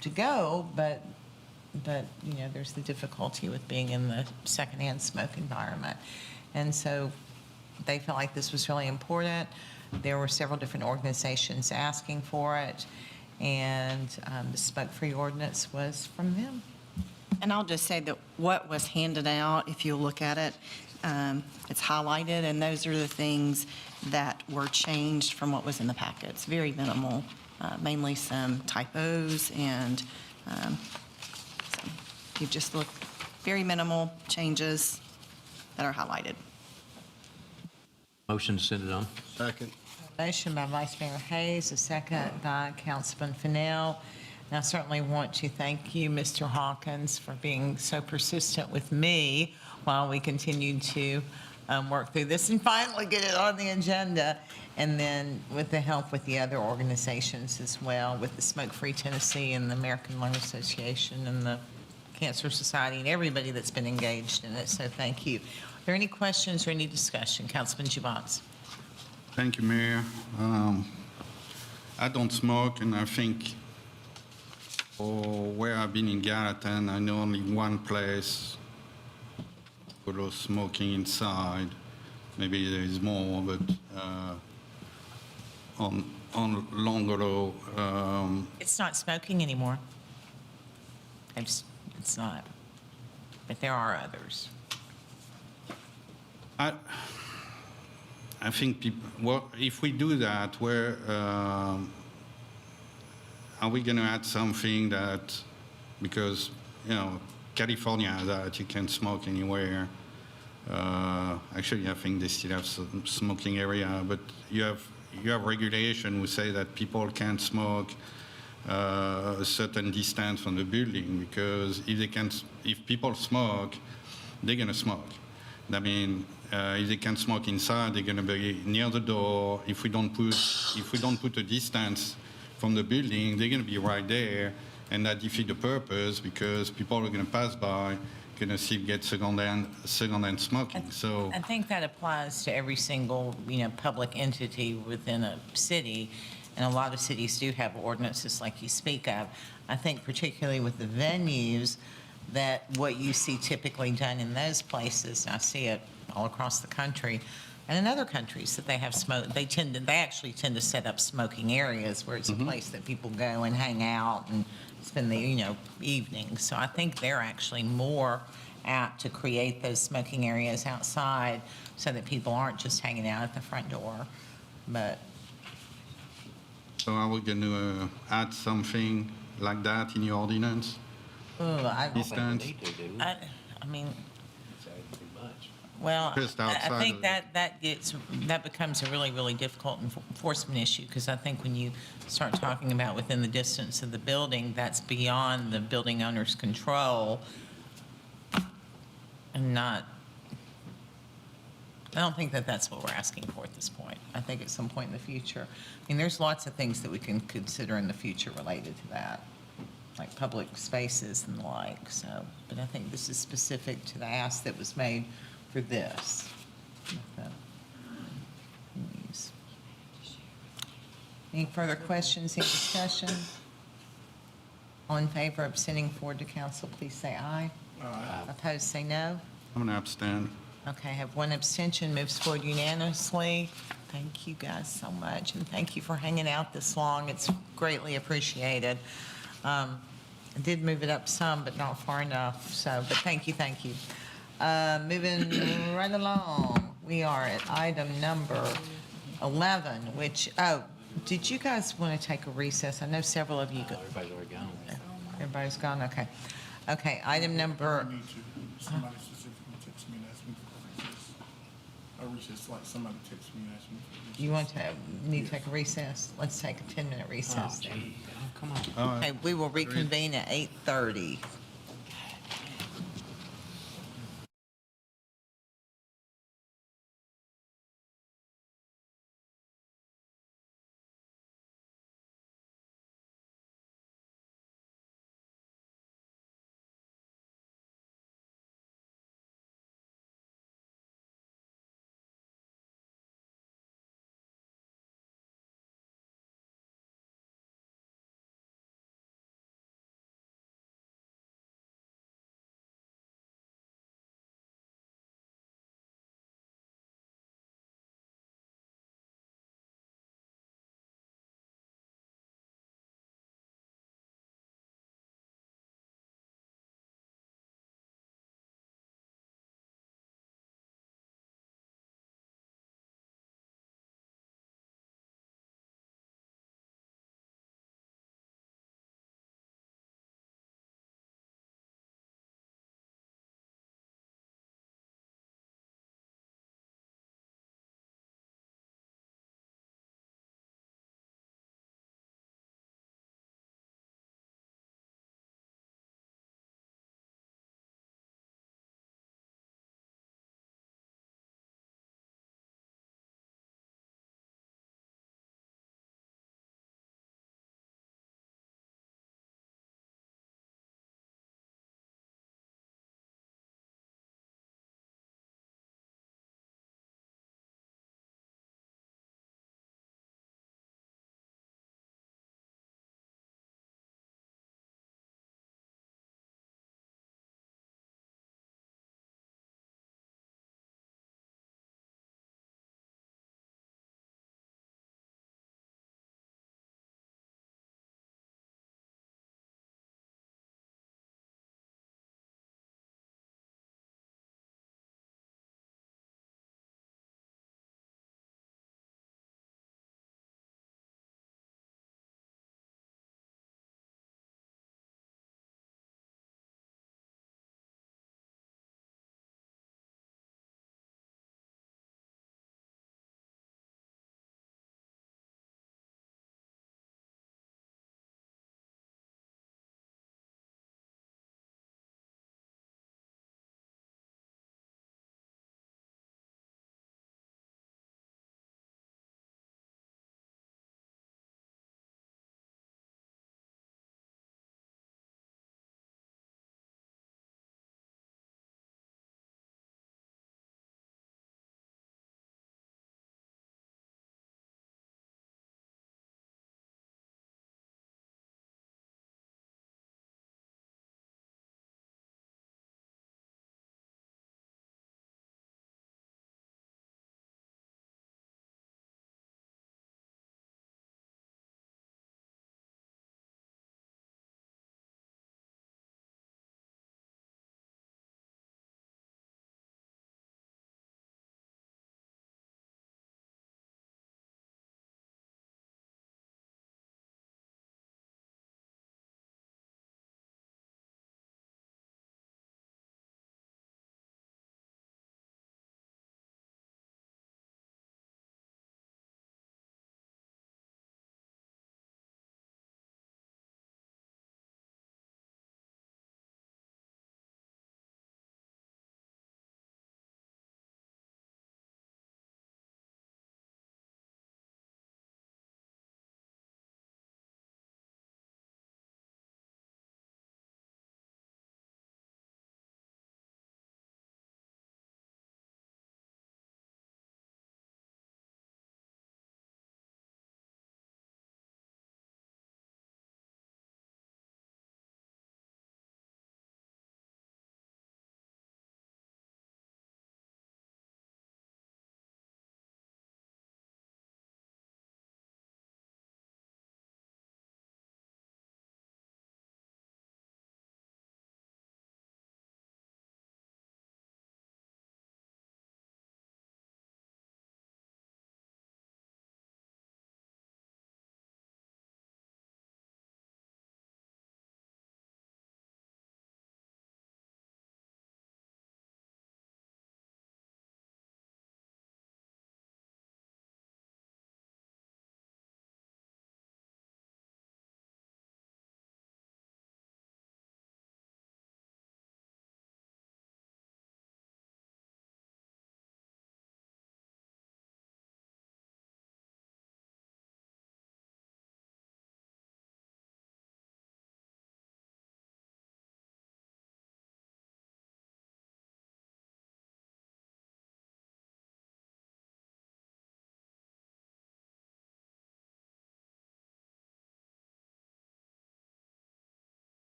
to go, but you know, there's the difficulty with being in the secondhand smoke environment. And so they felt like this was really important. There were several different organizations asking for it, and the smoke-free ordinance was from them. And I'll just say that what was handed out, if you look at it, it's highlighted, and those are the things that were changed from what was in the packets. Very minimal, mainly some typos, and so you just look, very minimal changes that are highlighted. Motion to send it on. Second. Motion by Vice Mayor Hayes, a second by Councilman Fennell. And I certainly want to thank you, Mr. Hawkins, for being so persistent with me while we continued to work through this and finally get it on the agenda. And then with the help with the other organizations as well, with the Smoke Free Tennessee and the American Lung Association and the Cancer Society and everybody that's been engaged in it. So thank you. Are there any questions or any discussion? Councilman Gibbons. Thank you, Mayor. I don't smoke, and I think where I've been in Gallatin, I know only one place for those smoking inside. Maybe there is more, but on Longolo, It's not smoking anymore. It's not. But there are others. I think people, well, if we do that, where are we going to add something that, because, you know, California has that, you can smoke anywhere. Actually, I think they still have some smoking area, but you have regulation who say that people can't smoke a certain distance from the building, because if people smoke, they're going to smoke. I mean, if they can smoke inside, they're going to be near the door. If we don't put a distance from the building, they're going to be right there, and that defeats the purpose, because people are going to pass by, going to get second-hand smoking. So I think that applies to every single, public entity within a city, and a lot of cities do have ordinances like you speak of. I think particularly with the venues, that what you see typically done in those places, and I see it all across the country, And in other countries that they have smoke, they actually tend to set up smoking areas where it's a place that people go and hang out and spend the, evenings. So I think they're actually more apt to create those smoking areas outside so that people aren't just hanging out at the front door. But So are we going to add something like that in your ordinance? I Distance? I mean, well, Just I outside think of that becomes a really, really difficult enforcement issue, because I think when you start talking about within the distance of the building, that's beyond the building owner's control, and I don't think that that's what we're asking for at this point. I think at some point in the future, I mean, there's lots of things that we can consider in the future related to that, like public spaces and the like, so, but I think this is specific to the ask that was made for this. Any further questions, any discussion? All in favor of sending forward to council, please say aye. Aye. Opposed, say no. I'm going to abstain. Okay, I have one abstention, moves forward unanimously. Thank you guys so much, and thank you for hanging out this long. It's greatly appreciated. I did move it up some, but not far enough, so, but thank you, thank you. Moving right along, we are at item number 11, which, did you guys want to take a recess? I know several of you. Everybody's already gone. Everybody's gone, okay. Okay, item number, I need to. Somebody specifically text me and ask me for recess. A recess, like somebody text me and ask me for recess. you need to take a recess? Let's take a 10-minute recess. Oh, gee. Oh, come on. Okay, we will reconvene at 8:30.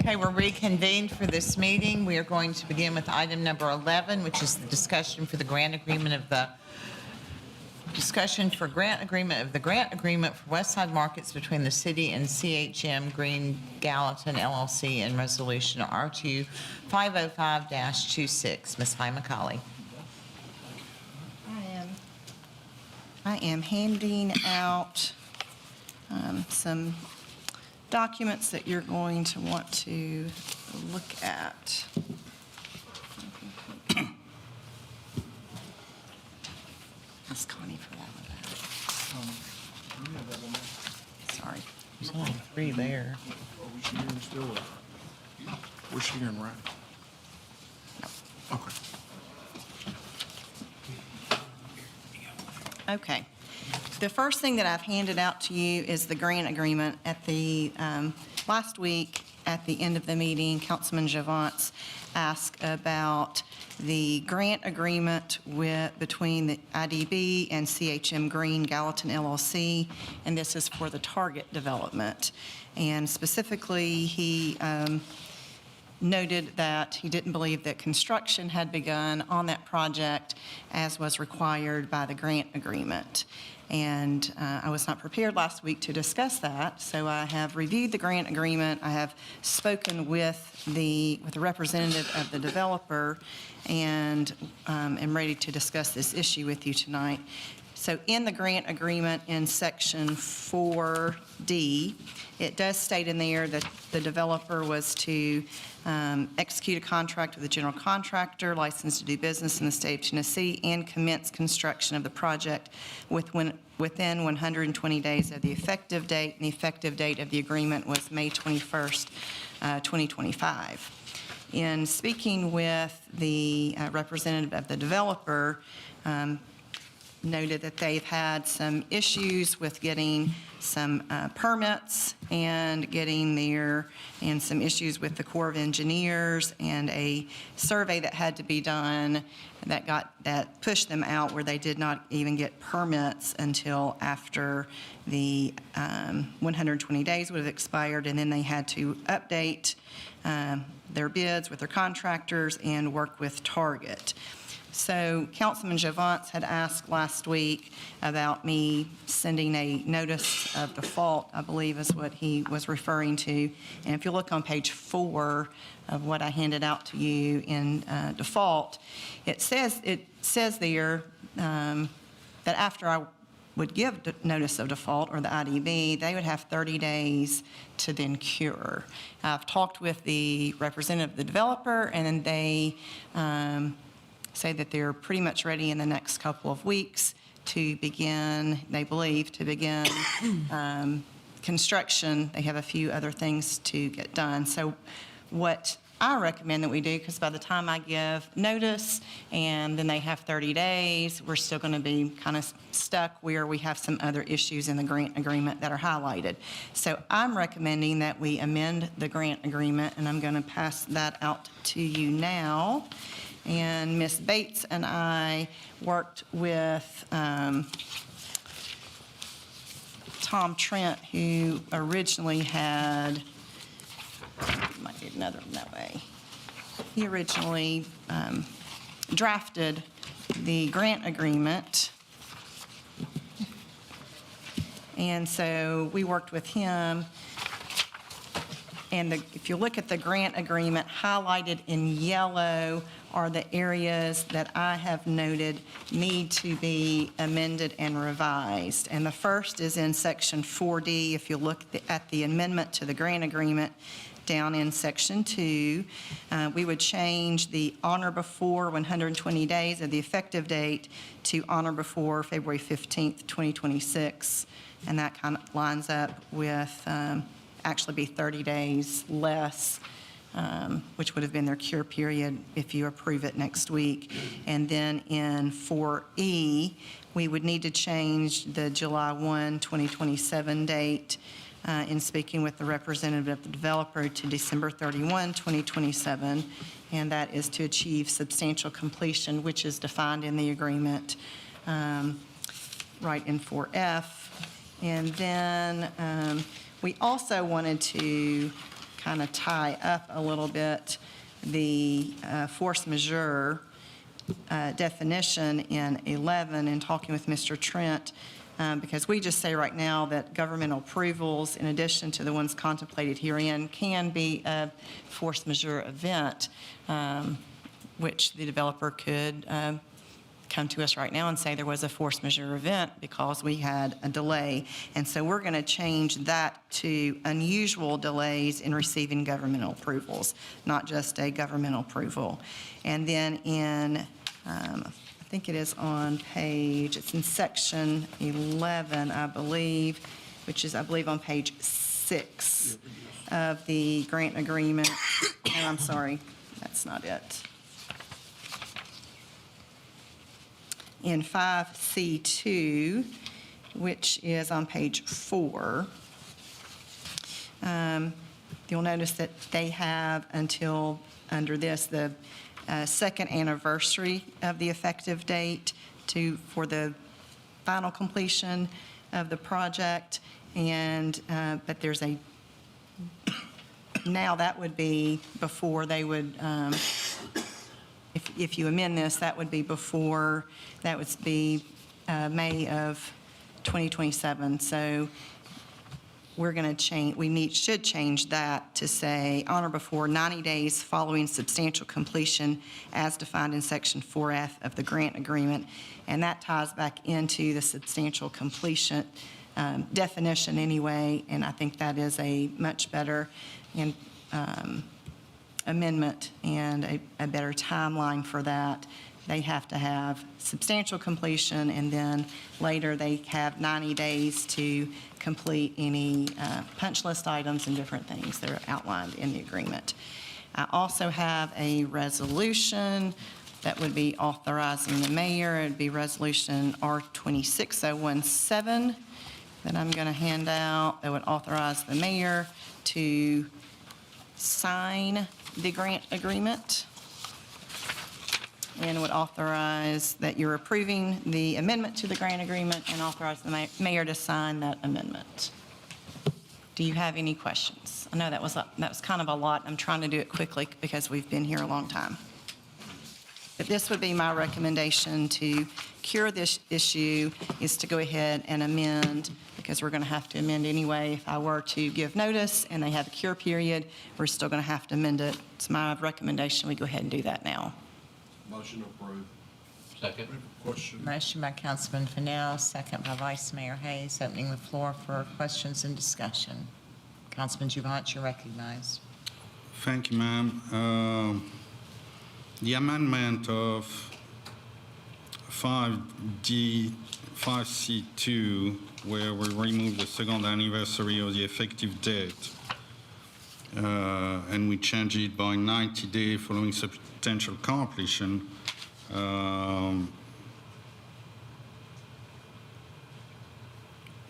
Okay, we're reconvened for this meeting. We are going to begin with item number 11, which is the discussion for the grant agreement of the grant agreement for West Side Markets between the city and CHM Green Gallatin LLC and Resolution R2 505-26. Ms. Hy McCauley. I am handing out some documents that you're going to want to look at. Ask Connie for that one. Sorry. There's only 3 there. We're sharing, right? Okay. Okay. The first thing that I've handed out to you is the grant agreement. At the, last week, at the end of the meeting, Councilman Javance asked about the grant agreement between the IDB and CHM Green Gallatin LLC, and this is for the Target development. And specifically, he noted that he didn't believe that construction had begun on that project as was required by the grant agreement. And I was not prepared last week to discuss that, so I have reviewed the grant agreement. I have spoken with the representative of the developer and am ready to discuss this issue with you tonight. So in the grant agreement in section 4D, it does state in there that the developer was to execute a contract with a general contractor licensed to do business in the state of Tennessee and commence construction of the project within 120 days of the effective date, and the effective date of the agreement was May 21st, 2025. In speaking with the representative of the developer, noted that they've had some issues with getting some permits and getting there, and some issues with the Corps of Engineers and a survey that had to be done that pushed them out, where they did not even get permits until after the 120 days would have expired, and then they had to update their bids with their contractors and work with Target. So Councilman Javance had asked last week about me sending a notice of default, I believe is what he was referring to. And if you look on page 4 of what I handed out to you in default, it says there that after I would give notice of default, or the IDB, they would have 30 days to then cure. I've talked with the representative of the developer, and then they say that they're pretty much ready in the next couple of weeks to begin, they believe, to begin construction. They have a few other things to get done. So what I recommend that we do, because by the time I give notice and then they have 30 days, we're still going to be kind of stuck where we have some other issues in the grant agreement that are highlighted. So I'm recommending that we amend the grant agreement, and I'm going to pass that out to you now. And Ms. Bates and I worked with Tom Trent, who originally had, might be another one that way. He originally drafted the grant agreement. And so we worked with him. And if you look at the grant agreement, highlighted in yellow are the areas that I have noted need to be amended and revised. And the first is in section 4D. If you look at the amendment to the grant agreement down in section 2, we would change the honor before 120 days of the effective date to honor before February 15th, 2026. And that kind of lines up with actually be 30 days less, which would have been their cure period if you approve it next week. And then in 4E, we would need to change the July 1, 2027 date in speaking with the representative of the developer to December 31, 2027, and that is to achieve substantial completion, which is defined in the agreement right in 4F. And then we also wanted to kind of tie up a little bit the force majeure definition in 11 and talking with Mr. Trent, because we just say right now that governmental approvals, in addition to the ones contemplated herein, can be a force majeure event, which the developer could come to us right now and say there was a force majeure event because we had a delay. And so we're going to change that to unusual delays in receiving governmental approvals, not just a governmental approval. And then in, I think it is on page, it's in section 11, I believe, which is, I believe, on page 6 of the grant agreement. No, I'm sorry, that's not it. In 5C2, which is on page 4, you'll notice that they have until, under this, the second anniversary of the effective date for the final completion of the project. And, but there's now that would be before they would, if you amend this, that would be before, that would be May of 2027. So we're going to change, should change that to say on or before 90 days following substantial completion as defined in section 4F of the grant agreement. And that ties back into the substantial completion definition anyway. And I think that is a much better amendment and a better timeline for that. They have to have substantial completion, and then later they have 90 days to complete any punch list items and different things that are outlined in the agreement. I also have a resolution that would be authorizing the mayor. It would be resolution R26017 that I'm going to hand out that would authorize the mayor to sign the grant agreement, and would authorize that you're approving the amendment to the grant agreement and authorize the mayor to sign that amendment. Do you have any questions? I know that was kind of a lot. I'm trying to do it quickly because we've been here a long time. But this would be my recommendation to cure this issue, is to go ahead and amend, because we're going to have to amend anyway. If I were to give notice and they have a cure period, we're still going to have to amend it. It's my recommendation we go ahead and do that now. Motion approved. Second. Motion by Councilman Fennell, second by Vice Mayor Hayes, opening the floor for questions and discussion. Councilman Juvant, you're recognized. Thank you, ma'am. The amendment of 5C2, where we remove the second anniversary of the effective date, and we change it by 90 days following substantial completion.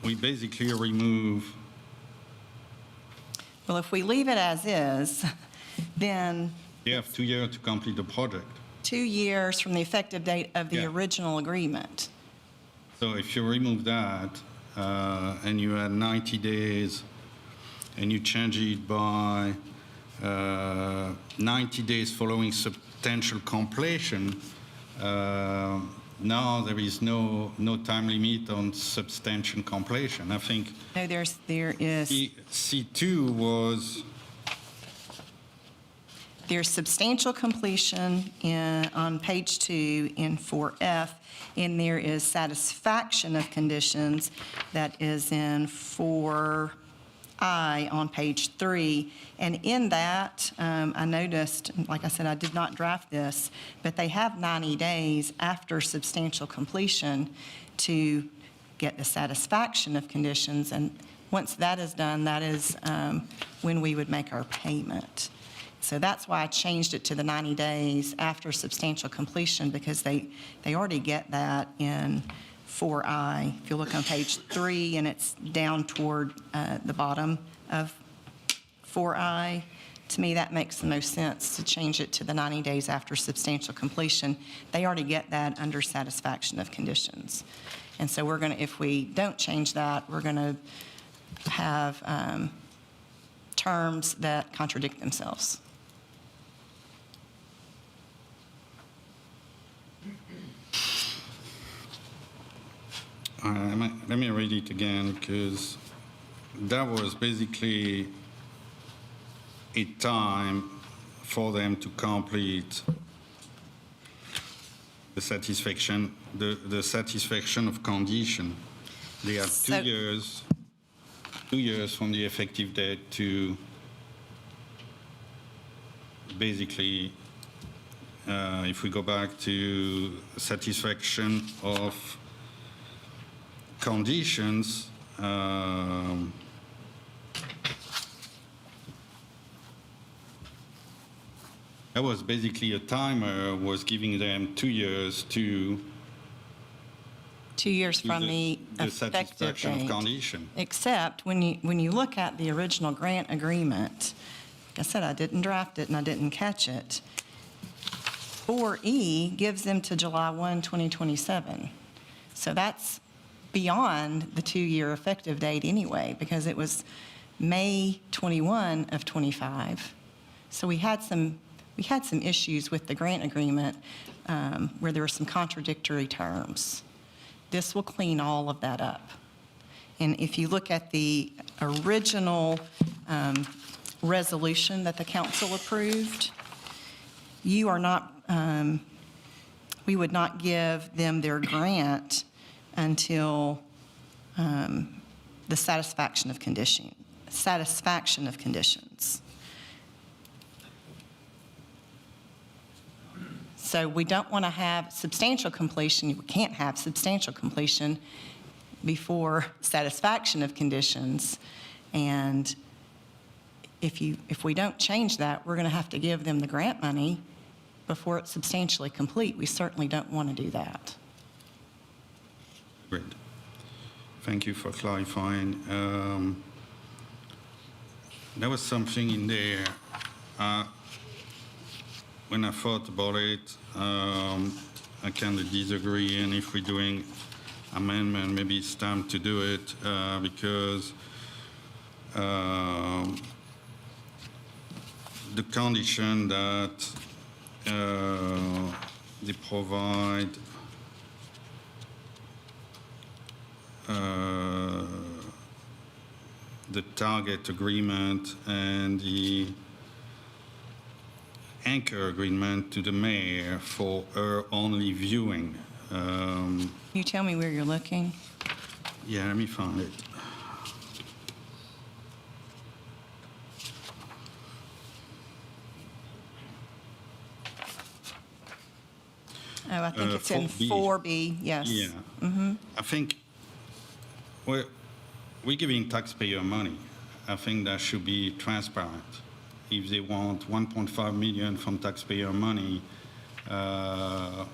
We basically remove. Well, if we leave it as is, then You have 2 years to complete the project. 2 years from the effective date of the original agreement. So if you remove that, and you add 90 days, and you change it by 90 days following substantial completion, now there is no time limit on substantial completion. I think No, there is. C2 was. There's substantial completion on page 2 in 4F, and there is satisfaction of conditions that is in 4I on page 3. And in that, I noticed, like I said, I did not draft this, but they have 90 days after substantial completion to get the satisfaction of conditions. And once that is done, that is when we would make our payment. So that's why I changed it to the 90 days after substantial completion, because they already get that in 4I. If you look on page 3, and it's down toward the bottom of 4I, to me, that makes the most sense to change it to the 90 days after substantial completion. They already get that under satisfaction of conditions. And so we're going to, if we don't change that, we're going to have terms that contradict themselves. Let me read it again, because that was basically a time for them to complete the satisfaction of condition. They have So- 2 years from the effective date to basically, if we go back to satisfaction of conditions, that was basically a timer was giving them 2 years to 2 years do from the the effective satisfaction of date. condition. Except when you look at the original grant agreement, like I said, I didn't draft it and I didn't catch it. 4E gives them to July 1, 2027. So that's beyond the 2-year effective date anyway, because it was May 21 of 25. So we had some issues with the grant agreement where there were some contradictory terms. This will clean all of that up. And if you look at the original resolution that the council approved, you are not, we would not give them their grant until the satisfaction of conditions. So we don't want to have substantial completion. We can't have substantial completion before satisfaction of conditions. And if we don't change that, we're going to have to give them the grant money before it's substantially complete. We certainly don't want to do that. Great. Thank you for clarifying. There was something in there. When I thought about it, I kind of disagree. And if we're doing amendment, maybe it's time to do it because the condition that they provide the target agreement and the anchor agreement to the mayor for her only viewing. Can you tell me where you're looking? Yeah, let me find it. Oh, I think it's in 4B. 4B, yes. Yeah. I think we're giving taxpayer money. I think that should be transparent. If they want 1.5 million from taxpayer money, that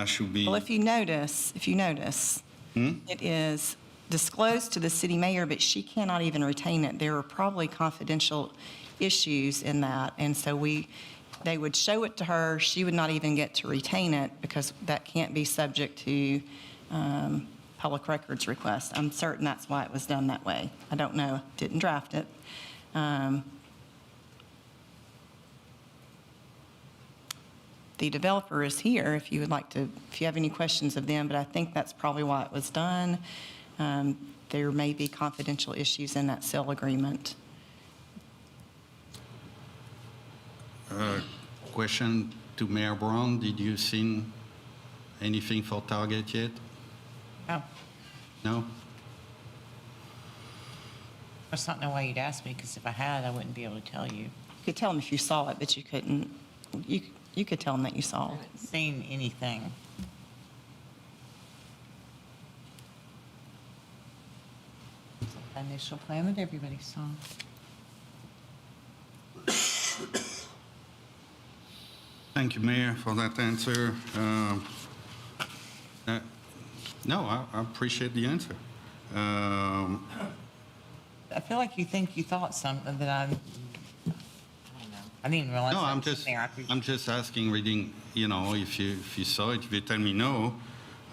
should be. Well, if you notice, it is disclosed to the city mayor, but she cannot even retain it. There are probably confidential issues in that, and so they would show it to her. She would not even get to retain it because that can't be subject to public records request. I'm certain that's why it was done that way. I don't know, didn't draft it. The developer is here if you would like to, if you have any questions of them, but I think that's probably why it was done. There may be confidential issues in that sale agreement. Question to Mayor Brown. Did you see anything for Target yet? No. No? That's not no way you'd ask me, because if I had, I wouldn't be able to tell you. You could tell them if you saw it, but you couldn't. You could tell them that you saw I it. haven't seen anything. The initial plan that everybody saw. Thank you, Mayor, for that answer. No, I appreciate the answer. I feel like you think you thought something that I don't know. I didn't even realize. No, that I'm was just, there. I appreciate- I'm just asking, reading, if you saw it, if you tell me no,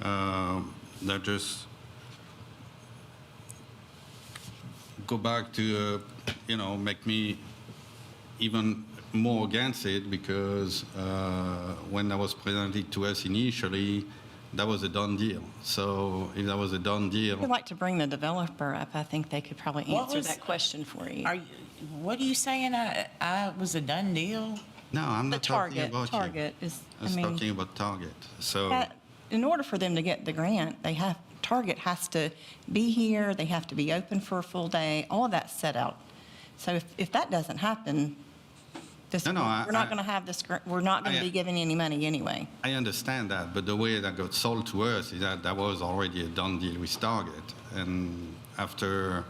that just go back to make me even more against it because when that was presented to us initially, that was a done deal. So if that was a done deal, If you'd like to bring the developer up, I think they could probably What answer was- that question for you. What are you saying? I was a done deal? no, I'm The not talking Target, about Target is, you. I was talking about Target. So in order for them to get the grant, Target has to be here, they have to be open for a full day, all of that's set out. So if that doesn't happen, No, we're not going to have this, we're not going to be giving any money anyway. I understand that, but the way that got sold to us is that was already a done deal with Target. And after,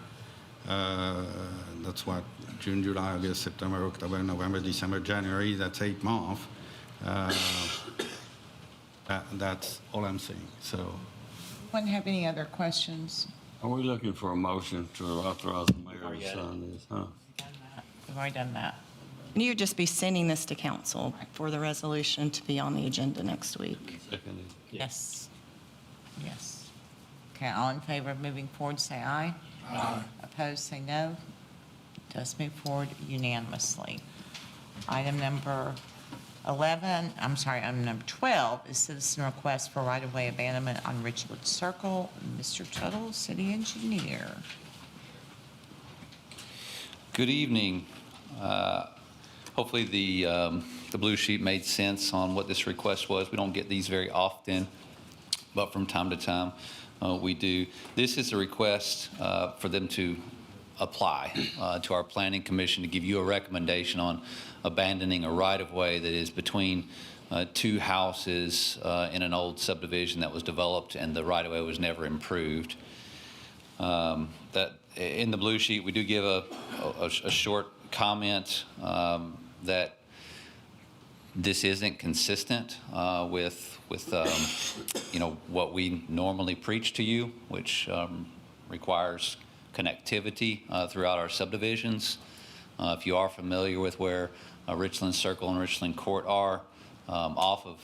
that's what, June, July, August, September, October, November, December, January, that's 8 months. That's all I'm saying. So, Anyone have any other questions? Are we looking for a motion to authorize the mayor to sign this, huh? We've already done that. You would just be sending this to council for the resolution to be on the agenda next week. Seconded. Yes. Yes. Okay, all in favor of moving forward, say aye. Aye. Opposed, say no. Does move forward unanimously. Item number 12 is citizen request for right-of-way abandonment on Richwood Circle. Mr. Tuttle, city engineer. Good evening. Hopefully the blue sheet made sense on what this request was. We don't get these very often, but from time to time we do. This is a request for them to apply to our planning commission to give you a recommendation on abandoning a right-of-way that is between two houses in an old subdivision that was developed and the right-of-way was never improved. That in the blue sheet, we do give a short comment that this isn't consistent with what we normally preach to you, which requires connectivity throughout our subdivisions. If you are familiar with where Richland Circle and Richland Court are, off of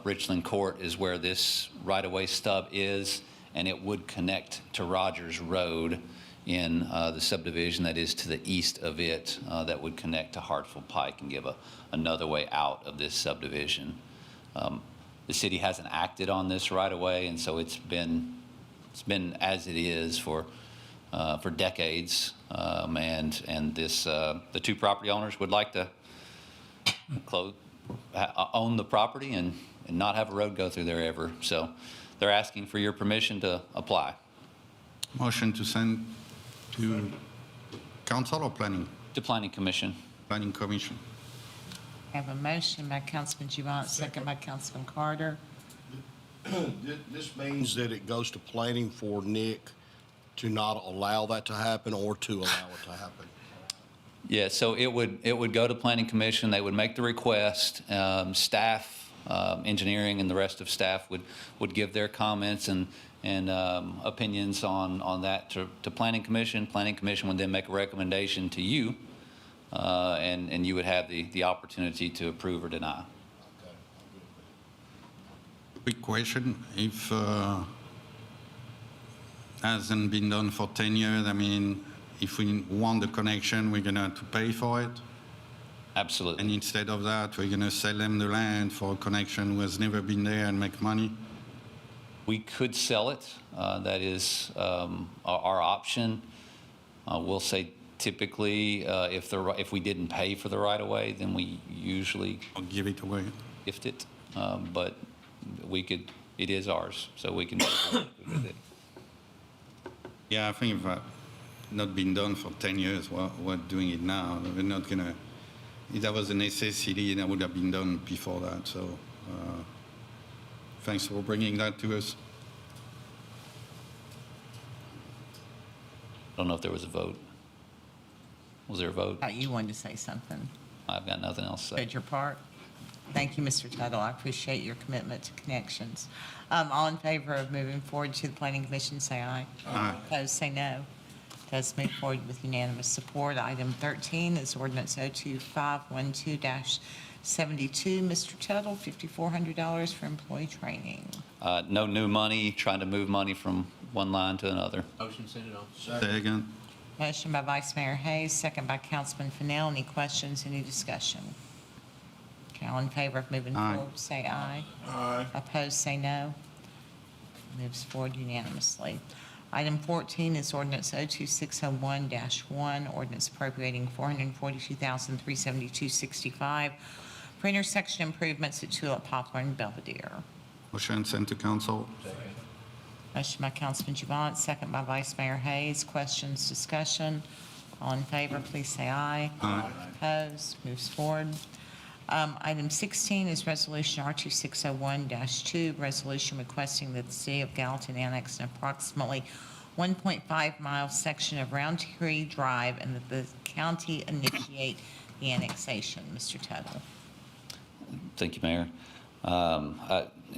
Richland Court is where this right-of-way stub is, and it would connect to Rogers Road in the subdivision that is to the east of it, that would connect to Hartsville Pike and give another way out of this subdivision. The city hasn't acted on this right away, and so it's been as it is for decades. And this the two property owners would like to own the property and not have a road go through there ever. So they're asking for your permission to apply. motion to send to council or planning? To Planning Commission. Planning Commission. I have a motion by Councilman Gibbons, second by Councilman Carter. This means that it goes to planning for Nick to not allow that to happen or to allow it to happen. Yeah, so it would go to Planning Commission. They would make the request. Staff, engineering, and the rest of staff would give their comments and opinions on that to Planning Commission. Planning Commission would then make a recommendation to you, and you would have the opportunity to approve or deny. Quick question. If hasn't been done for 10 years, I mean, if we want the connection, we're going to have to pay for it? Absolutely. And instead of that, we're going to sell them the land for a connection who has never been there and make money? We could sell it. That is our option. We'll say typically if we didn't pay for the right-of-way, then we usually I'll give it away. Gift it. But it is ours, so we can do with it. Yeah, I think if that not been done for 10 years, we're doing it now. We're not going to, if that was a necessity, that would have been done before that. So thanks for bringing that to us. I don't know if there was a vote. Was there a vote? You wanted to say something. I've got nothing else to say. Did your part? Thank you, Mr. Tuttle. I appreciate your commitment to connections. All in favor of moving forward to the Planning Commission, say aye. Aye. Opposed, say no. Does move forward with unanimous support. Item 13 is ordinance 02512-72. Mr. Tuttle, $5,400 for employee training. No new money, trying to move money from one line to another. Motion, send it on. Second. Motion by Vice Mayor Hayes, second by Councilman Fennell. Any questions, any discussion? Okay, all in favor of moving Aye. forward, say aye. Aye. Opposed, say no. Moves forward unanimously. Item 14 is ordinance 02601-1, ordinance appropriating $442,372.65 for intersection improvements at Tulip, Poplar, and Belvedere. Motion sent to council. Motion by Councilman Javant, second by Vice Mayor Hayes. Questions, discussion? All in favor, please say aye. Aye. Opposed, moves forward. Item 16 is Resolution R2601-2, resolution requesting that the City of Gallatin annex an approximately 1.5-mile section of Roundtree Drive and that the county initiate the annexation. Mr. Tuttle. Thank you, Mayor.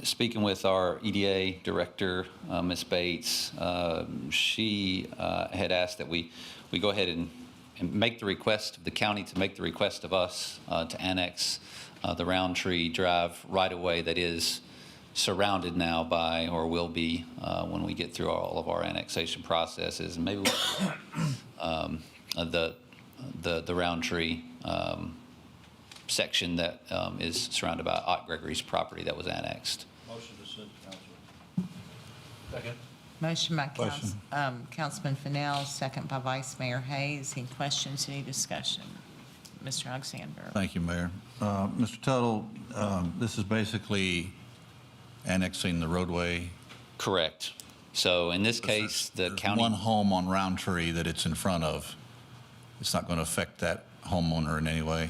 Speaking with our EDA director, Ms. Bates, she had asked that we go ahead and make the request of the county to make the request of us to annex the Roundtree Drive right-of-way that is surrounded now by, or will be when we get through all of our annexation processes. And maybe the Roundtree section that is surrounded by Ott Gregory's property that was annexed. Motion to send to council. Second. Motion by Councilman Fennell, second by Vice Mayor Hayes. Any questions, any discussion? Mr. Alexander. Thank you, Mayor. Mr. Tuttle, this is basically annexing the roadway. Correct. So in this case, the There's county. one home on Roundtree that it's in front of. It's not going to affect that homeowner in any way?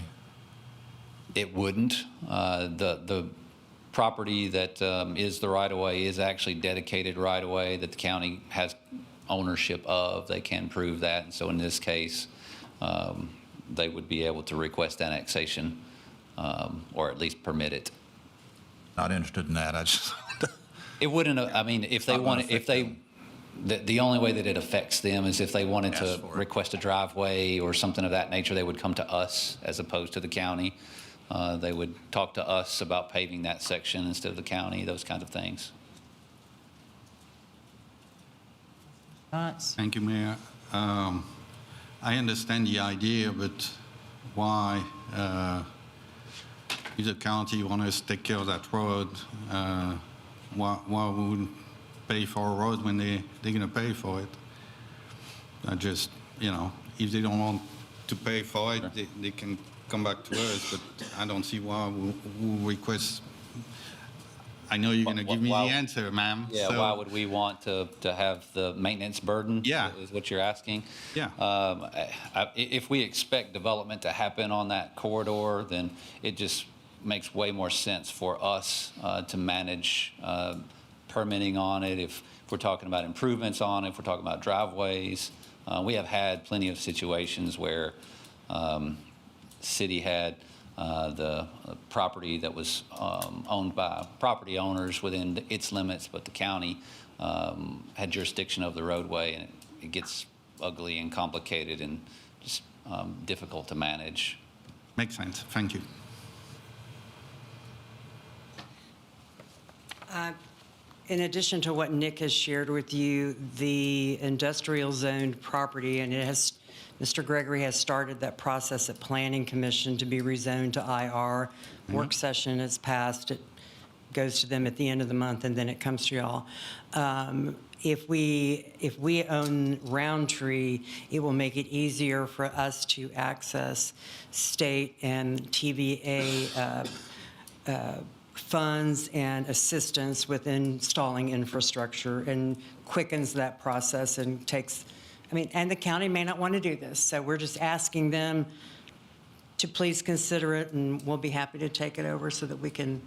It wouldn't. The property that is the right-of-way is actually dedicated right-of-way that the county has ownership of. They can prove that. And so in this case, they would be able to request annexation or at least permit it. Not interested in that. I just. It wouldn't, I mean, if they wanted, if they, the only way that it affects them is if they wanted to request a driveway or something of that nature, they would come to us as opposed to the county. They would talk to us about paving that section instead of the county, those kinds of things. Thoughts? Thank you, Mayor. I understand the idea, but why, if the county wants to take care of that road, why we wouldn't pay for a road when they're going to pay for it? I just, if they don't want to pay for it, they can come back to us, but I don't see why we request. I know you're going to give me the answer, ma'am. Yeah, so. why would we want to have the maintenance burden? Yeah. Is what you're asking? Yeah. If we expect development to happen on that corridor, then it just makes way more sense for us to manage permitting on it. If we're talking about improvements on it, if we're talking about driveways, we have had plenty of situations where city had the property that was owned by property owners within its limits, but the county had jurisdiction of the roadway, and it gets ugly and complicated and just difficult to manage. Makes sense. Thank you. In addition to what Nick has shared with you, the industrial zoned property, and Mr. Gregory has started that process at Planning Commission to be rezoned to IR. Work session is passed. It goes to them at the end of the month, and then it comes to y'all. If we own Roundtree, it will make it easier for us to access state and TVA funds and assistance with installing infrastructure, and quickens that process and takes. And the county may not want to do this, so we're just asking them to please consider it, and we'll be happy to take it over so that we can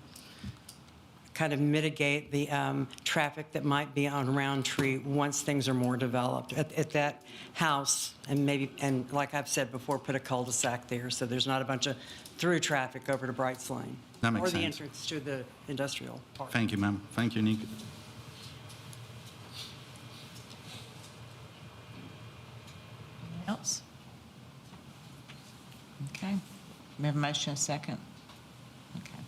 kind of mitigate the traffic that might be on Roundtree once things are more developed. At that house, and like I've said before, put a cul-de-sac there so there's not a bunch of through traffic over to Brights Lane. That makes or the sense. entrance to the industrial park. Thank you, ma'am. Thank you, Nick. Else? Okay. We have a motion, a second. Okay.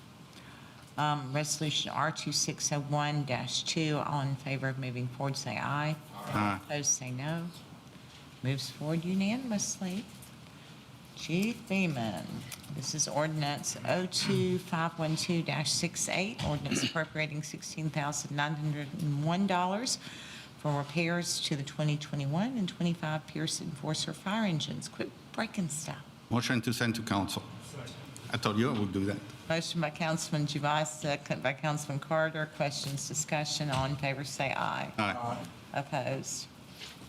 Resolution R2601-2, all in favor of moving forward, say aye. Aye. Opposed, say no. Moves forward unanimously. Chief Beeman, this is ordinance 02512-68, ordinance appropriating $16,901 for repairs to the 2021 and 25 Pierce Enforcer fire engines. Quit breaking stuff. Motion to send to council. I told you I would do that. Motion by Councilman Juvas, second by Councilman Carter. Questions, discussion, all in favor say aye. Aye. Opposed?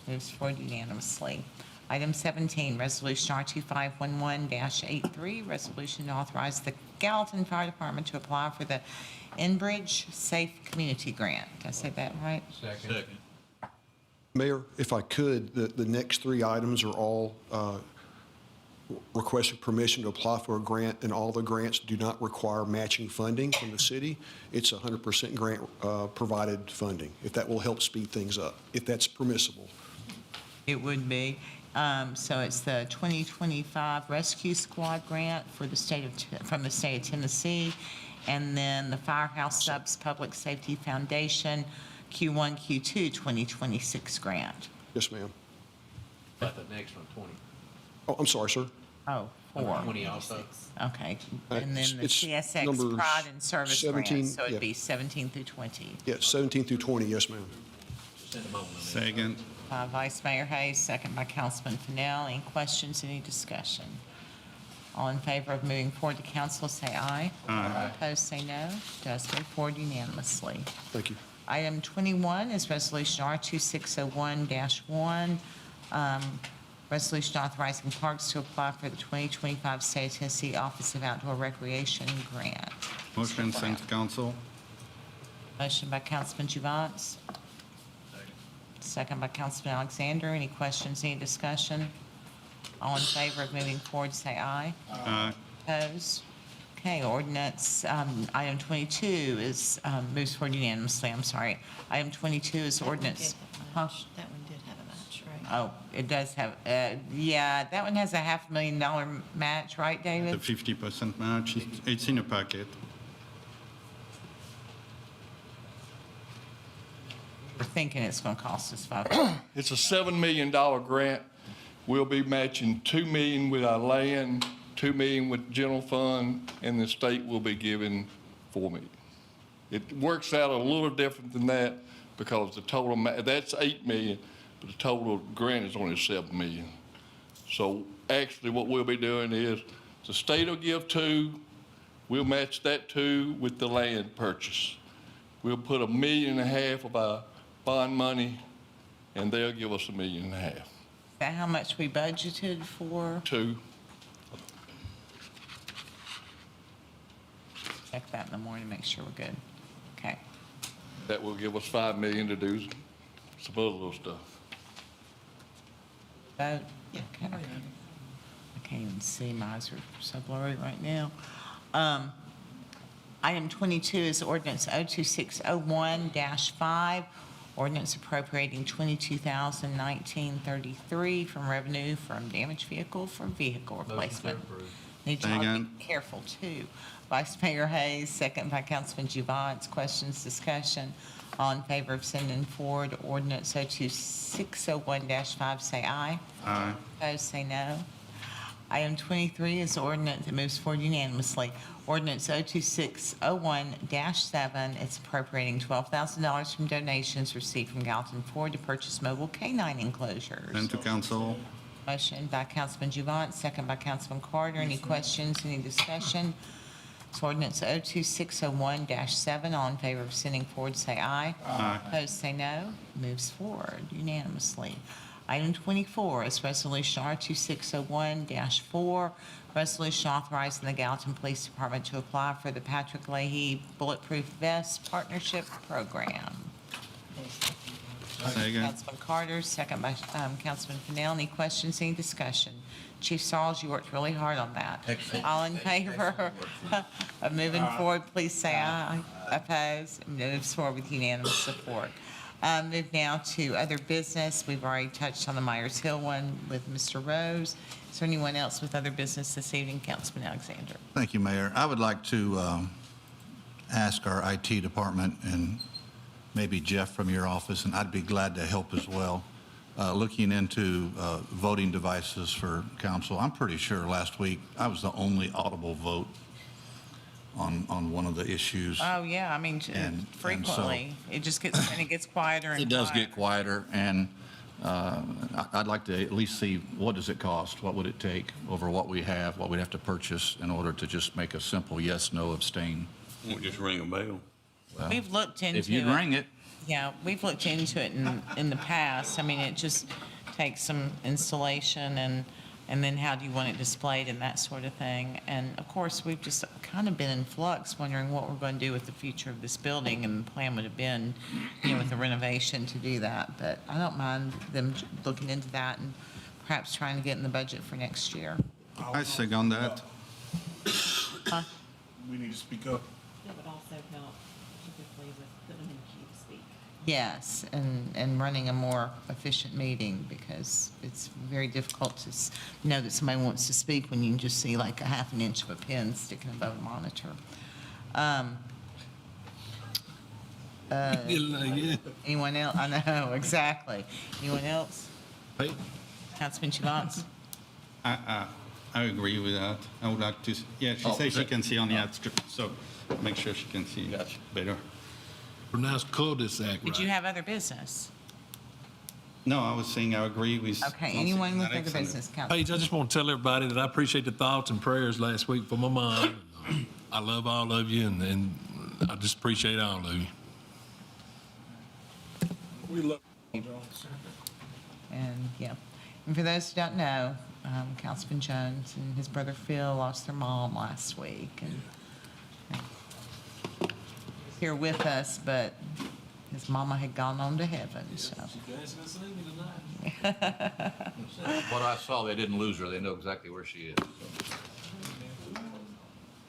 Moves forward unanimously. Item 17, Resolution R2511-83, resolution to authorize the Gallatin Fire Department to apply for the Enbridge Safe Community Grant. Did I say that right? Second. Mayor, if I could, the next three items are all requesting permission to apply for a grant, and all the grants do not require matching funding from the city. It's 100% grant provided funding, if that will help speed things up, if that's permissible. It would be. So it's the 2025 Rescue Squad grant for the from the state of Tennessee, and then the Firehouse Subs Public Safety Foundation Q1, Q2 2026 grant. Yes, ma'am. But the next one, 20. Oh, I'm sorry, sir. Oh, 4. 20 also. Okay. And then the It's CSX numbers Pride and Service 17, grant, so it'd yeah. be 17 through 20. Yeah, 17 through 20, yes, ma'am. Second. Vice Mayor Hayes, second by Councilman Fennell. Any questions, any discussion? All in favor of moving forward to council, say aye. Aye. Opposed, say no. Does move forward unanimously. Thank you. Item 21 is Resolution R2601-1, resolution authorizing parks to apply for the 2025 State of Tennessee Office of Outdoor Recreation Grant. Motion sent to council. Motion by Councilman Juvas. Second by Councilman Alexander. Any questions, any discussion? All in favor of moving forward, say aye. Aye. Opposed? Okay, ordinance, item 22 is, moves forward unanimously, I'm sorry. Item 22 is ordinance. Huh? That one did have a match, right? Oh, it does have, yeah, that one has a $500,000 match, right, The David? 50% match, it's in a packet. We're thinking it's going to cost us It's a $7 million grant. We'll be matching $2 million with our land, $2 million with general fund, and the state will be giving $4 million. It works out a little different than that because the total, that's $8 million, but the total grant is only $7 million. So actually what we'll be doing is the state will give 2, we'll match that 2 with the land purchase. We'll put $1.5 million of our bond money, and they'll give us $1.5 million. Is that how much we budgeted for? 2. Check that in the morning, make sure we're good. Okay. That will give us $5 million to do some other little stuff. Vote? Okay. I can't even see, my eyes are so blurry right now. Item 22 is ordinance 02601-5, ordinance appropriating $22,019.33 from revenue from damaged vehicle for vehicle replacement. Need to all be careful, too. Vice Mayor Hayes, second by Councilman Juvas. Questions, discussion? All in favor of sending forward ordinance 02601-5, say aye. Aye. Opposed, say no. Item 23 is ordinance that moves forward unanimously. Ordinance 02601-7, it's appropriating $12,000 from donations received from Gallatin Ford to purchase mobile canine enclosures. Sent to council. Motion by Councilman Juvas, second by Councilman Carter. Any questions, any discussion? It's ordinance 02601-7. All in favor of sending forward, say aye. Aye. Opposed, say no. Moves forward unanimously. Item 24 is Resolution R2601-4, resolution authorizing the Gallatin Police Department to apply for the Patrick Leahy Bulletproof Vest Partnership Program. Second. Councilman Carter, second by Councilman Fennell. Any questions, any discussion? Chief Sauls, you worked really hard on that. Excellent. All in favor of moving forward, please say aye. Opposed? Moves forward with unanimous support. Move now to other business. We've already touched on the Myers Hill one with Mr. Rose. Is there anyone else with other business this evening? Councilman Alexander. Thank you, Mayor. I would like to ask our IT department and maybe Jeff from your office, and I'd be glad to help as well, looking into voting devices for council. I'm pretty sure last week I was the only audible vote on one of the issues. Oh, yeah, I mean, And frequently. It just gets, and it gets quieter and It does quieter. get quieter, and I'd like to at least see what does it cost? What would it take over what we have, what we'd have to purchase in order to just make a simple yes, no, abstain? Won't just ring a bell. Well, We've looked into it. If you'd ring it, Yeah, we've looked into it in the past. I mean, it just takes some installation and then how do you want it displayed and that sort of thing. And of course, we've just kind of been in flux, wondering what we're going to do with the future of this building. And the plan would have been, with the renovation to do that. But I don't mind them looking into that and perhaps trying to get in the budget for next year. I second that. Huh? We need to speak up. That would also help typically with putting them in queue to speak. Yes, and running a more efficient meeting, because it's very difficult to know that somebody wants to speak when you can just see like a half an inch of a pen sticking above a monitor. Anyone else? I know, exactly. Anyone else? Hey. Councilman Childs? I agree with that. I would like to, yeah, she says she can see on the outskirts, so make sure she can see better. Pronounce cul-de-sac Did you have other business? No, I was saying I agree with. Okay, anyone with other Alexander. business, Council? Paige, I just want to tell everybody that I appreciate the thoughts and prayers last week for my mom. I love all of you, and I just appreciate all of you. We love And, yeah. And for those who don't know, Councilman Jones and his brother Phil lost their mom last week. And he's here with us, but his mama had gone on to heaven, so. What I saw, they didn't lose her. They know exactly where she is.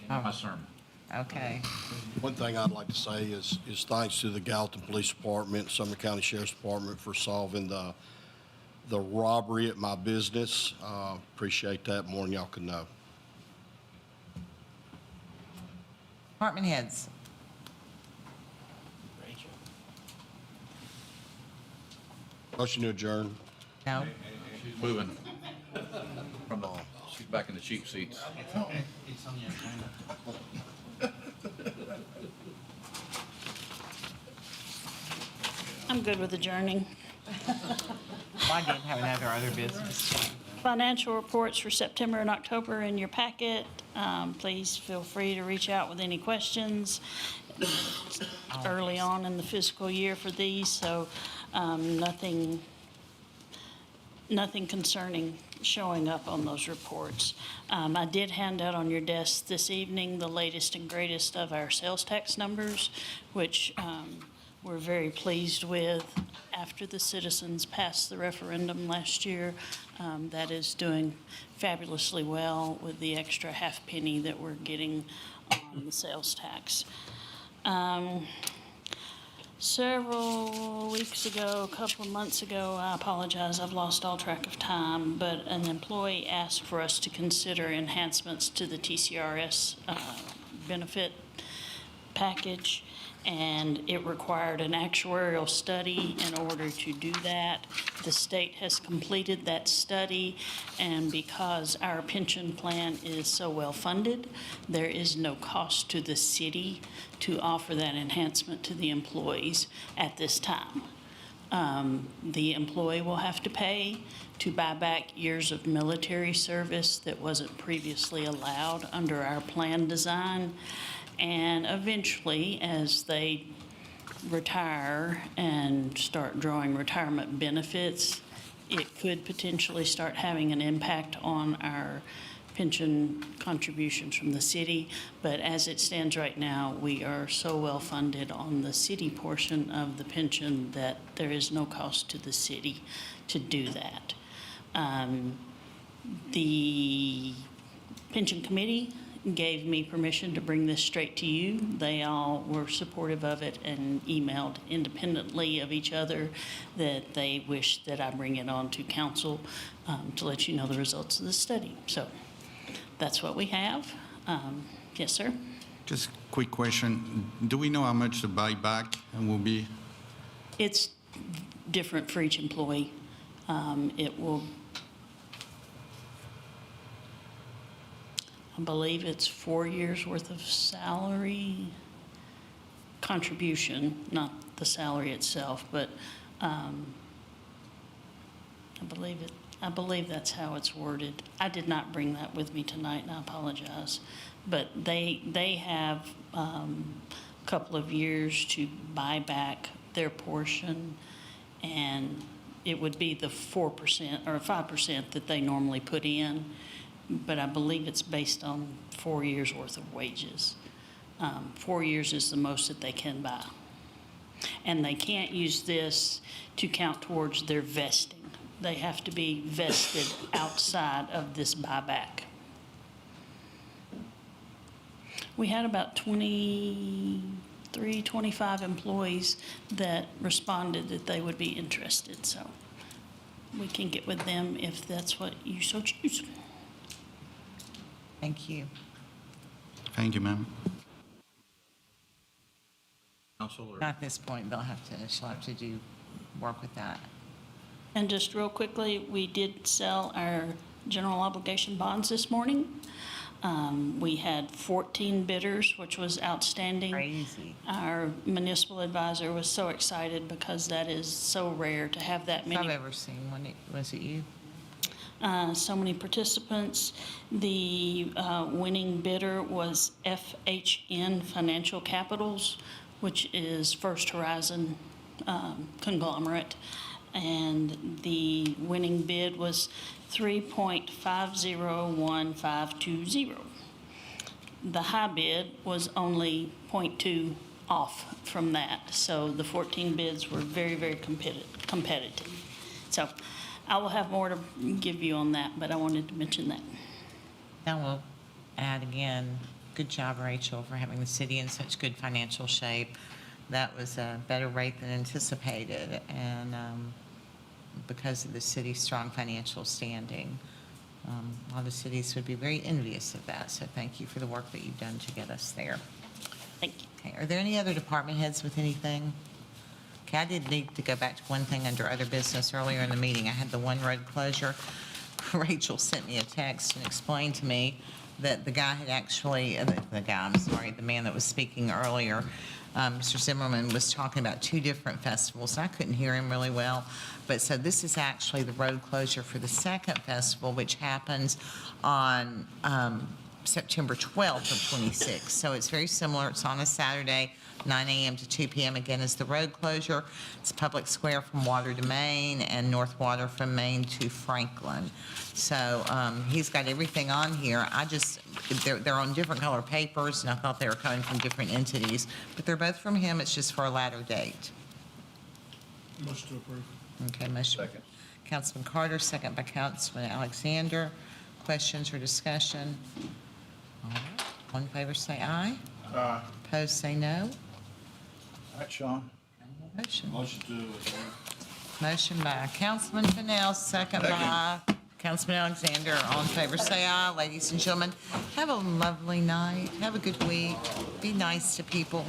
My sermon. Okay. One thing I'd like to say is thanks to the Gallatin Police Department, Sumner County Sheriff's Department for solving the robbery at my business. Appreciate that more than y'all can know. Department heads. Motion to adjourn. No? She's moving from the, she's back in the cheap seats. I'm good with adjourning. Well, I didn't have other business. Financial reports for September and October in your packet. Please feel free to reach out with any questions. It's early on in the fiscal year for these, so nothing concerning showing up on those reports. I did hand out on your desk this evening the latest and greatest of our sales tax numbers, which we're very pleased with. After the citizens passed the referendum last year, that is doing fabulously well with the extra half penny that we're getting on the sales tax. Several weeks ago, a couple of months ago, I apologize, I've lost all track of time, but an employee asked for us to consider enhancements to the TCRS benefit package, and it required an actuarial study in order to do that. The state has completed that study, and because our pension plan is so well-funded, there is no cost to the city to offer that enhancement to the employees at this time. The employee will have to pay to buy back years of military service that wasn't previously allowed under our plan design. And eventually, as they retire and start drawing retirement benefits, it could potentially start having an impact on our pension contributions from the city. But as it stands right now, we are so well funded on the city portion of the pension that there is no cost to the city to do that. The pension committee gave me permission to bring this straight to you. They all were supportive of it and emailed independently of each other that they wish that I bring it on to council to let you know the results of the study. So that's what we have. Yes, sir? Just quick question. Do we know how much the buyback will be? It's different for each employee. It will, I believe it's 4 years' worth of salary contribution, not the salary itself, but I believe that's how it's worded. I did not bring that with me tonight, and I apologize. But they have a couple of years to buy back their portion, and it would be the 4% or 5% that they normally put in, but I believe it's based on 4 years' worth of wages. 4 years is the most that they can buy. And they can't use this to count towards their vesting. They have to be vested outside of this buyback. We had about 23, 25 employees that responded that they would be interested, so we can get with them if that's what you so choose. Thank you. Thank you, ma'am. At this point, she'll have to work with that. And just real quickly, we did sell our general obligation bonds this morning. We had 14 bidders, which was outstanding. Crazy. Our municipal advisor was so excited because that is so rare to have that many. I've ever seen one. Was it you? So many participants. The winning bidder was FHN Financial Capitals, which is First Horizon conglomerate. And the winning bid was 3.501520. The high bid was only 0.2 off from that. So the 14 bids were very, very competitive. So I will have more to give you on that, but I wanted to mention that. Now we'll add again, good job, Rachel, for having the city in such good financial shape. That was a better rate than anticipated, and because of the city's strong financial standing, a lot of cities would be very envious of that. So thank you for the work that you've done to get us there. Thank you. Okay, are there any other department heads with anything? Okay, I did need to go back to one thing under other business earlier in the meeting. I had the one road closure. Rachel sent me a text and explained to me that the guy had actually, the man that was speaking earlier, Mr. Zimmerman, was talking about two different festivals. I couldn't hear him really well. But so this is actually the road closure for the second festival, which happens on September 12th of 26. So it's very similar. It's on a Saturday, 9 a.m. to 2 p.m. again is the road closure. It's public square from Water to Main and North Water from Main to Franklin. So he's got everything on here. They're on different color papers, and I thought they were coming from different entities, but they're both from him. It's just for a latter date. Motion to approve. Okay, motion. Second. Councilman Carter, second by Councilman Alexander. Questions or discussion? All right. All in favor, say aye. Aye. Opposed, say no. All right, Sean. Motion. Motion to adjourn. Motion by Councilman Fennell, second by Councilman Alexander. All in favor, say aye. Ladies and gentlemen, have a lovely night. Have a good week. Be nice to people.